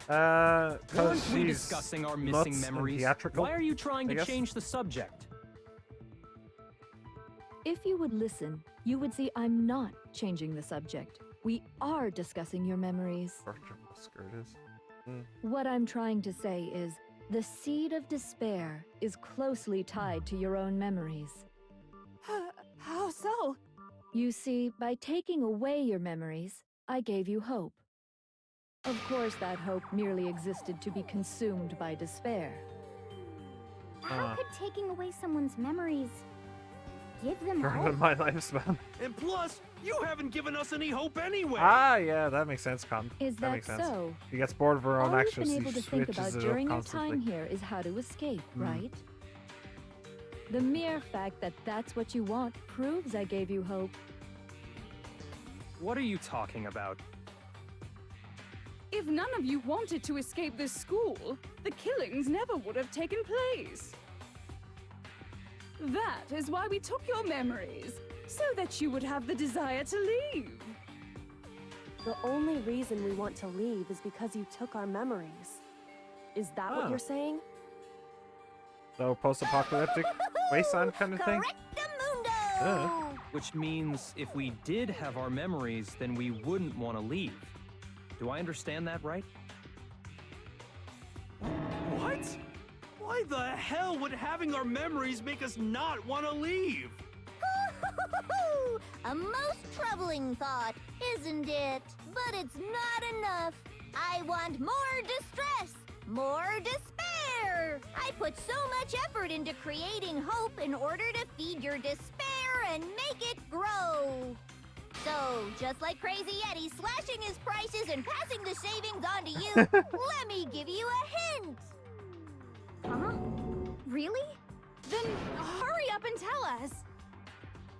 Because Aren't we she's discussing our missing nuts and memories? theatrical, Why are you trying I to guess? change the subject? If you would listen, you would see I'm not changing the subject. We are discussing your memories. Skirt is. What I'm trying to say is, the seed of despair is closely tied to your own memories. How so? You see, by taking away your memories, I gave you hope. Of course, that hope merely existed to be consumed by despair. How could taking away someone's memories give them Shorten hope? my lifespan. And plus, you haven't given us any hope anyway. Ah, yeah, that makes sense, Con. Is that makes sense. so? She gets bored of her own All you've actions. been She able to think about switches it during up your constantly. time here is how to escape, right? The mere fact that that's what you want proves I gave you hope. What are you talking about? If none of you wanted to escape this school, the killings never would have taken place. That is why we took your memories, so that you would have the desire to leave. The only reason we want to leave is because you took our memories. Is that what you're saying? So post-apocalyptic wasteland kind of thing? Which means if we did have our memories, then we wouldn't want to leave. Do I understand that right? What? Why the hell would having our memories make us not want to leave? A most troubling thought, isn't it? But it's not enough. I want more distress, more despair. I put so much effort into creating hope in order to feed your despair and make it grow. So, just like Crazy Eddie slashing his prices and passing the savings on to you, let me give you a hint. Huh? Really? Then hurry up and tell us.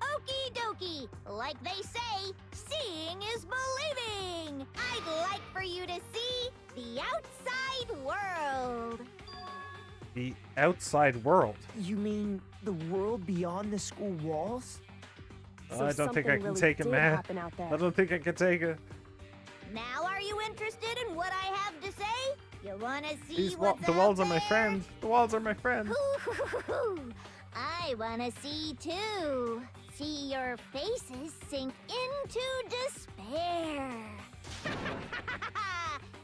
Okie dokie. Like they say, seeing is believing. I'd like for you to see the outside world. The outside world. You mean the world beyond the school walls? I don't think I can take it, man. I don't think I can take it. Now are you interested in what I have to say? You wanna see what's The walls are my friend. The walls are my friend. I wanna see too. See your faces sink into despair.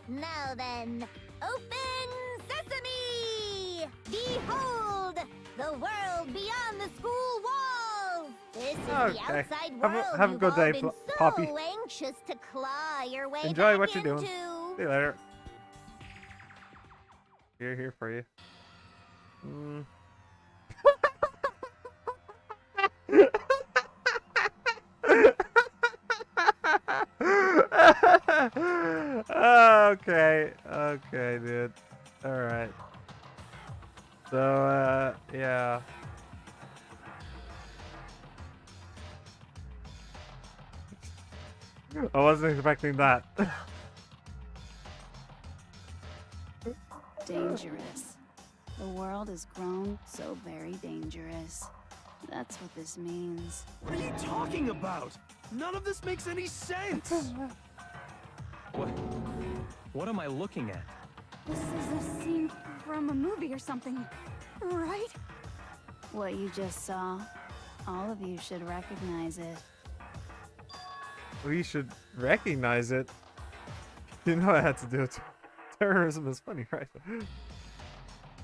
Now then, open sesame! Behold, the world beyond the school walls! This is the Okay. outside Have world a you've good all day, been so Poppy. anxious to claw your way Enjoy back what you're doing. into. See you later. Here for you. Okay, dude. Alright. So, yeah. I wasn't expecting that. Dangerous. The world has grown so very dangerous. That's what this means. What are you talking about? None of this makes any sense. What am I looking at? This is a scene from a movie or something, right? What you just saw, all of you should recognize it. We should recognize it. You know I had to do it. Terrorism is funny, right?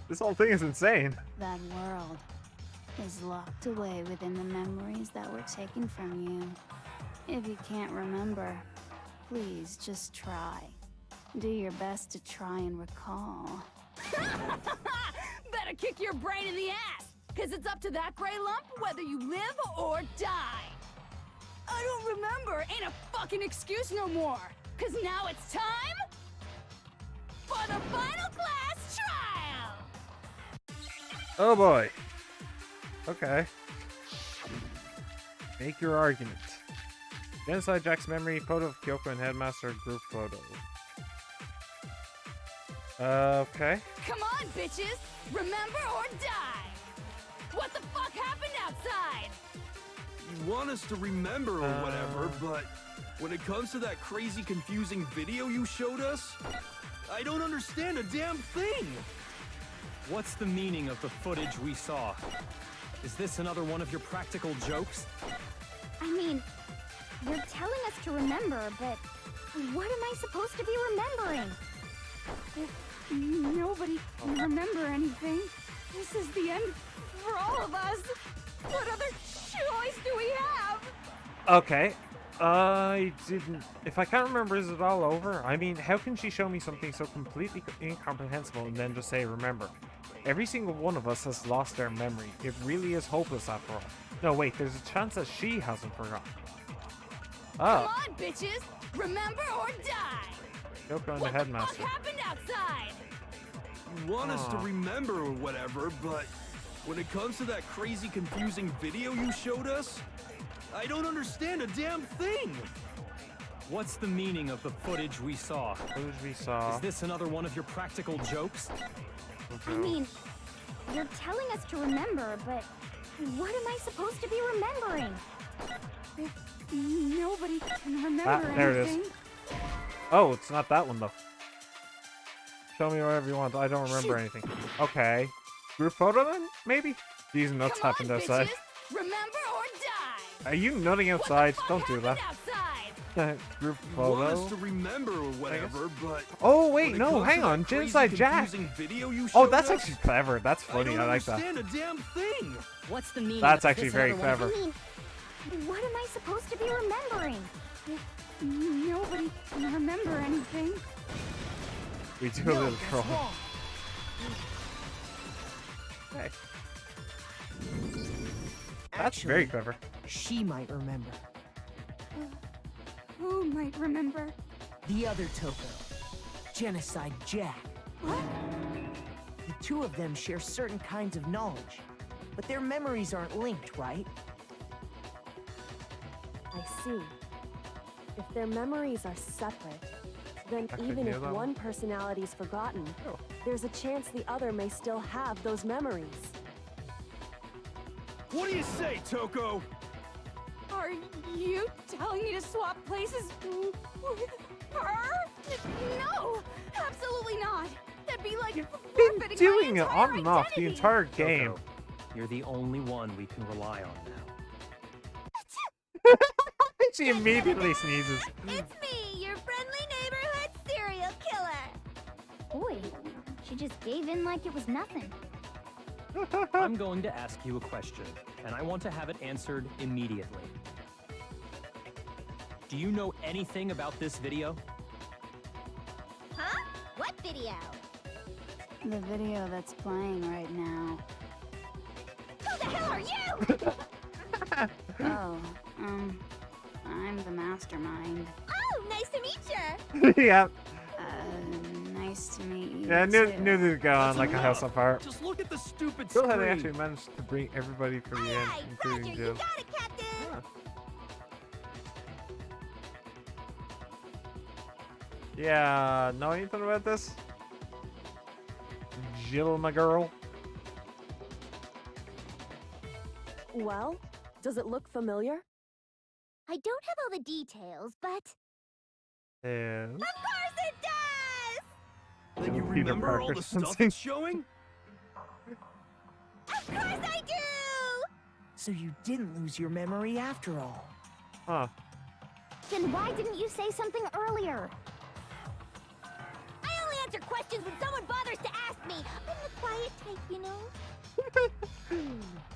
This whole thing is insane. That world is locked away within the memories that were taken from you. If you can't remember, please just try. Do your best to try and recall. Better kick your brain in the ass, because it's up to that gray lump whether you live or die. I don't remember ain't a fucking excuse no more, because now it's time for the final class trial! Oh boy. Okay. Make your argument. Genocide Jack's memory, photo of Kyoko and Headmaster group photo. Okay. Come on, bitches! Remember or die! What the fuck happened outside? You want us to remember or whatever, but when it comes to that crazy, confusing video you showed us, I don't understand a damn thing! What's the meaning of the footage we saw? Is this another one of your practical jokes? I mean, you're telling us to remember, but what am I supposed to be remembering? If nobody can remember anything, this is the end for all of us. What other choice do we have? Okay. I didn't... If I can't remember, is it all over? I mean, how can she show me something so completely incomprehensible and then just say, remember? Every single one of us has lost their memory. It really is hopeless after all. No, wait, there's a chance that she hasn't forgotten. Oh. Come on, bitches! Remember or die! Yoko and the What headmaster. the fuck happened outside? You want us to remember or whatever, but when it comes to that crazy, confusing video you showed us, I don't understand a damn thing! What's the meaning of the footage we saw? Footage we saw. Is this another one of your practical jokes? I mean, you're telling us to remember, but what am I supposed to be remembering? If nobody can remember There it anything. is. Oh, it's not that one though. Show me whatever you want. I don't remember anything. Okay. Group photo then? Maybe? These nuts happened outside. Bitches, remember or die! Are you nutting outside? Don't do that. Outside? Group You want us photo. to remember or whatever, but Oh wait, when it no, comes hang to on. that crazy, Genocide Jack. confusing video you Oh, showed that's us, actually clever. That's funny. I like that. don't understand a damn thing! What's the meaning That's of actually this very another one? clever. I mean, what am I supposed to be remembering? If nobody can remember anything. We do a little troll. Hey. That's very clever. She might remember. Who might remember? The other Toko. Genocide Jack. What? The two of them share certain kinds of knowledge, but their memories aren't linked, right? I see. If their memories are separate, then Actually, even near if that one personality's forgotten, there's a chance the other may still have those memories. What do you say, Toko? Are you telling me to swap places with her? No! Absolutely not! That'd be like Been doing it on and off the entire game. Toko, you're the only one we can rely on now. She immediately sneezes. It's me, your friendly neighborhood serial killer. Boy, she just gave in like it was nothing. I'm going to ask you a question, and I want to have it answered immediately. Do you know anything about this video? Huh? What video? The video that's playing right now. Who the hell are you? Oh, I'm the mastermind. Oh, nice to meet you. Yeah. Nice to meet you. Yeah, too. knew to go on like a house on fire. Just look at the stupid Cool how screen. they actually managed to bring everybody for the end, including Roger, Jill. you got it, Captain. Yeah, know anything about this? Jill, my girl. Well, does it look familiar? I don't have all the details, but Yeah. of course it does. Then you Peter remember all Parker the stuff something. it's showing? Of course I do. So you didn't lose your memory after all. Huh. Then why didn't you say something earlier? I only answer questions when someone bothers to ask me. I'm the quiet type, you know.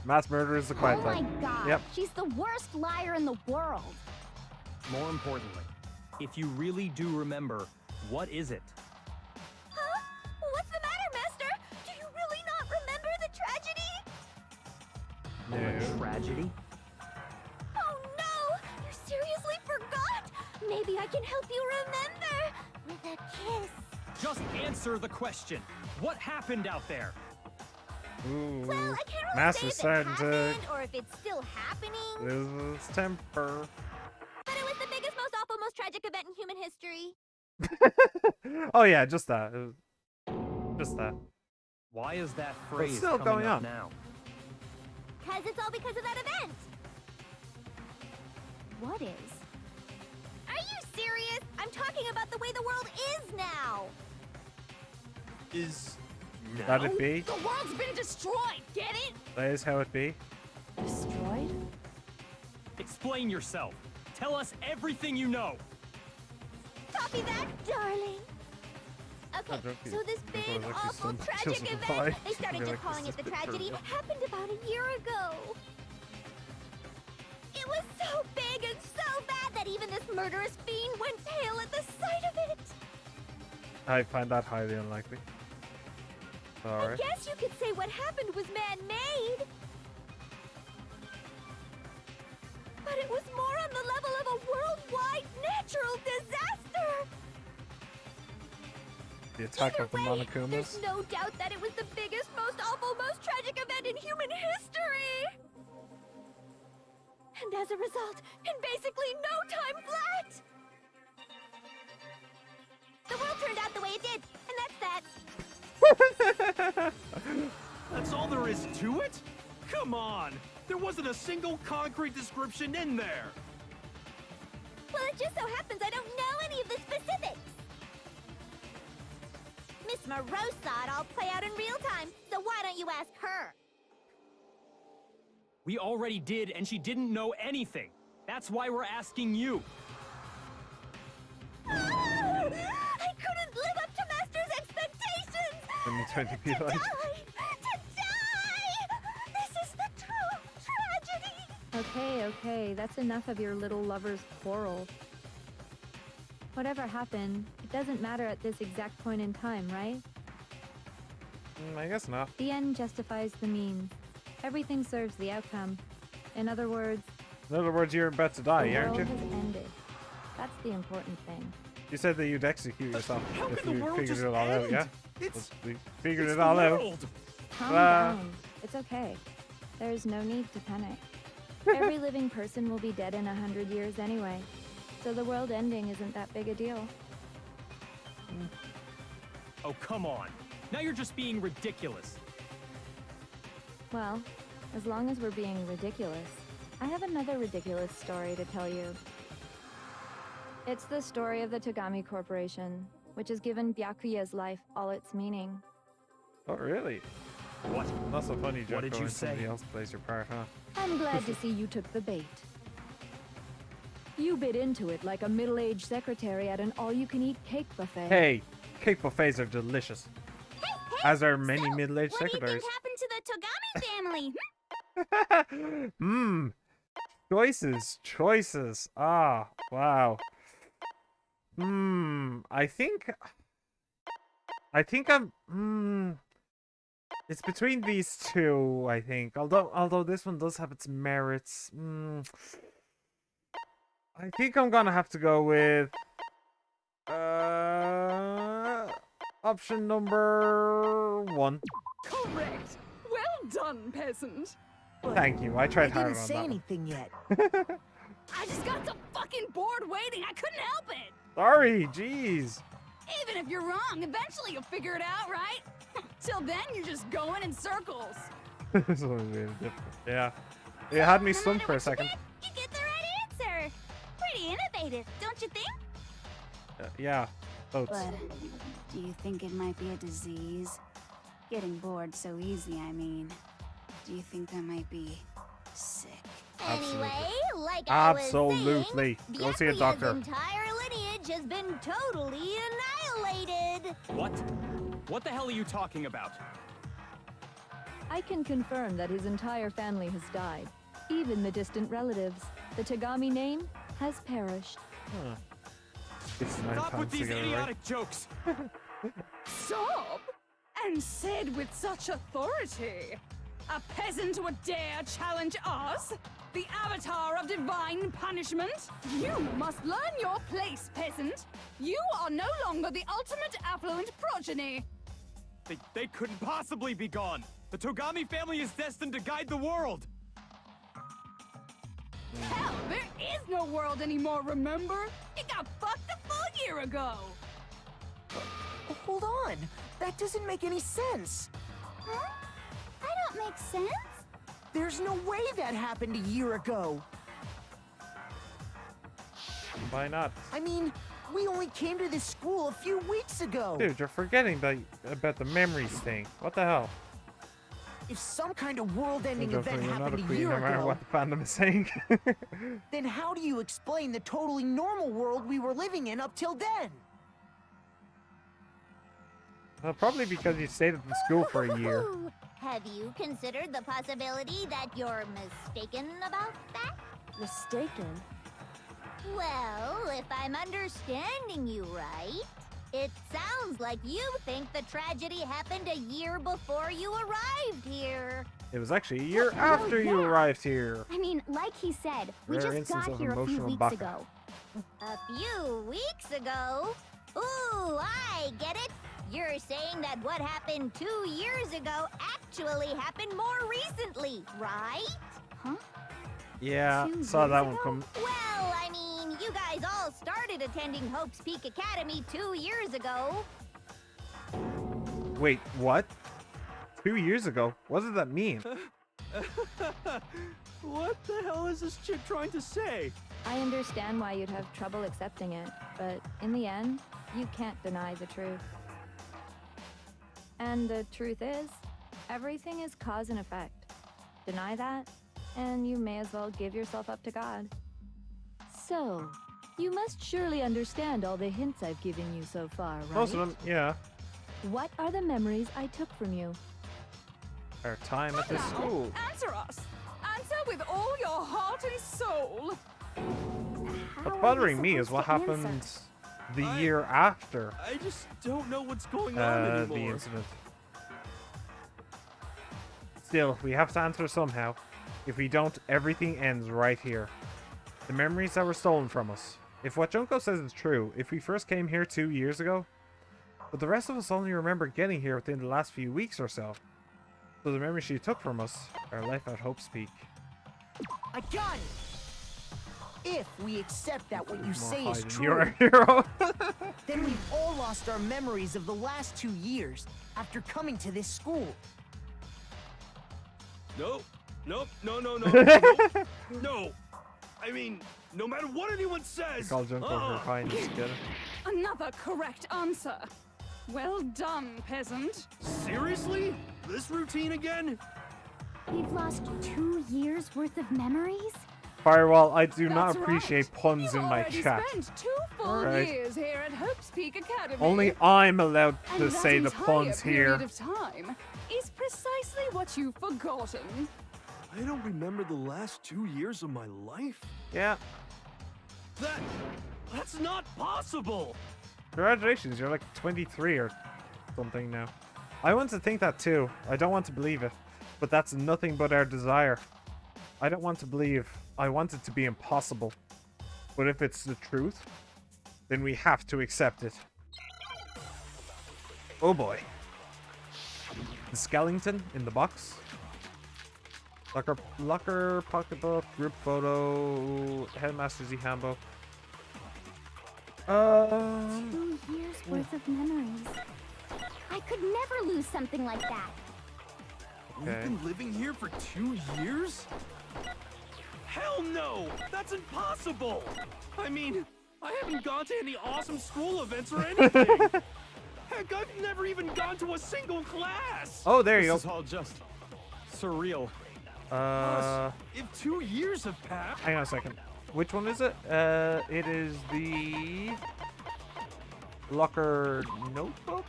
Mass murder is the quiet Oh my type. god, Yep. she's the worst liar in the world. More importantly, if you really do remember, what is it? Huh? What's the matter, Master? Do you really not remember the tragedy? A tragedy? Oh no! You seriously forgot? Maybe I can help you remember with a kiss. Just answer the question. What happened out there? Ooh. Well, I can't really Mass say is if it starting to happened or if it's still happening. lose its temper. But it was the biggest, most awful, most tragic event in human history. Oh yeah, just that. Just that. Why is that phrase still coming going up on. now? Cause it's all because of that event. What is? Are you serious? I'm talking about the way the world is now. Is That it be? The world's been destroyed, get it? That is how it be. Destroyed? Explain yourself. Tell us everything you know. Copy that, darling. Okay, so this big, awful, tragic event, they started just calling it the tragedy, happened about a year ago. It was so big and so bad that even this murderous fiend went pale at the sight of it. I find that highly unlikely. Sorry. I guess you could say what happened was man-made. But it was more on the level of a worldwide natural disaster. The attack of the Monokumas. There's no doubt that it was the biggest, most awful, most tragic event in human history. And as a result, in basically no time flat, the world turned out the way it did, and that's that. That's all there is to it? Come on! There wasn't a single concrete description in there! Well, it just so happens I don't know any of the specifics. Miss Moreau saw it all play out in real time, so why don't you ask her? We already did, and she didn't know anything. That's why we're asking you. I couldn't live up to Master's expectations! Let me try to be like. To die! This is the true tragedy! Okay, that's enough of your little lover's quarrel. Whatever happened, it doesn't matter at this exact point in time, right? I guess not. The end justifies the means. Everything serves the outcome. In other words, you're about to die, the aren't world you? has ended. That's the important thing. You said that you'd execute yourself if you figured it all out, yeah? It's We figured it all out. Calm down. It's okay. There's no need to panic. Every living person will be dead in 100 years anyway, so the world ending isn't that big a deal. Oh, come on. Now you're just being ridiculous. Well, as long as we're being ridiculous, I have another ridiculous story to tell you. It's the story of the Togami Corporation, which has given Byakuya's life all its meaning. Oh, really? What? That's a funny joke. What did you when say? Somebody else plays your part, huh? I'm glad to see you took the bait. You bit into it like a middle-aged secretary at an all-you-can-eat cake buffet. Hey, cake buffets are delicious. As are many middle-aged What do you secretaries. think happened to the Togami family? Choices. Ah, wow. I think I'm. It's between these two, I think. Although this one does have its merits. I think I'm gonna have to go with option number 1. Correct. Well done, peasant. Thank you. I tried I hard didn't on say that one. anything yet. I just got so fucking bored waiting, I couldn't help it. Sorry, jeez. Even if you're wrong, eventually you'll figure it out, right? Till then, you're just going in circles. This one was really difficult. Yeah. It had me stumped for a second. You get the right answer. Pretty innovative, don't you think? Yeah. Oats. But do you think it might be a disease? Getting bored so easy, I mean. Do you think I might be sick? Anyway, like I was Absolutely. saying, Go see a Byakuya's doctor. entire lineage has been totally annihilated. What? What the hell are you talking about? I can confirm that his entire family has died. Even the distant relatives. The Togami name has perished. Huh. It's 9 Stop with pounds these together, idiotic jokes. Stop! And said with such authority. A peasant would dare challenge us? The avatar of divine punishment? You must learn your place, peasant. You are no longer the ultimate affluent progeny. They couldn't possibly be gone. The Togami family is destined to guide the world. Hell, there is no world anymore, remember? It got fucked a full year ago. Hold on. That doesn't make any sense. Huh? I don't make sense. There's no way that happened a year ago. Why not? I mean, we only came to this school a few weeks ago. Dude, you're forgetting about the memories thing. What the hell? If some kind of world-ending You're event not a happened a queen, year no matter ago, what the fandom is saying. then how do you explain the totally normal world we were living in up till then? Well, probably because you stayed at the school for a year. Have you considered the possibility that you're mistaken about that? Mistaken? Well, if I'm understanding you right, it sounds like you think the tragedy happened a year before you arrived here. It was actually a year after you arrived here. I mean, like he said, we Rare just instance got of here a few emotional weeks buffer. ago. A few weeks ago? Ooh, I get it. You're saying that what happened 2 years ago actually happened more recently, right? Huh? Yeah, saw that one come. Well, I mean, you guys all started attending Hope's Peak Academy 2 years ago. Wait, what? 2 years ago? What does that mean? What the hell is this chick trying to say? I understand why you'd have trouble accepting it, but in the end, you can't deny the truth. And the truth is, everything is cause and effect. Deny that, and you may as well give yourself up to God. So, you must surely understand all the hints I've given you so far, right? Most of them, yeah. What are the memories I took from you? Our time at this school. Answer us! Answer with all your heart and soul! What's bothering me is what happened the year after I just don't know what's going on anymore. the incident. Still, we have to answer somehow. If we don't, everything ends right here. The memories that were stolen from us. If what Junko says is true, if we first came here 2 years ago, but the rest of us only remember getting here within the last few weeks or so. So the memories she took from us are life at Hope's Peak. I got it! If we accept that what you say is true, You're a hero. then we've all lost our memories of the last 2 years after coming to this school. Nope. Nope. No. Nope. No. I mean, no matter what anyone says. Call Junko her kindness together. Another correct answer. Well done, peasant. Seriously? This routine again? We've lost 2 years worth of memories? Firewall, I do not That's appreciate right. puns You in my already chat. spent 2 full Right. years here at Hope's Peak Academy. Only I'm allowed And to that say the entire puns period here. of time is precisely what you've forgotten. I don't remember the last 2 years of my life. Yeah. That's not possible. Congratulations, you're like 23 or something now. I want to think that too. I don't want to believe it. But that's nothing but our desire. I don't want to believe. I want it to be impossible. But if it's the truth, then we have to accept it. Oh boy. The skeleton in the box. Locker, pocketbook, group photo, Headmaster's handbook. 2 years worth of memories. I could never lose something like that. We've been living here for 2 years? Hell no! That's impossible! I mean, I haven't gone to any awesome school events or anything! Heck, I've never even gone to a single class! Oh, there you go. This is all just surreal. If 2 years have passed... Hang on a second. Which one is it? It is the Locker Notebook?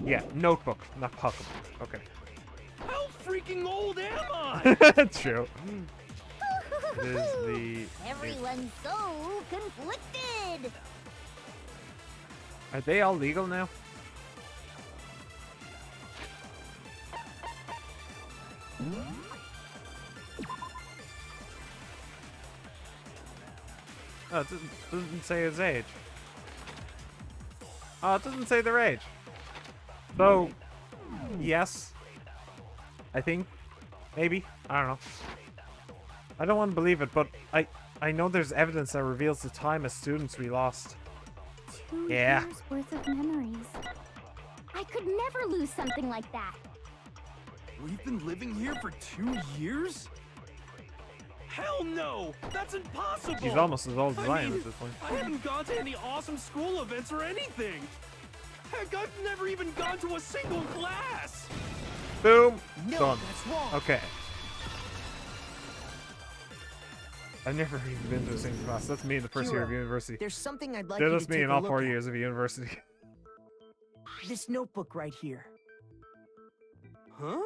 Yeah, Notebook, not Pocketbook. Okay. How freaking old am I? True. It is the... Everyone's so conflicted. Are they all legal now? Oh, it doesn't say his age. Oh, it doesn't say their age. So, yes. I think. Maybe. I don't know. I don't want to believe it, but I know there's evidence that reveals the time as students we lost. 2 Yeah. years worth of memories. I could never lose something like that. We've been living here for 2 years? Hell no! That's impossible! She's almost as old as I am mean, at this point. I haven't gone to any awesome school events or anything! Heck, I've never even gone to a single class! Boom! No, Done. that's wrong. Okay. I've never even been to a single class. That's me in the first year of Hero, university. There's something I'd like That you was to me take in a all look 4 at. years of university. This notebook right here. Huh?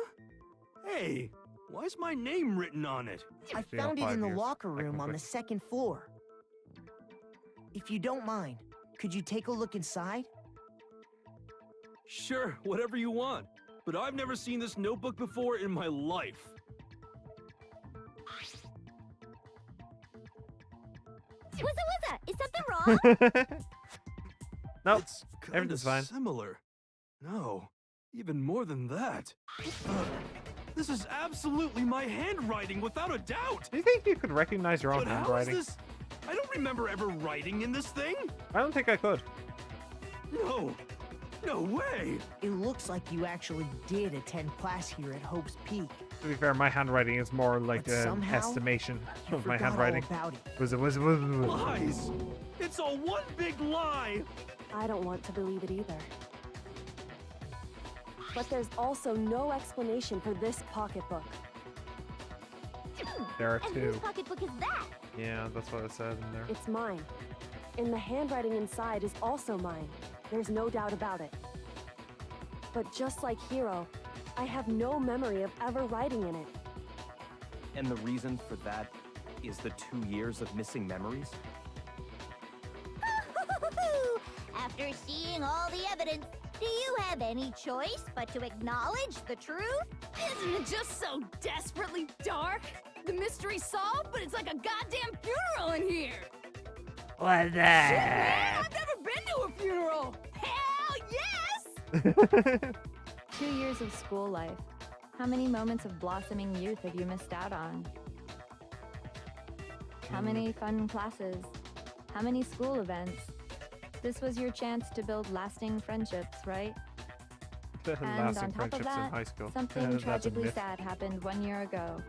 Hey, why's my name written on it? I Been found it 5 in the years, locker room on the technically. 2nd floor. If you don't mind, could you take a look inside? Sure, whatever you want. But I've never seen this notebook before in my life. What's Is something wrong? Nope, It's everything's kinda fine. similar. No, even more than that. This is absolutely my handwriting, without a doubt. Do you think you could recognize your own But how is handwriting? this? I don't remember ever writing in this thing. I don't think I could. No, no way. It looks like you actually did attend class here at Hope's Peak. To be fair, my handwriting is more like But an somehow, estimation You of my forgot all handwriting. about it. Was it? Lies. It's all one big lie. I don't want to believe it either. But there's also no explanation for this pocketbook. There are And two. whose pocketbook is that? Yeah, that's what it said in there. It's mine. And the handwriting inside is also mine. There's no doubt about it. But just like Hero, I have no memory of ever writing in it. And the reason for that is the 2 years of missing memories? After seeing all the evidence, do you have any choice but to acknowledge the truth? Isn't it just so desperately dark? The mystery's solved, but it's like a goddamn funeral in here. What's Shit, that? man, I've never been to a funeral. Hell yes! 2 years of school life. How many moments of blossoming youth have you missed out on? How many fun classes? How many school events? This was your chance to build lasting friendships, right? And Lasting on top of friendships that, in high school. something That's a tragically myth. sad happened 1 year ago.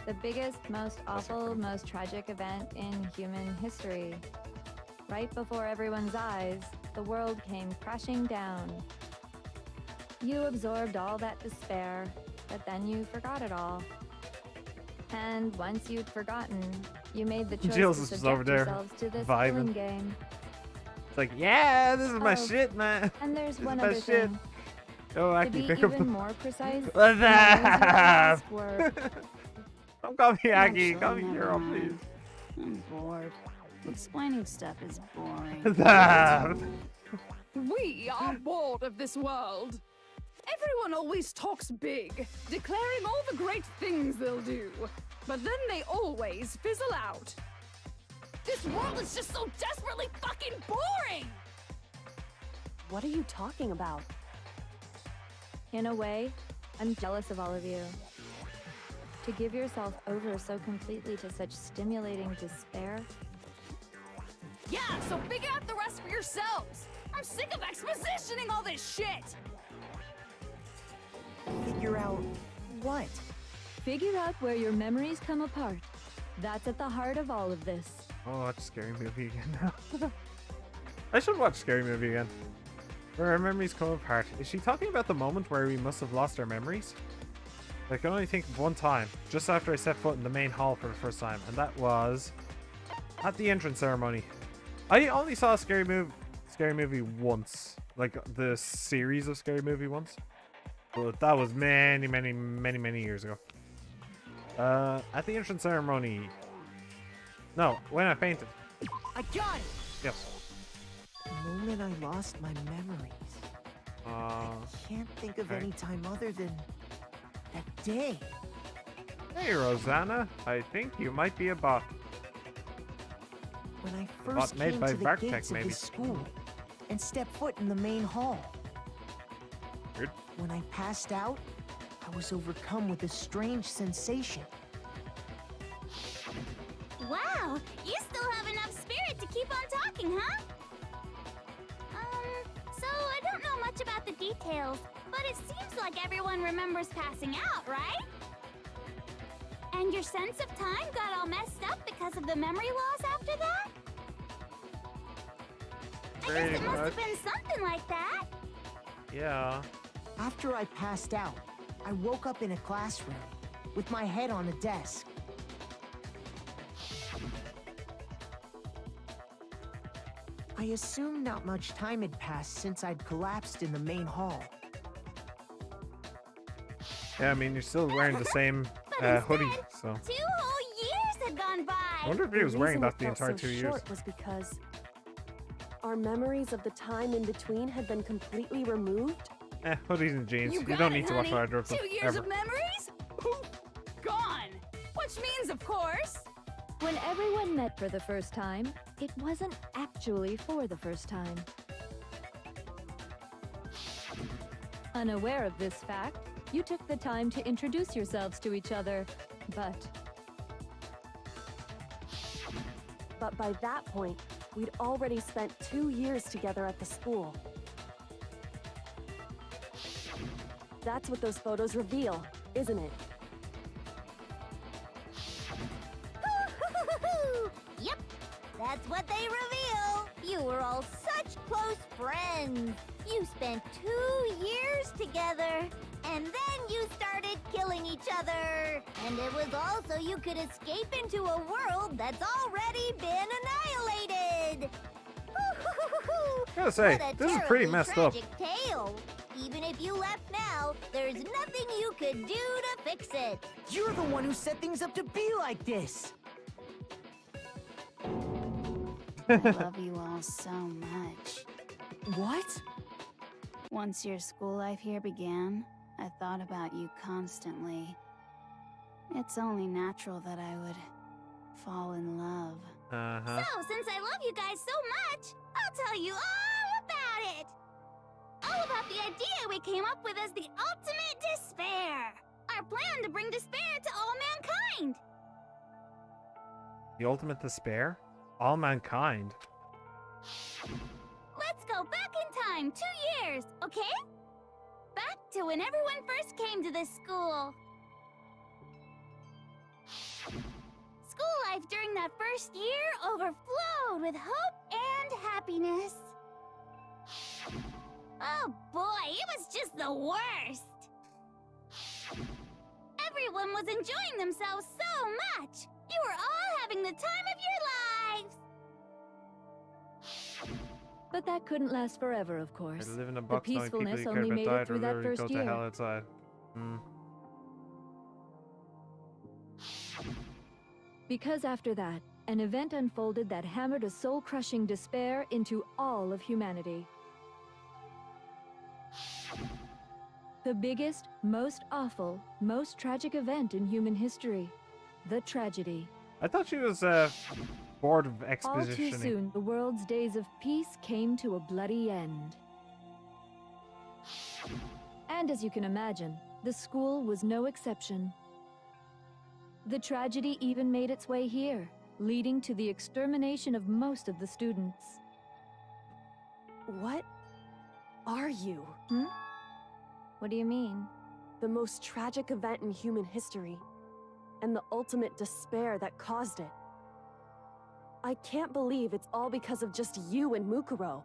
The biggest, most awful, most tragic event in human history. Right before everyone's eyes, the world came crashing down. You absorbed all that despair, but then you forgot it all. And once you'd forgotten, you made the choice Jill's to is just subject over there, yourselves to this vibing. killing game. It's like, yeah, this is my Oh, shit, man. And there's This one is my other shit. thing. Oh, To Aki, be pick up even the... more precise, What's memories you that? lost were Don't call me Aki, Actually, call me never Hero, mind. please. I'm bored. Explaining stuff is boring. That. We are bored of this world. Everyone always talks big, declaring all the great things they'll do. But then they always fizzle out. This world is just so desperately fucking boring! What are you talking about? In a way, I'm jealous of all of you. To give yourself over so completely to such stimulating despair. Yeah, so figure out the rest for yourselves! I'm sick of expositioning all this shit! Figure out what? Figure out where your memories come apart. That's at the heart of all of this. I'll watch Scary Movie again now. I should watch Scary Movie again. Where our memories come apart. Is she talking about the moment where we must have lost our memories? I can only think of one time, just after I set foot in the main hall for the first time, and that was at the entrance ceremony. I only saw Scary Movie once, like the series of Scary Movie once, but that was many years ago. At the entrance ceremony. No, when I fainted. I got it! Yes. The moment I lost my memories. I can't think of okay. any time other than that day. Hey, Rosanna. I think you might be a bot. When I bot first made came by to the Bartek, gates of maybe. this school and stepped foot in the main hall. Weird. When I passed out, I was overcome with a strange sensation. Wow, you still have enough spirit to keep on talking, huh? don't know much about the details, but it seems like everyone remembers passing out, right? And your sense of time got all messed up because of the memory loss after that? I guess it must have been something like that. Yeah. After I passed out, I woke up in a classroom with my head on a desk. I assumed not much time had passed since I'd collapsed in the main hall. Yeah, I mean, you're still wearing the same hoodie, so. 2 whole years had gone by. I wonder if he was wearing that the entire 2 years. Short was because our memories of the time in between had been completely removed. Hoodies and jeans. You got don't it, need to watch honey. either of them. 2 years ever. of memories? Poof, gone. Which means, of course, When everyone met for the first time, it wasn't actually for the first time. Unaware of this fact, you took the time to introduce yourselves to each other, but by that point, we'd already spent 2 years together at the school. That's what those photos reveal, isn't it? Yep, that's what they reveal. You were all such close friends. You spent 2 years together, and then you started killing each other. And it was all so you could escape into a world that's already been annihilated. I gotta say, What a this is pretty terribly messed up. tragic tale. Even if you left now, there's nothing you could do to fix it. You're the one who set things up to be like this! I love you all so much. What? Once your school life here began, I thought about you constantly. It's only natural that I would fall in love. Uh-huh. So, since I love you guys so much, I'll tell you all about it. All about the idea we came up with as the ultimate despair. Our plan to bring despair to all mankind. The ultimate despair? All mankind. Let's go back in time 2 years, okay? Back to when everyone first came to this school. School life during that first year overflowed with hope and happiness. Oh boy, it was just the worst. Everyone was enjoying themselves so much. You were all having the time of your lives. But that couldn't last forever, of course. They live in a The box knowing people peacefulness you care only about made it died or through that literally first go to hell year. outside. Hmm. Because after that, an event unfolded that hammered a soul-crushing despair into all of humanity. The biggest, most awful, most tragic event in human history. The tragedy. I thought she was bored of All too expositioning. soon, the world's days of peace came to a bloody end. And as you can imagine, the school was no exception. The tragedy even made its way here, leading to the extermination of most of the students. What are you? What do you mean? The most tragic event in human history, and the ultimate despair that caused it. I can't believe it's all because of just you and Mukuro.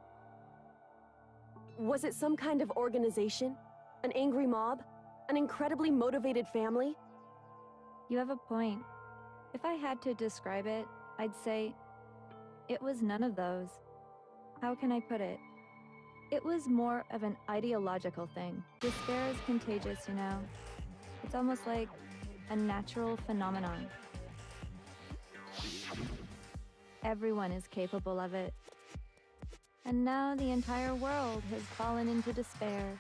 Was it some kind of organization? An angry mob? An incredibly motivated family? You have a point. If I had to describe it, I'd say it was none of those. How can I put it? It was more of an ideological thing. Despair is contagious, you know. It's almost like a natural phenomenon. Everyone is capable of it. And now the entire world has fallen into despair.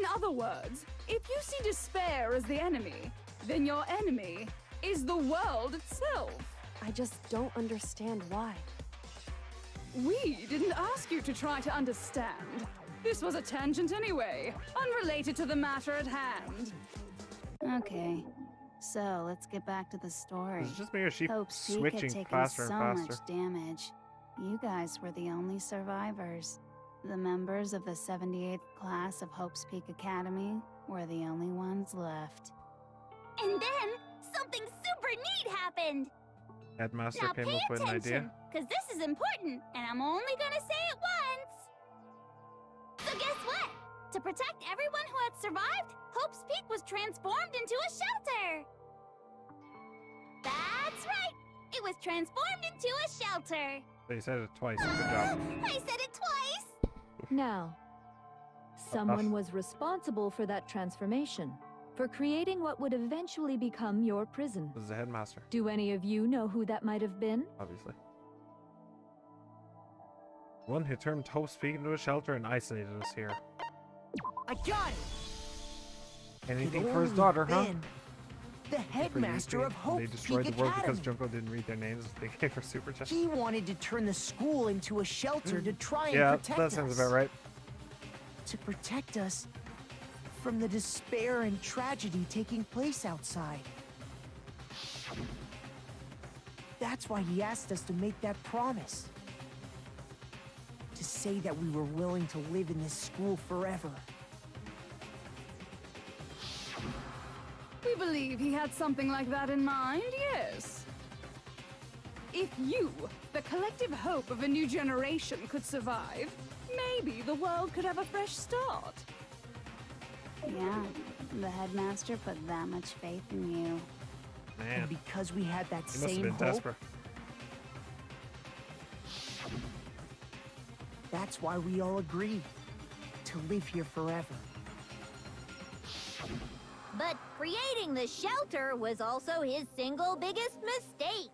in other words, if you see despair as the enemy, then your enemy is the world itself. I just don't understand why. We didn't ask you to try to understand. This was a tangent anyway, unrelated to the matter at hand. Okay, so let's get back to the story. Is it just me or she Hope's Peak switching had taken faster so and faster? much damage. You guys were the only survivors. The members of the 78th class of Hope's Peak Academy were the only ones left. And then, something super neat happened! Headmaster Now came pay up with an idea. attention, because this is important, and I'm only gonna say it once! So guess what? To protect everyone who had survived, Hope's Peak was transformed into a shelter! That's right! It was transformed into a shelter! So you said it twice. Good job. I said it twice! Now, someone was responsible for that transformation, for creating what would eventually become your prison. This is the headmaster. Do any of you know who that might have been? Obviously. One who turned Hope's Peak into a shelter and isolated us here. I got it! Anything Could for his only daughter, huh? been the headmaster of They Hope's destroyed Peak the world because Academy. Junko didn't read their names. They gave her super chest. He wanted to turn the school into a shelter to try and Yeah, protect that us. sounds about right. To protect us from the despair and tragedy taking place outside. That's why he asked us to make that promise. To say that we were willing to live in this school forever. We believe he had something like that in mind, yes. If you, the collective hope of a new generation, could survive, maybe the world could have a fresh start. Yeah, the headmaster put that much faith in you. Man. And because we had that He must have same been hope, desperate. that's why we all agreed to live here forever. But creating the shelter was also his single biggest mistake.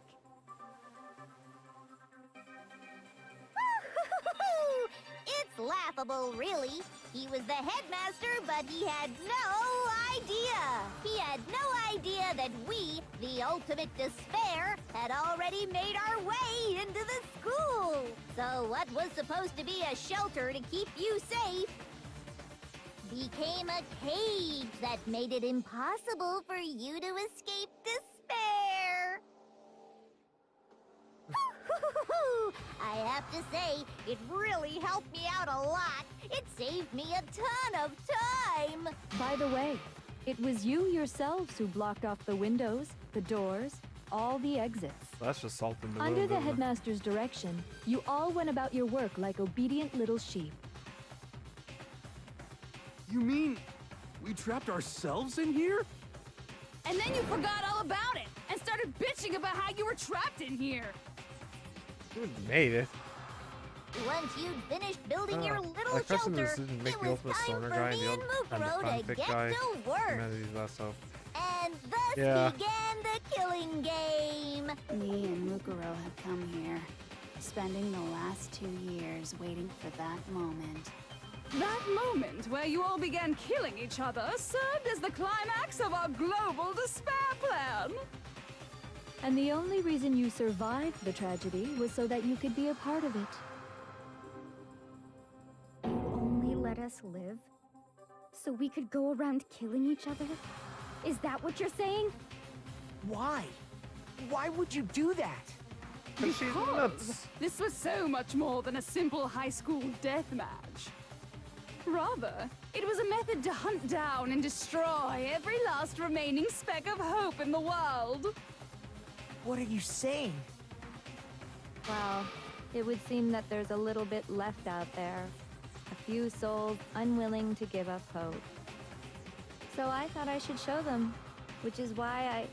It's laughable, really. He was the headmaster, but he had no idea. He had no idea that we, the ultimate despair, had already made our way into the school. So what was supposed to be a shelter to keep you safe became a cage that made it impossible for you to escape despair. I have to say, it really helped me out a lot. It saved me a ton of time. By the way, it was you yourselves who blocked off the windows, the doors, all the exits. That's just salt in the Under wound, the isn't it? headmaster's direction, you all went about your work like obedient little sheep. You mean we trapped ourselves in here? And then you forgot all about it and started bitching about how you were trapped in here. You made it. Once you'd finished building your little Like Preston shelter, didn't make it the was ultimate time stoner for guy me and and the Mukuro to fanfic get guy. to work. Humanities last so. And thus Yeah. began the killing game. Me and Mukuro had come here, spending the last 2 years waiting for that moment. That moment where you all began killing each other served as the climax of our global despair plan. And the only reason you survived the tragedy was so that you could be a part of it. You only let us live so we could go around killing each other? Is that what you're saying? Why? Why would you do that? Because this was so much more than a simple high school death match. Rather, it was a method to hunt down and destroy every last remaining speck of hope in the world. What are you saying? Well, it would seem that there's a little bit left out there. A few souls unwilling to give up hope. So I thought I should show them, which is why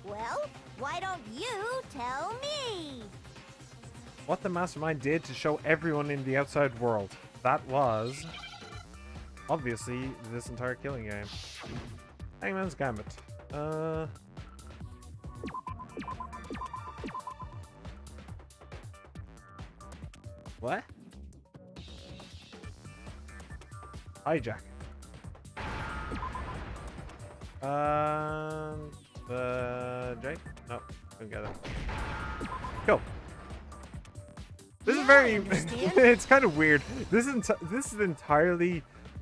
Well, why don't you tell me? What the mastermind did to show everyone in the outside world. That was obviously this entire killing game. Hangman's Gambit. What? Hijack. Jake? No, couldn't get it. Cool. This is very. It's kind of weird. This is entirely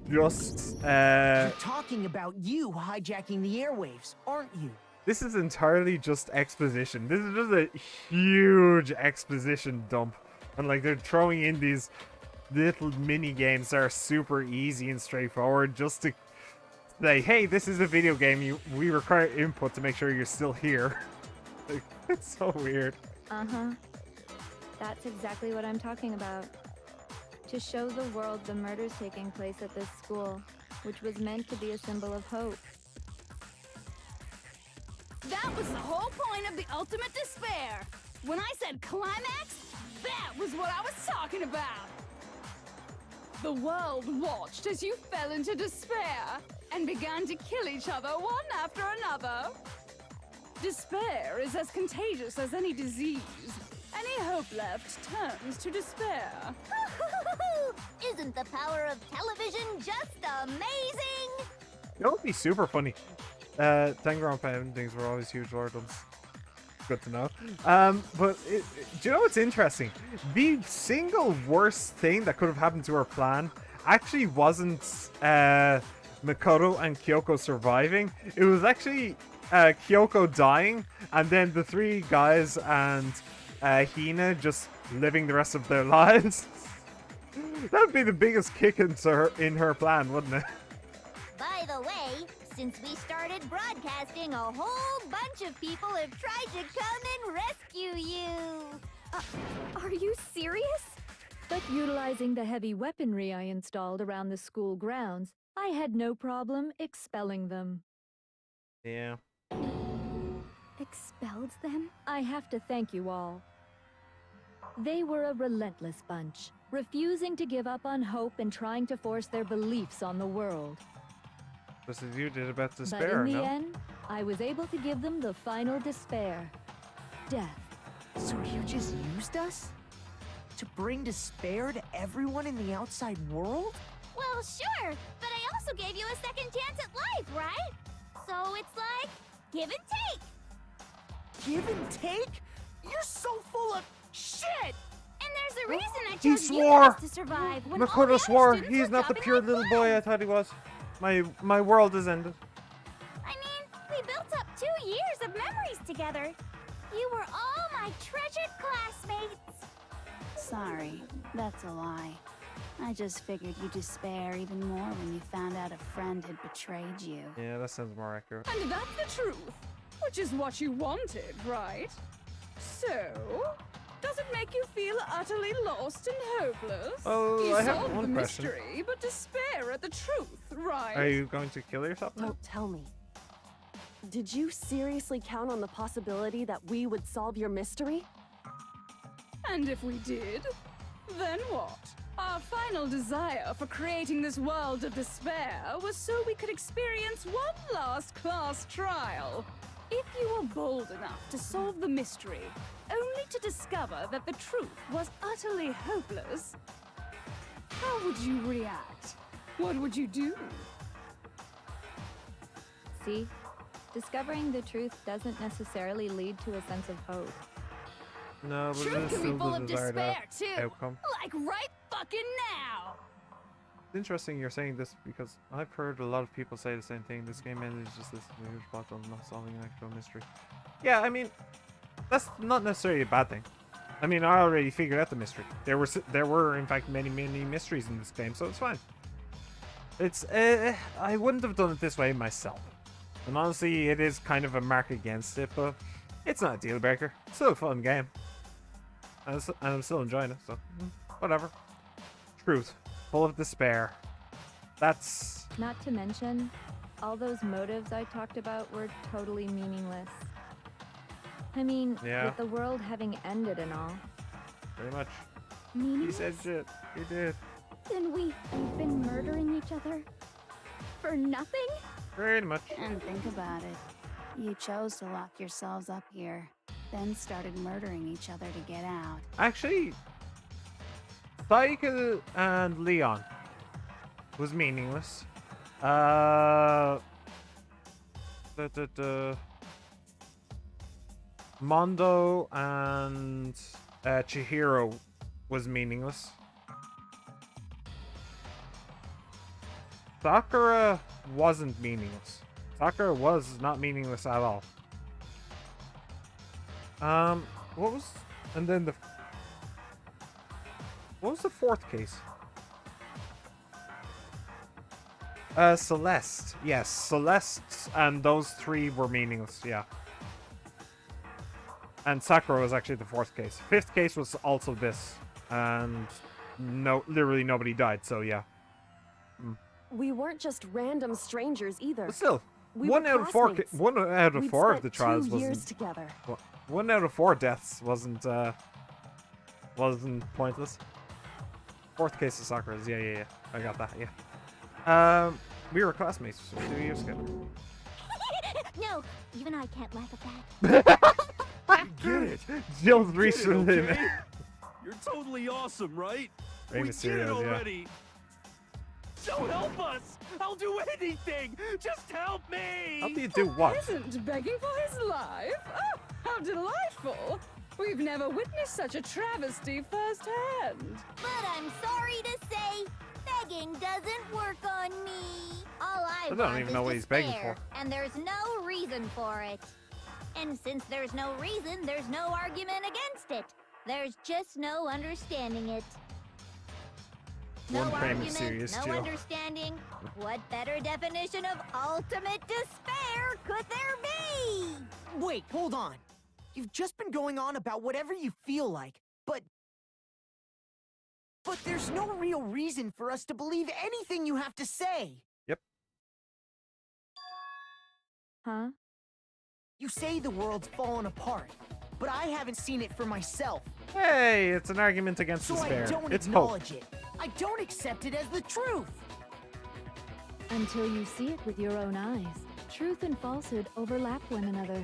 just. You're talking about you hijacking the airwaves, aren't you? This is entirely just exposition. This is just a huge exposition dump. And like they're throwing in these little mini games that are super easy and straightforward just to say, hey, this is a video game. We require input to make sure you're still here. Like, it's so weird. Uh-huh. That's exactly what I'm talking about. To show the world the murders taking place at this school, which was meant to be a symbol of hope. That was the whole point of the ultimate despair. When I said climax, that was what I was talking about. The world watched as you fell into despair and began to kill each other one after another. Despair is as contagious as any disease. Any hope left turns to despair. Isn't the power of television just amazing? That would be super funny. Danganronpa endings were always huge lordoms. Good to know. But do you know what's interesting? The single worst thing that could have happened to her plan actually wasn't Mukuro and Kyoko surviving. It was actually Kyoko dying, and then the three guys and Hina just living the rest of their lives. That would be the biggest kick in her plan, wouldn't it? By the way, since we started broadcasting, a whole bunch of people have tried to come and rescue you. Are you serious? But utilizing the heavy weaponry I installed around the school grounds, I had no problem expelling them. Yeah. Expelled them? I have to thank you all. They were a relentless bunch, refusing to give up on hope and trying to force their beliefs on the world. Just as you did about But despair, in the no? end, I was able to give them the final despair. Death. So you just used us? To bring despair to everyone in the outside world? Well, sure, but I also gave you a second chance at life, right? So it's like, give and take. Give and take? You're so full of shit! And there's a reason I He chose you swore! guys to survive when all the Mukuro other swore! students He's were not the dropping pure like little flies. boy I thought he was. My world has ended. I mean, we built up 2 years of memories together. You were all my treasured classmates. Sorry, that's a lie. I just figured you'd despair even more when you found out a friend had betrayed you. Yeah, that sounds more accurate. And that's the truth, which is what you wanted, right? So, does it make you feel utterly lost and hopeless? Oh, you I have solved one the question. mystery, but despair at the truth, right? Are you going to kill yourself? Don't tell me. Did you seriously count on the possibility that we would solve your mystery? And if we did, then what? Our final desire for creating this world of despair was so we could experience one last class trial. If you were bold enough to solve the mystery, only to discover that the truth was utterly hopeless, how would you react? What would you do? See? Discovering the truth doesn't necessarily lead to a sense of hope. No, but Truth it is can be still full the of desired despair, too. outcome. Like right fucking now. It's interesting you're saying this because I've heard a lot of people say the same thing. This game ended is just this huge plot on not solving an actual mystery. Yeah, I mean, that's not necessarily a bad thing. I mean, I already figured out the mystery. There were in fact many mysteries in this game, so it's fine. It's I wouldn't have done it this way myself. And honestly, it is kind of a mark against it, but it's not a deal breaker. It's still a fun game. And I'm still enjoying it, so whatever. Truth. Full of despair. That's... Not to mention, all those motives I talked about were totally meaningless. I mean, Yeah. with the world having ended and all. Pretty much. Meaning? He said shit. He did. Then we've been murdering each other for nothing? Pretty much. And think about it. You chose to lock yourselves up here, then started murdering each other to get out. Actually, Cycle and Leon was meaningless. Mondo and Chihiro was meaningless. Sakura wasn't meaningless. Sakura was not meaningless at all. What was... And then the... What was the fourth case? Celeste. Yes, Celeste and those three were meaningless, yeah. And Sakura was actually the fourth case. Fifth case was also this. And literally nobody died, so yeah. We weren't just random strangers either. But still, One out of four of the trials wasn't... together. One out of 4 deaths wasn't pointless. Fourth case of Sakura's, yeah. I got that, yeah. We were classmates 2 years ago. No, even I can't laugh at that. Get it? Jill's reaching him. Okay? You're totally awesome, right? Rey We did Mysterio's, it yeah. already. So help us! I'll do anything! Just help me! How do you do what? Peasant begging for his life? Oh, how delightful! We've never witnessed such a travesty firsthand. But I'm sorry to say, begging doesn't work on me. All I don't want even is know what he's begging despair, for. and there's no reason for it. And since there's no reason, there's no argument against it. There's just no understanding it. No One frame of argument, serious, no Jill. understanding. What better definition of ultimate despair could there be? Wait, hold on. You've just been going on about whatever you feel like, but there's no real reason for us to believe anything you have to say. Yep. Huh? You say the world's fallen apart, but I haven't seen it for myself. Hey, it's an argument against So despair. I don't It's hope. acknowledge it. I don't accept it as the truth. Until you see it with your own eyes. Truth and falsehood overlap one another.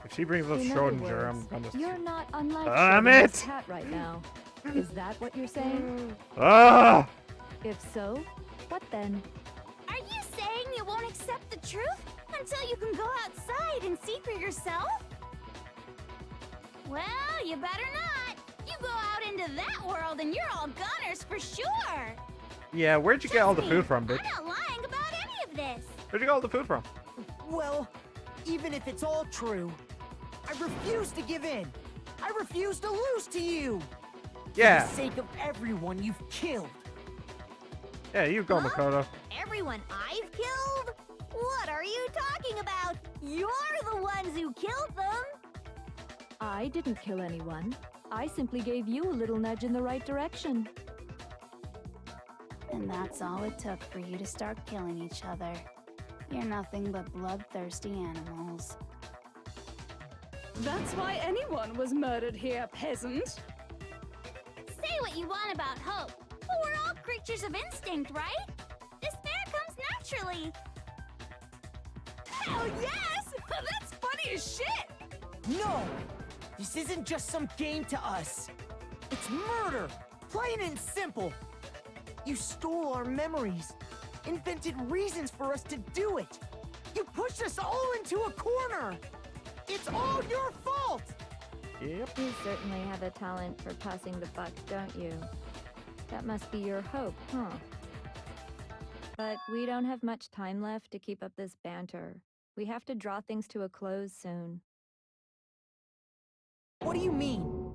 If she brings up In other Schrodinger, I'm words, gonna... You're not unlike Damn Schrodinger's it! cat right now. Is that what you're saying? Ah! If so, what then? Are you saying you won't accept the truth until you can go outside and see for yourself? Well, you better not. You go out into that world and you're all goners for sure. Yeah, where'd you get all the Trust me, food from, bitch? I'm not lying about any of this. Where'd you get all the food from? Well, even if it's all true, I refuse to give in. I refuse to lose to you. Yeah. For the sake of everyone you've killed. Yeah, you go, Mukuro. Everyone I've killed? What are you talking about? You're the ones who killed them. I didn't kill anyone. I simply gave you a little nudge in the right direction. And that's all it took for you to start killing each other. You're nothing but bloodthirsty animals. That's why anyone was murdered here, peasant. Say what you want about hope, but we're all creatures of instinct, right? Despair comes naturally. Hell yes! That's funny as shit! No! This isn't just some game to us. It's murder! Plain and simple! You stole our memories, invented reasons for us to do it. You pushed us all into a corner! It's all your fault! Yep. You certainly have a talent for passing the buck, don't you? That must be your hope, huh? But we don't have much time left to keep up this banter. We have to draw things to a close soon. What do you mean?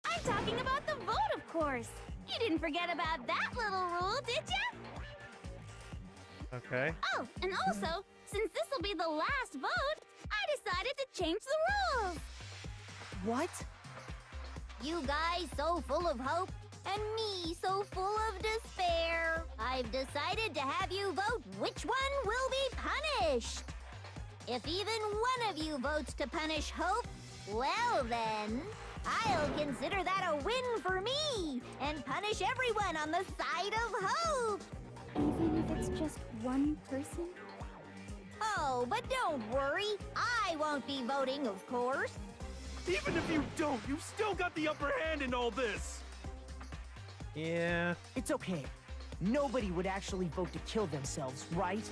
I'm talking about the vote, of course. You didn't forget about that little rule, did you? Okay. Oh, and also, since this will be the last vote, I decided to change the rules. What? You guys so full of hope, and me so full of despair. I've decided to have you vote which one will be punished. If even one of you votes to punish hope, well then, I'll consider that a win for me, and punish everyone on the side of hope. Even if it's just one person? Oh, but don't worry, I won't be voting, of course. Even if you don't, you've still got the upper hand in all this. Yeah. It's okay. Nobody would actually vote to kill themselves, right?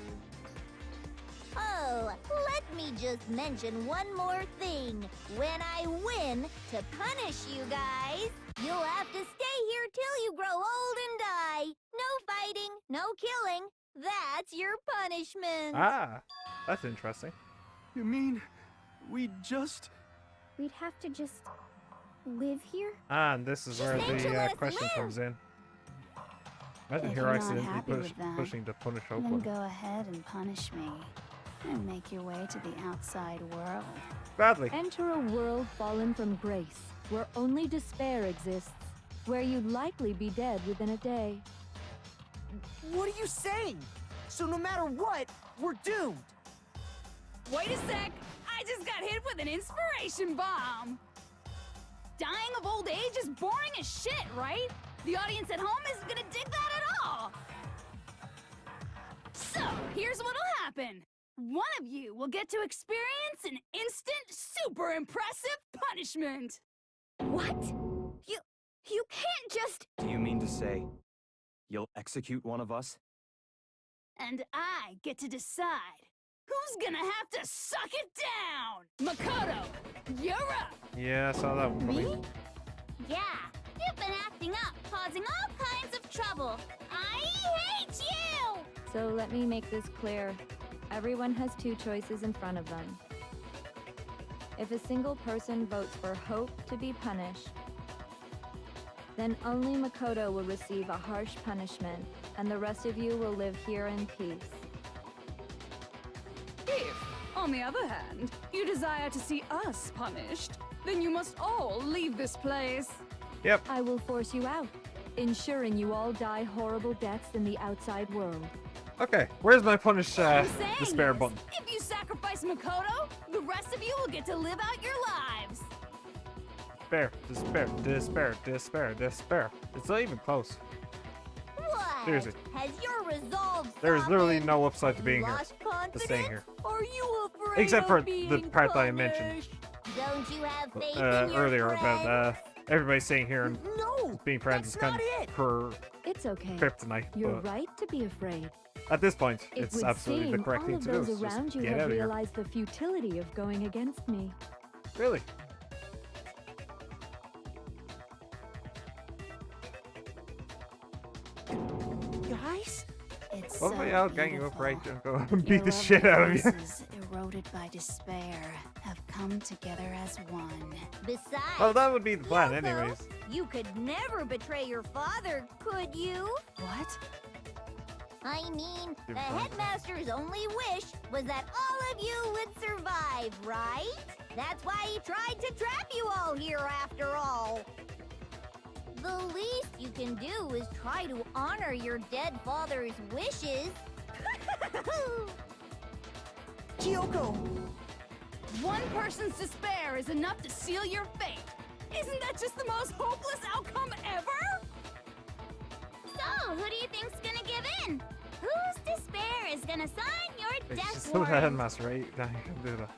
Oh, let me just mention one more thing. When I win, to punish you guys, you'll have to stay here till you grow old and die. No fighting, no killing. That's your punishment. Ah, that's interesting. You mean We'd have to just live here? And this is where the question comes in. Imagine If here you're not accidentally happy with that, pushing the punish then open. go ahead and punish me. And make your way to the outside world. Badly. Enter a world fallen from grace, where only despair exists, where you'd likely be dead within a day. What are you saying? So no matter what, we're doomed. Wait a sec! I just got hit with an inspiration bomb! Dying of old age is boring as shit, right? The audience at home isn't gonna dig that at all! So, here's what'll happen. One of you will get to experience an instant, super impressive punishment! What? You can't just... Do you mean to say you'll execute one of us? And I get to decide who's gonna have to suck it down! Makoto, you're up! Yeah, I saw that one coming. Yeah, you've been acting up, causing all kinds of trouble. I hate you! So let me make this clear. Everyone has two choices in front of them. If a single person votes for Hope to be punished, then only Makoto will receive a harsh punishment, and the rest of you will live here in peace. If, on the other hand, you desire to see us punished, then you must all leave this place. Yep. I will force you out, ensuring you all die horrible deaths in the outside world. Okay, where's my punish What I'm saying despair is, button? if you sacrifice Makoto, the rest of you will get to live out your lives. Despair, despair, despair, despair, despair. It's not even close. What? Seriously. Has your resolve There's literally softened? no upside to being here. Lost To confidence? staying here. Are you afraid Except of for the being part that I mentioned punished? Don't you have faith in your earlier friends? about everybody staying here and No, being friends is that's kind not of it. per It's okay. kryptonite. You're But right to be afraid. at this point, It it's would absolutely seem the correct all thing of to do. those Is around just you get have out of here. realized the futility of going against me. Really? Guys? It's What so if I out gang you up beautiful. right and go and Your beat the shit out of you? lovely faces, eroded by despair, have come together as one. Besides, Well, that would be the plan, Yoko, anyways. you could never betray your father, could you? What? I mean, Your the father. headmaster's only wish was that all of you would survive, right? That's why he tried to trap you all here after all. The least you can do is try to honor your dead father's wishes. Kyoko! One person's despair is enough to seal your fate. Isn't that just the most hopeless outcome ever? So, who do you think's gonna give in? Whose despair is gonna sign your It's death just the warrant? headmaster, right? Nah, you can do that.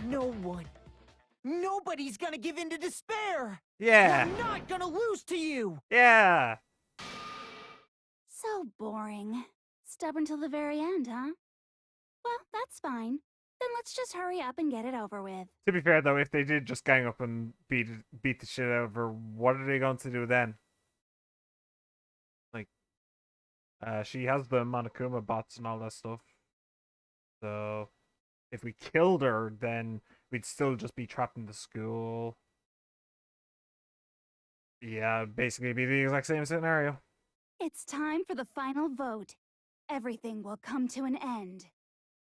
No one. Nobody's gonna give in to despair! Yeah! We're not gonna lose to you! Yeah! So boring. Stubborn till the very end, huh? Well, that's fine. Then let's just hurry up and get it over with. To be fair, though, if they did just gang up and beat the shit out of her, what are they going to do then? Like, she has the Monokuma bots and all that stuff. So, if we killed her, then we'd still just be trapped in the school. Yeah, basically be the exact same scenario. It's time for the final vote. Everything will come to an end.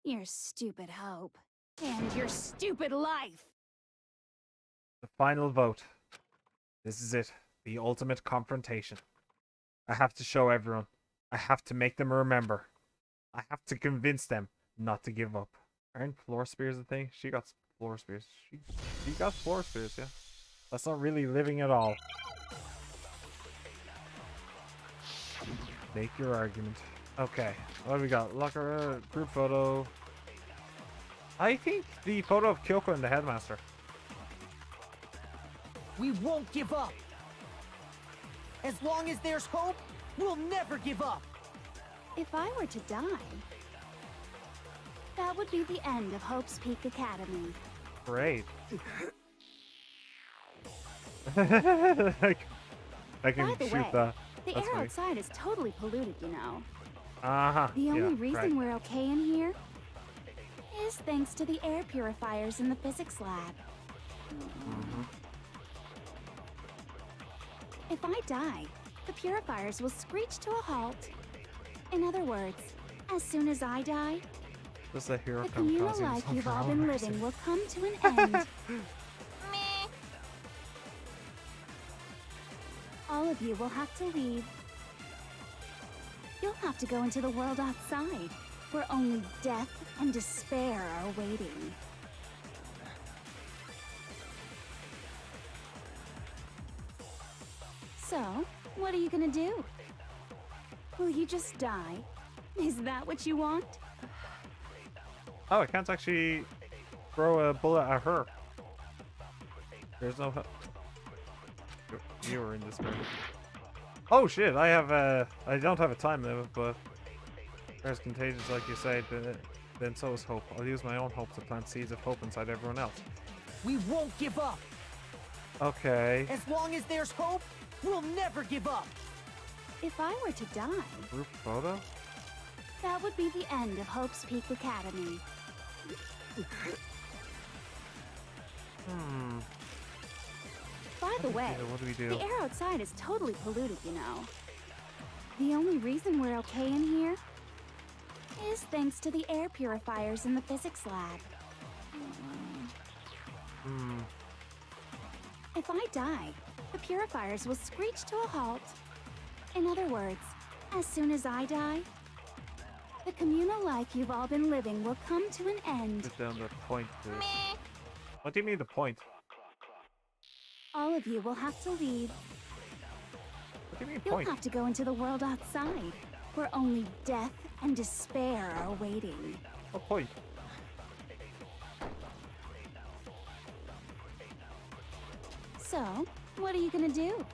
Your stupid hope. And your stupid life. The final vote. This is it. The ultimate confrontation. I have to show everyone. I have to make them remember. I have to convince them not to give up. Aren't floor spears a thing? She got floor spears. She got floor spears, yeah. That's not really living at all. Make your argument. Okay, what do we got? Locker, group photo. I think the photo of Kyoko and the headmaster. We won't give up! As long as there's hope, we'll never give up! If I were to die, that would be the end of Hope's Peak Academy. Great. I can By the shoot way, that. the That's air funny. outside is totally polluted, you know. Uh-huh. The only yeah, reason right. we're okay in here is thanks to the air purifiers in the physics lab. If I die, the purifiers will screech to a halt. In other words, as soon as I die, Does the hero the come communal causing life some you've all drama been or living something? will come to an end. Meh. All of you will have to leave. You'll have to go into the world outside, where only death and despair are waiting. So, what are you gonna do? Will you just die? Is that what you want? Oh, I can't actually throw a bullet at her. There's no. You were in this room. Oh shit! I have I don't have a time limit, but there's contagious, like you said. Then so is hope. I'll use my own hope to plant seeds of hope inside everyone else. We won't give up. Okay. As long as there's hope, we'll never give up. If I were to die, Group photo? that would be the end of Hope's Peak Academy. Hmm. By the way, What do we do? the air outside is totally polluted, you know. The only reason we're okay in here is thanks to the air purifiers in the physics lab. Hmm. If I die, the purifiers will screech to a halt. In other words, as soon as I die, the communal life you've all been living will come to an end. Put down the point, please. What do you mean the point? All of you will have to leave. What do you mean You'll point? have to go into the world outside, where only death and despair are waiting. What point? So, what are you gonna do?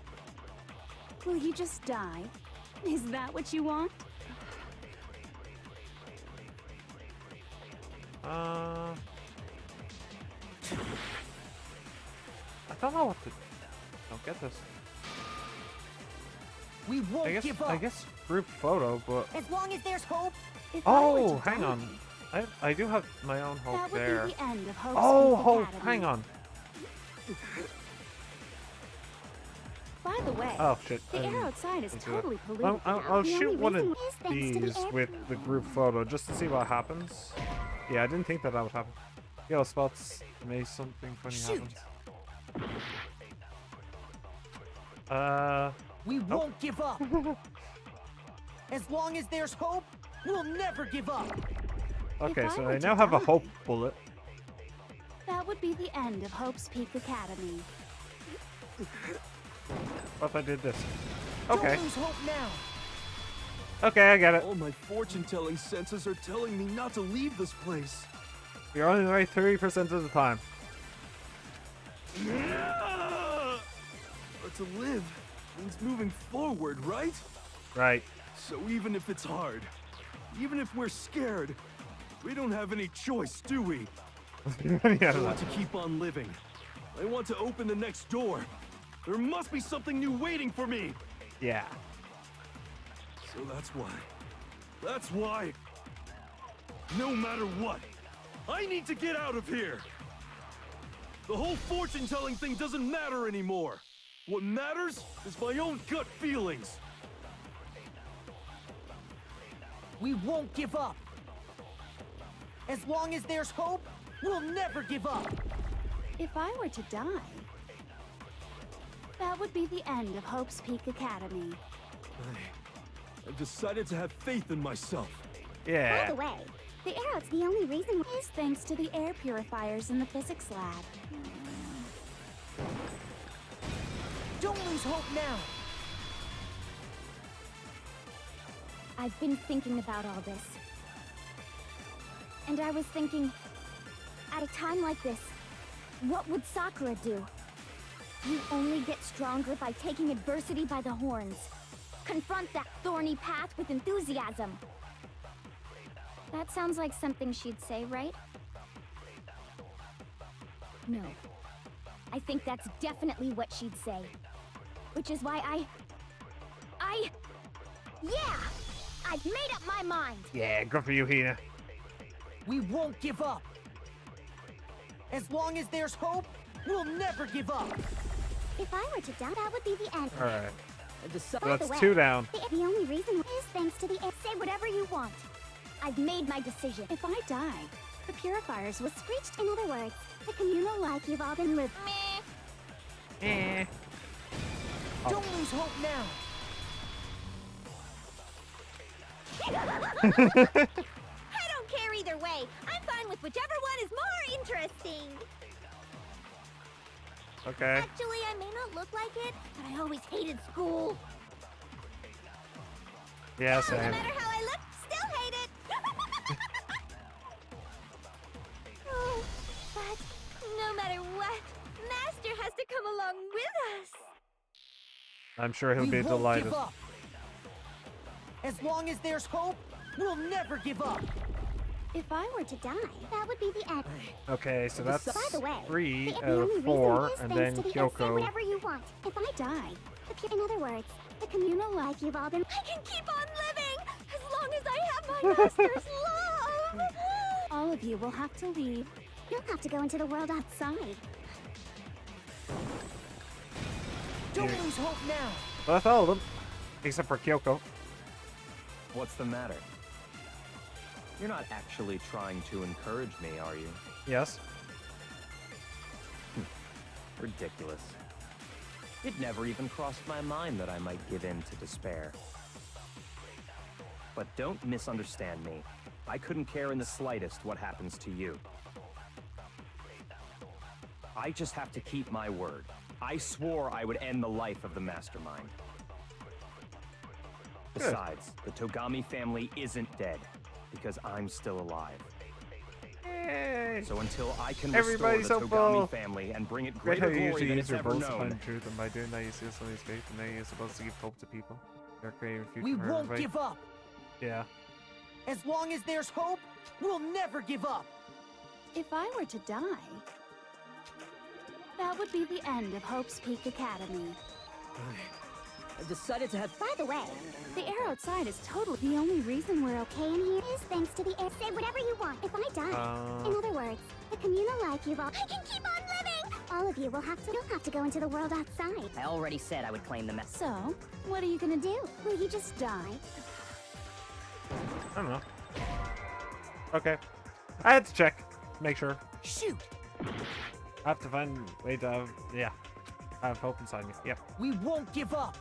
Will you just die? Is that what you want? I don't know what to. Don't get this. We won't give up. I guess group photo, but. As long as there's hope. If I were Oh, to hang die, on. I do have my own hope that would there. be the end of Hope's Oh, Peak hope. Academy. Hang on. By the way, Oh shit. the air outside is totally polluted. I'll The shoot only one of reason is thanks to the these air with the group photo just to see what happens. Yeah, I didn't think that would happen. Yo, Spots, may something funny happens. We won't give up. As long as there's hope, we'll never give up. Okay, I so were I to now have a die, hope bullet. That would be the end of Hope's Peak Academy. What if I did this? Okay. Don't lose hope now. Okay, I get it. All my fortune-telling senses are telling me not to leave this place. You're only right 30% of the time. But to live means moving forward, right? Right. So even if it's hard, even if we're scared, we don't have any choice, do we? I want to keep on living. I want to open the next door. There must be something new waiting for me. Yeah. So that's why. That's why. No matter what, I need to get out of here. The whole fortune-telling thing doesn't matter anymore. What matters is my own gut feelings. We won't give up. As long as there's hope, we'll never give up. If I were to die, that would be the end of Hope's Peak Academy. I've decided to have faith in myself. Yeah. By the way, the air out's the only reason is thanks to the air purifiers in the physics lab. Don't lose hope now. I've been thinking about all this. And I was thinking, at a time like this, what would Sakura do? You only get stronger by taking adversity by the horns. Confront that thorny path with enthusiasm. That sounds like something she'd say, right? No. I think that's definitely what she'd say. Which is why yeah! I've made up my mind! Yeah, good for you, Hina. We won't give up. As long as there's hope, we'll never give up. If I were to die, that would be the end. Alright. By the That's way, 2 down. The only reason is thanks to the say whatever you want. I've made my decision. If I die, the purifiers will screech. In other words, the communal life you've all been living. Eh. Don't lose hope now. I don't care either way. I'm fine with whichever one is more interesting. Okay. Actually, I may not look like it, but I always hated school. Yeah, No same. matter how I look, still hate it. Oh, but no matter what, Master has to come along with us. I'm sure he'll We be won't delighted. give up. As long as there's hope, we'll never give up. If I were to die, that would be the end. Okay, so that's By the way, 3 the out only of reason 4, is and thanks then to the say Kyoko. whatever you want. If I die, in other words, the communal life you've all been. I can keep on living as long as I have my master's love. All of you will have to leave. You'll have to go into the world outside. Don't lose hope now. Well, that's all of them, except for Kyoko. What's the matter? You're not actually trying to encourage me, are you? Yes. Ridiculous. It never even crossed my mind that I might give in to despair. But don't misunderstand me. I couldn't care in the slightest what happens to you. I just have to keep my word. I swore I would end the life of the mastermind. Besides, the Togami family isn't dead, because I'm still alive. Yay. So until I can Everybody's restore the hopeful. Togami family and bring it Great how greater you glory usually than use it's your ever bullets to known. find the truth, and by doing that you seal somebody's faith, and then you're supposed to give hope to people. They're creating a future We for won't everybody. give up. Yeah. As long as there's hope, we'll never give up. If I were to die, that would be the end of Hope's Peak Academy. I've decided to have. By the way, The air outside is totally. the only reason we're okay in here is thanks to the air. Say whatever you want. If I die, in other words, the communal life you've all. I can keep on living. All of you will have to. You'll have to go into the world outside. I already said I would claim the mess. So, what are you gonna do? Will you just die? I don't know. Okay. I had to check. Make sure. Shoot. I have to find a way to, yeah. I have hope inside me. Yep. We won't give up.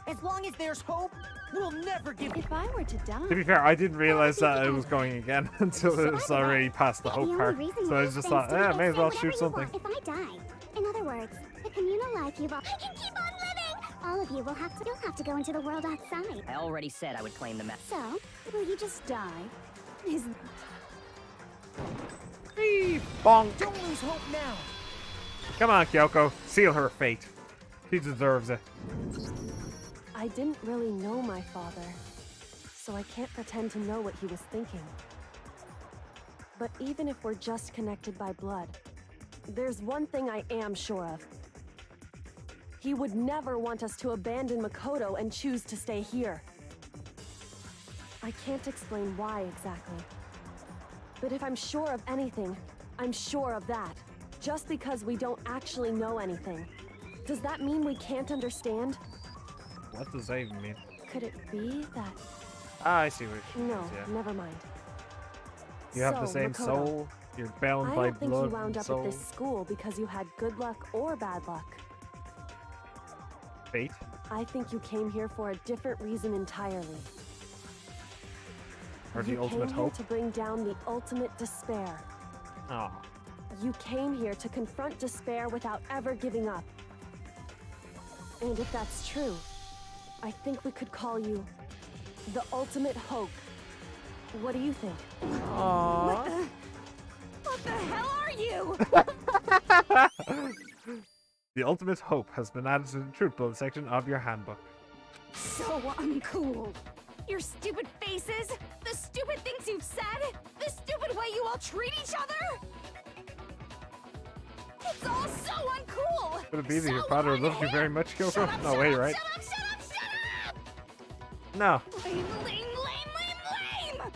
As long as there's hope, we'll never give up. If I were to die, To be fair, I didn't realize that it was going again until it was already past the hope only part. reason So I is just thanks thought, to the may as say well whatever shoot you something. want. If I die, in other words, the communal life you've all. I can keep on living. All of you will have to. You'll have to go into the world outside. I already said I would claim the mess. So, will you just die? Isn't Bonk. Don't lose hope now. Come on, Kyoko. Seal her fate. She deserves it. I didn't really know my father, so I can't pretend to know what he was thinking. But even if we're just connected by blood, there's one thing I am sure of. He would never want us to abandon Makoto and choose to stay here. I can't explain why exactly. But if I'm sure of anything, I'm sure of that. Just because we don't actually know anything, does that mean we can't understand? What does that even mean? Could it be that... Ah, I see what she No, means, yeah. never mind. You have the So, same Makoto, soul. You're bound I by don't think blood you wound and up soul. at this school because you had good luck or bad luck. Fate? I think you came here for a different reason entirely. Or the You ultimate came hope? here to bring down the ultimate despair. Oh. You came here to confront despair without ever giving up. And if that's true, I think we could call you the ultimate hope. What do you think? Aww. what the hell are you? The ultimate hope has been added to the truth bullet section of your handbook. So uncool. Your stupid faces, the stupid things you've said, the stupid way you all treat each other. It's all so uncool. Could it be that your father loves you very much, Kyoko? No way, right? No. Lame, lame, lame, lame, lame.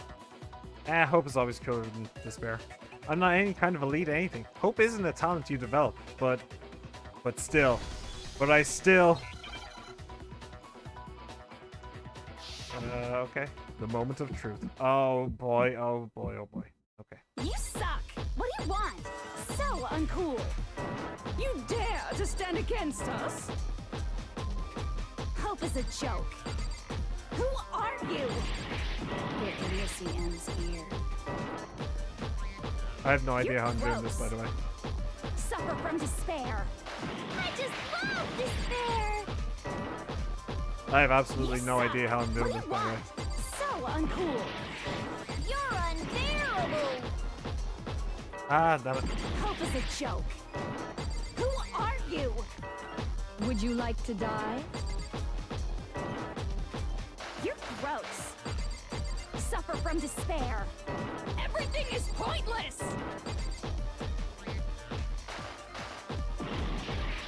Hope is always cooler than despair. I'm not any kind of elite anything. Hope isn't a talent you develop, but still. But I still... okay. The moment of truth. Oh boy, oh boy, oh boy. Okay. You suck! What do you want? So uncool! You dare to stand against us? Hope is a joke. Who are you? Your idiocy ends here. I have no idea how I'm doing this, by the way. Suffer from despair. I just love despair. I have absolutely no idea how I'm doing this, by the way. So uncool. You're unbearable. Ah, damn it. Hope is a joke. Who are you? Would you like to die? You're gross. Suffer from despair. Everything is pointless.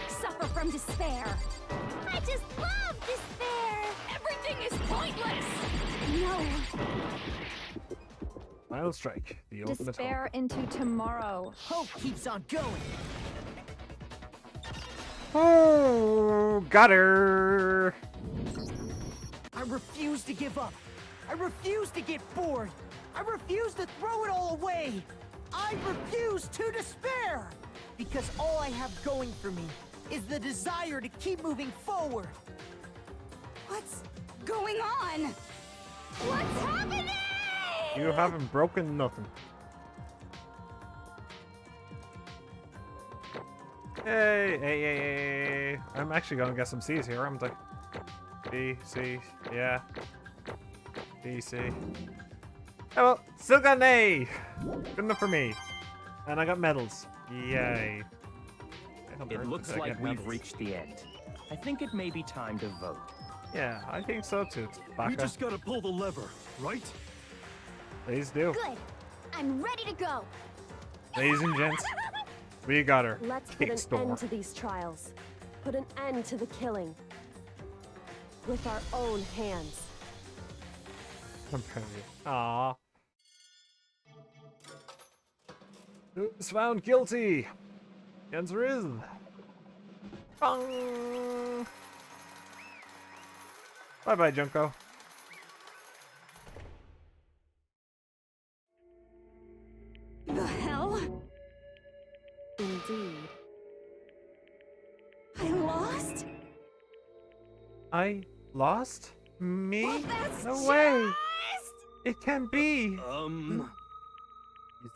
Suffer from despair. I just love despair. Everything is pointless. No. Final strike. The ultimate Despair into tomorrow. Hope keeps on going. Oh, got her. I refuse to give up. I refuse to get bored. I refuse to throw it all away. I refuse to despair. Because all I have going for me is the desire to keep moving forward. What's going on? What's happening? You haven't broken nothing. Hey, hey, hey, hey. I'm actually gonna get some C's here, aren't I? B, C, yeah. B, C. Oh well, still got an A! Good enough for me. And I got medals. Yay. It looks like we've reached the end. I think it may be time to vote. Yeah, I think so too. We just gotta pull the lever, right? Please do. Good. I'm ready to go. Ladies and gents, we got her. Let's put an end to these trials. Put an end to the killing. With our own hands. Aww. Who's found guilty? The answer is... Bong! Bye-bye, Junko. The hell? Indeed. I lost? I lost? Me? Well, that's no way! just... It can be! You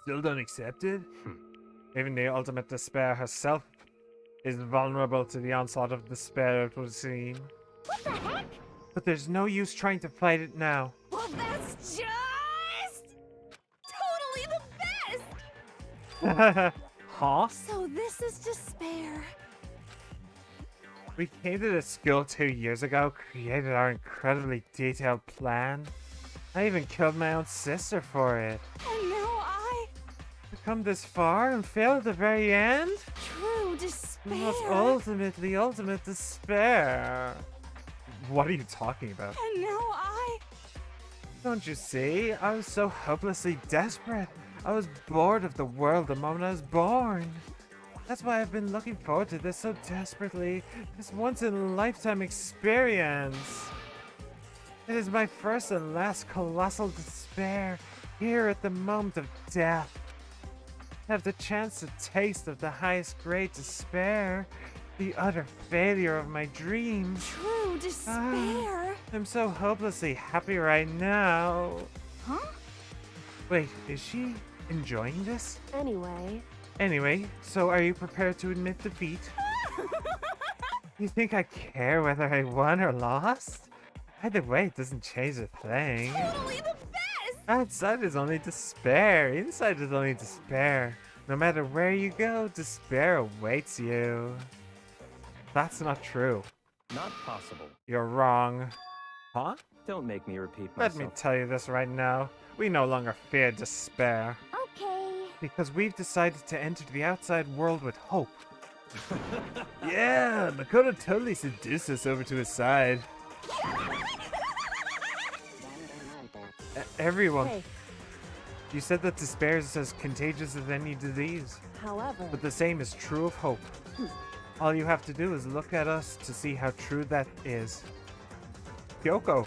still don't accept it? Even the ultimate despair herself is vulnerable to the onslaught of despair, it would seem. What the heck? But there's no use trying to fight it now. Well, that's just... totally the best! Huh? So this is despair. We came to this school 2 years ago, created our incredibly detailed plan. I even killed my own sister for it. And now To come this far and fail at the very end? True despair. It was the ultimate despair. What are you talking about? And now Don't you see? I was so hopelessly desperate. I was bored of the world the moment I was born. That's why I've been looking forward to this so desperately. This once-in-a-lifetime experience. It is my first and last colossal despair, here at the moment of death. I have the chance to taste of the highest grade despair, the utter failure of my dreams. True despair. I'm so hopelessly happy right now. Huh? Wait, is she enjoying this? Anyway, so are you prepared to admit defeat? You think I care whether I won or lost? Either way, it doesn't change a thing. Totally the best! Outside is only despair. Inside is only despair. No matter where you go, despair awaits you. That's not true. Not possible. You're wrong. Huh? Don't make me repeat Let myself. me tell you this right now. We no longer fear despair. Okay. Because we've decided to enter the outside world with hope. Yeah, Mukuro totally seduced us over to his side. Everyone. Hey, You said that despair is as contagious as any disease. However... But the same is true of hope. All you have to do is look at us to see how true that is. Kyoko.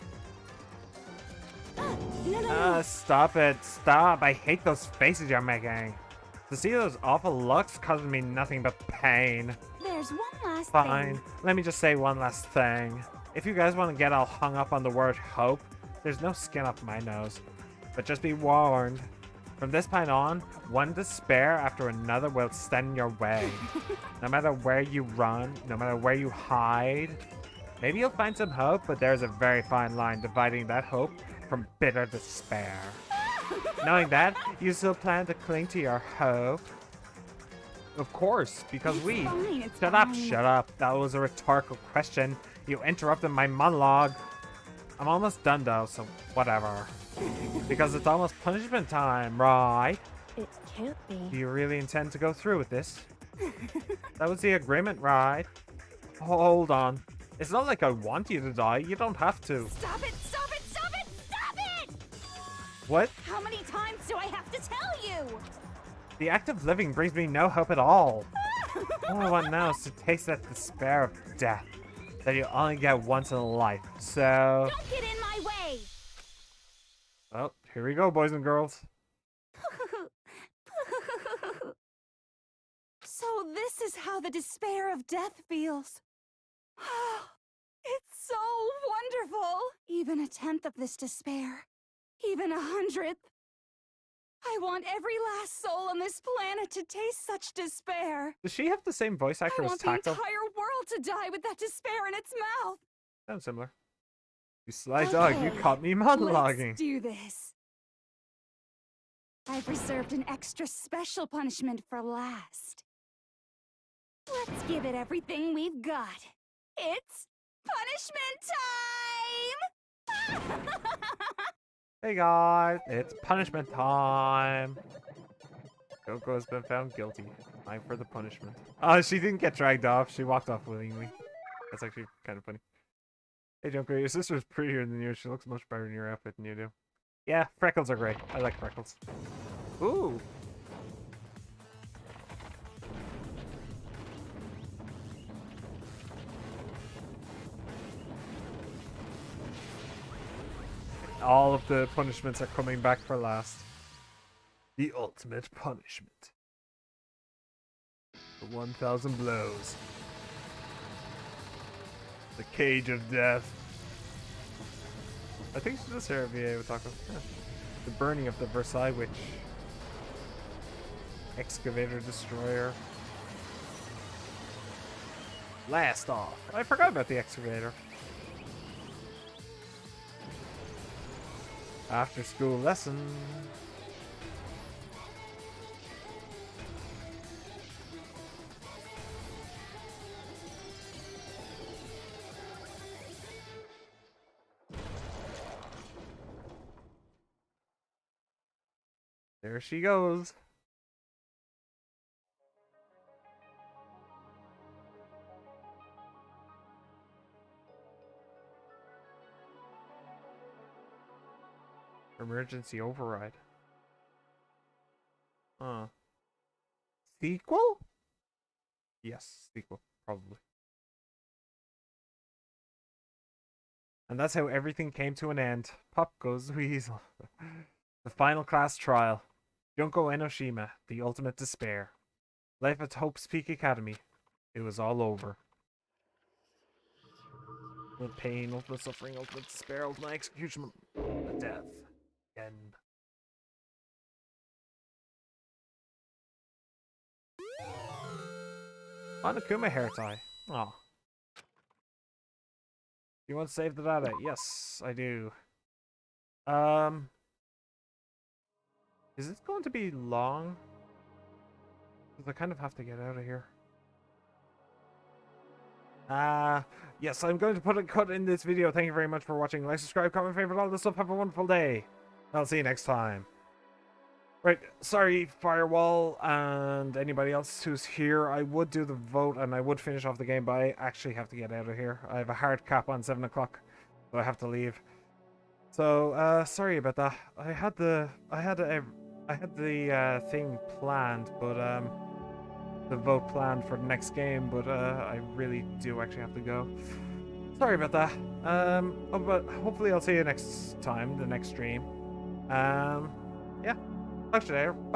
No. Stop it. Stop. I hate those faces you're making. To see those awful looks causes me nothing but pain. There's one last Fine. thing. Let me just say one last thing. If you guys want to get all hung up on the word hope, there's no skin off my nose. But just be warned. From this point on, one despair after another will stand in your way. No matter where you run, no matter where you hide. Maybe you'll find some hope, but there's a very fine line dividing that hope from bitter despair. Knowing that, you still plan to cling to your hope? Of course, because we... Shut up, shut up. That was a rhetorical question. You interrupted my monologue. I'm almost done though, so whatever. Because it's almost punishment time, right? It can't be. Do you really intend to go through with this? That was the agreement, right? Hold on. It's not like I want you to die. You don't have to. Stop it! Stop it! Stop it! Stop it! What? How many times do I have to tell you? The act of living brings me no hope at all. All I want now is to taste that despair of death that you only get once in a life. So... Don't get in my way! Oh, here we go, boys and girls. So this is how the despair of death feels. It's so wonderful! Even a tenth of this despair. Even 100th. I want every last soul on this planet to taste such despair. Does she have the same voice actor I as want the Taco? entire world to die with that despair in its mouth. Sounds similar. You sly dog, you caught me monologuing. Let's do this. I've reserved an extra special punishment for last. Let's give it everything we've got. It's punishment time! Hey guys, it's punishment time. Coco has been found guilty. Time for the punishment. Oh, she didn't get dragged off. She walked off willingly. That's actually kind of funny. Hey Junko, your sister's prettier than you. She looks much better in your outfit than you do. Yeah, freckles are great. I like freckles. Ooh. All of the punishments are coming back for last. The ultimate punishment. The 1,000 blows. The cage of death. I think she's just here VA with Taco. Yeah. The burning of the Versailles Witch. Excavator Destroyer. Blast off. I forgot about the excavator. After school lesson. There she goes. Emergency override. Sequel? Yes, sequel, probably. And that's how everything came to an end. Pop goes the weasel. The final class trial. Junko Enoshima, the ultimate despair. Life at Hope's Peak Academy. It was all over. Ultimate pain, ultimate suffering, ultimate despair, ultimate execution, ultimate death. End. Monokuma hair tie. Oh. You want to save the data? Yes, I do. Is this going to be long? Because I kind of have to get out of here. Yes, I'm going to put a cut in this video. Thank you very much for watching. Like, subscribe, comment, favorite, all this stuff. Have a wonderful day. I'll see you next time. Right, sorry, Firewall, and anybody else who's here. I would do the vote, and I would finish off the game, but I actually have to get out of here. I have a hard cap on 7 o'clock, so I have to leave. So, sorry about that. I had I had the thing planned, but the vote planned for the next game, but I really do actually have to go. Sorry about that. Oh, but hopefully I'll see you next time, the next stream. Yeah, talk to you later. Bye.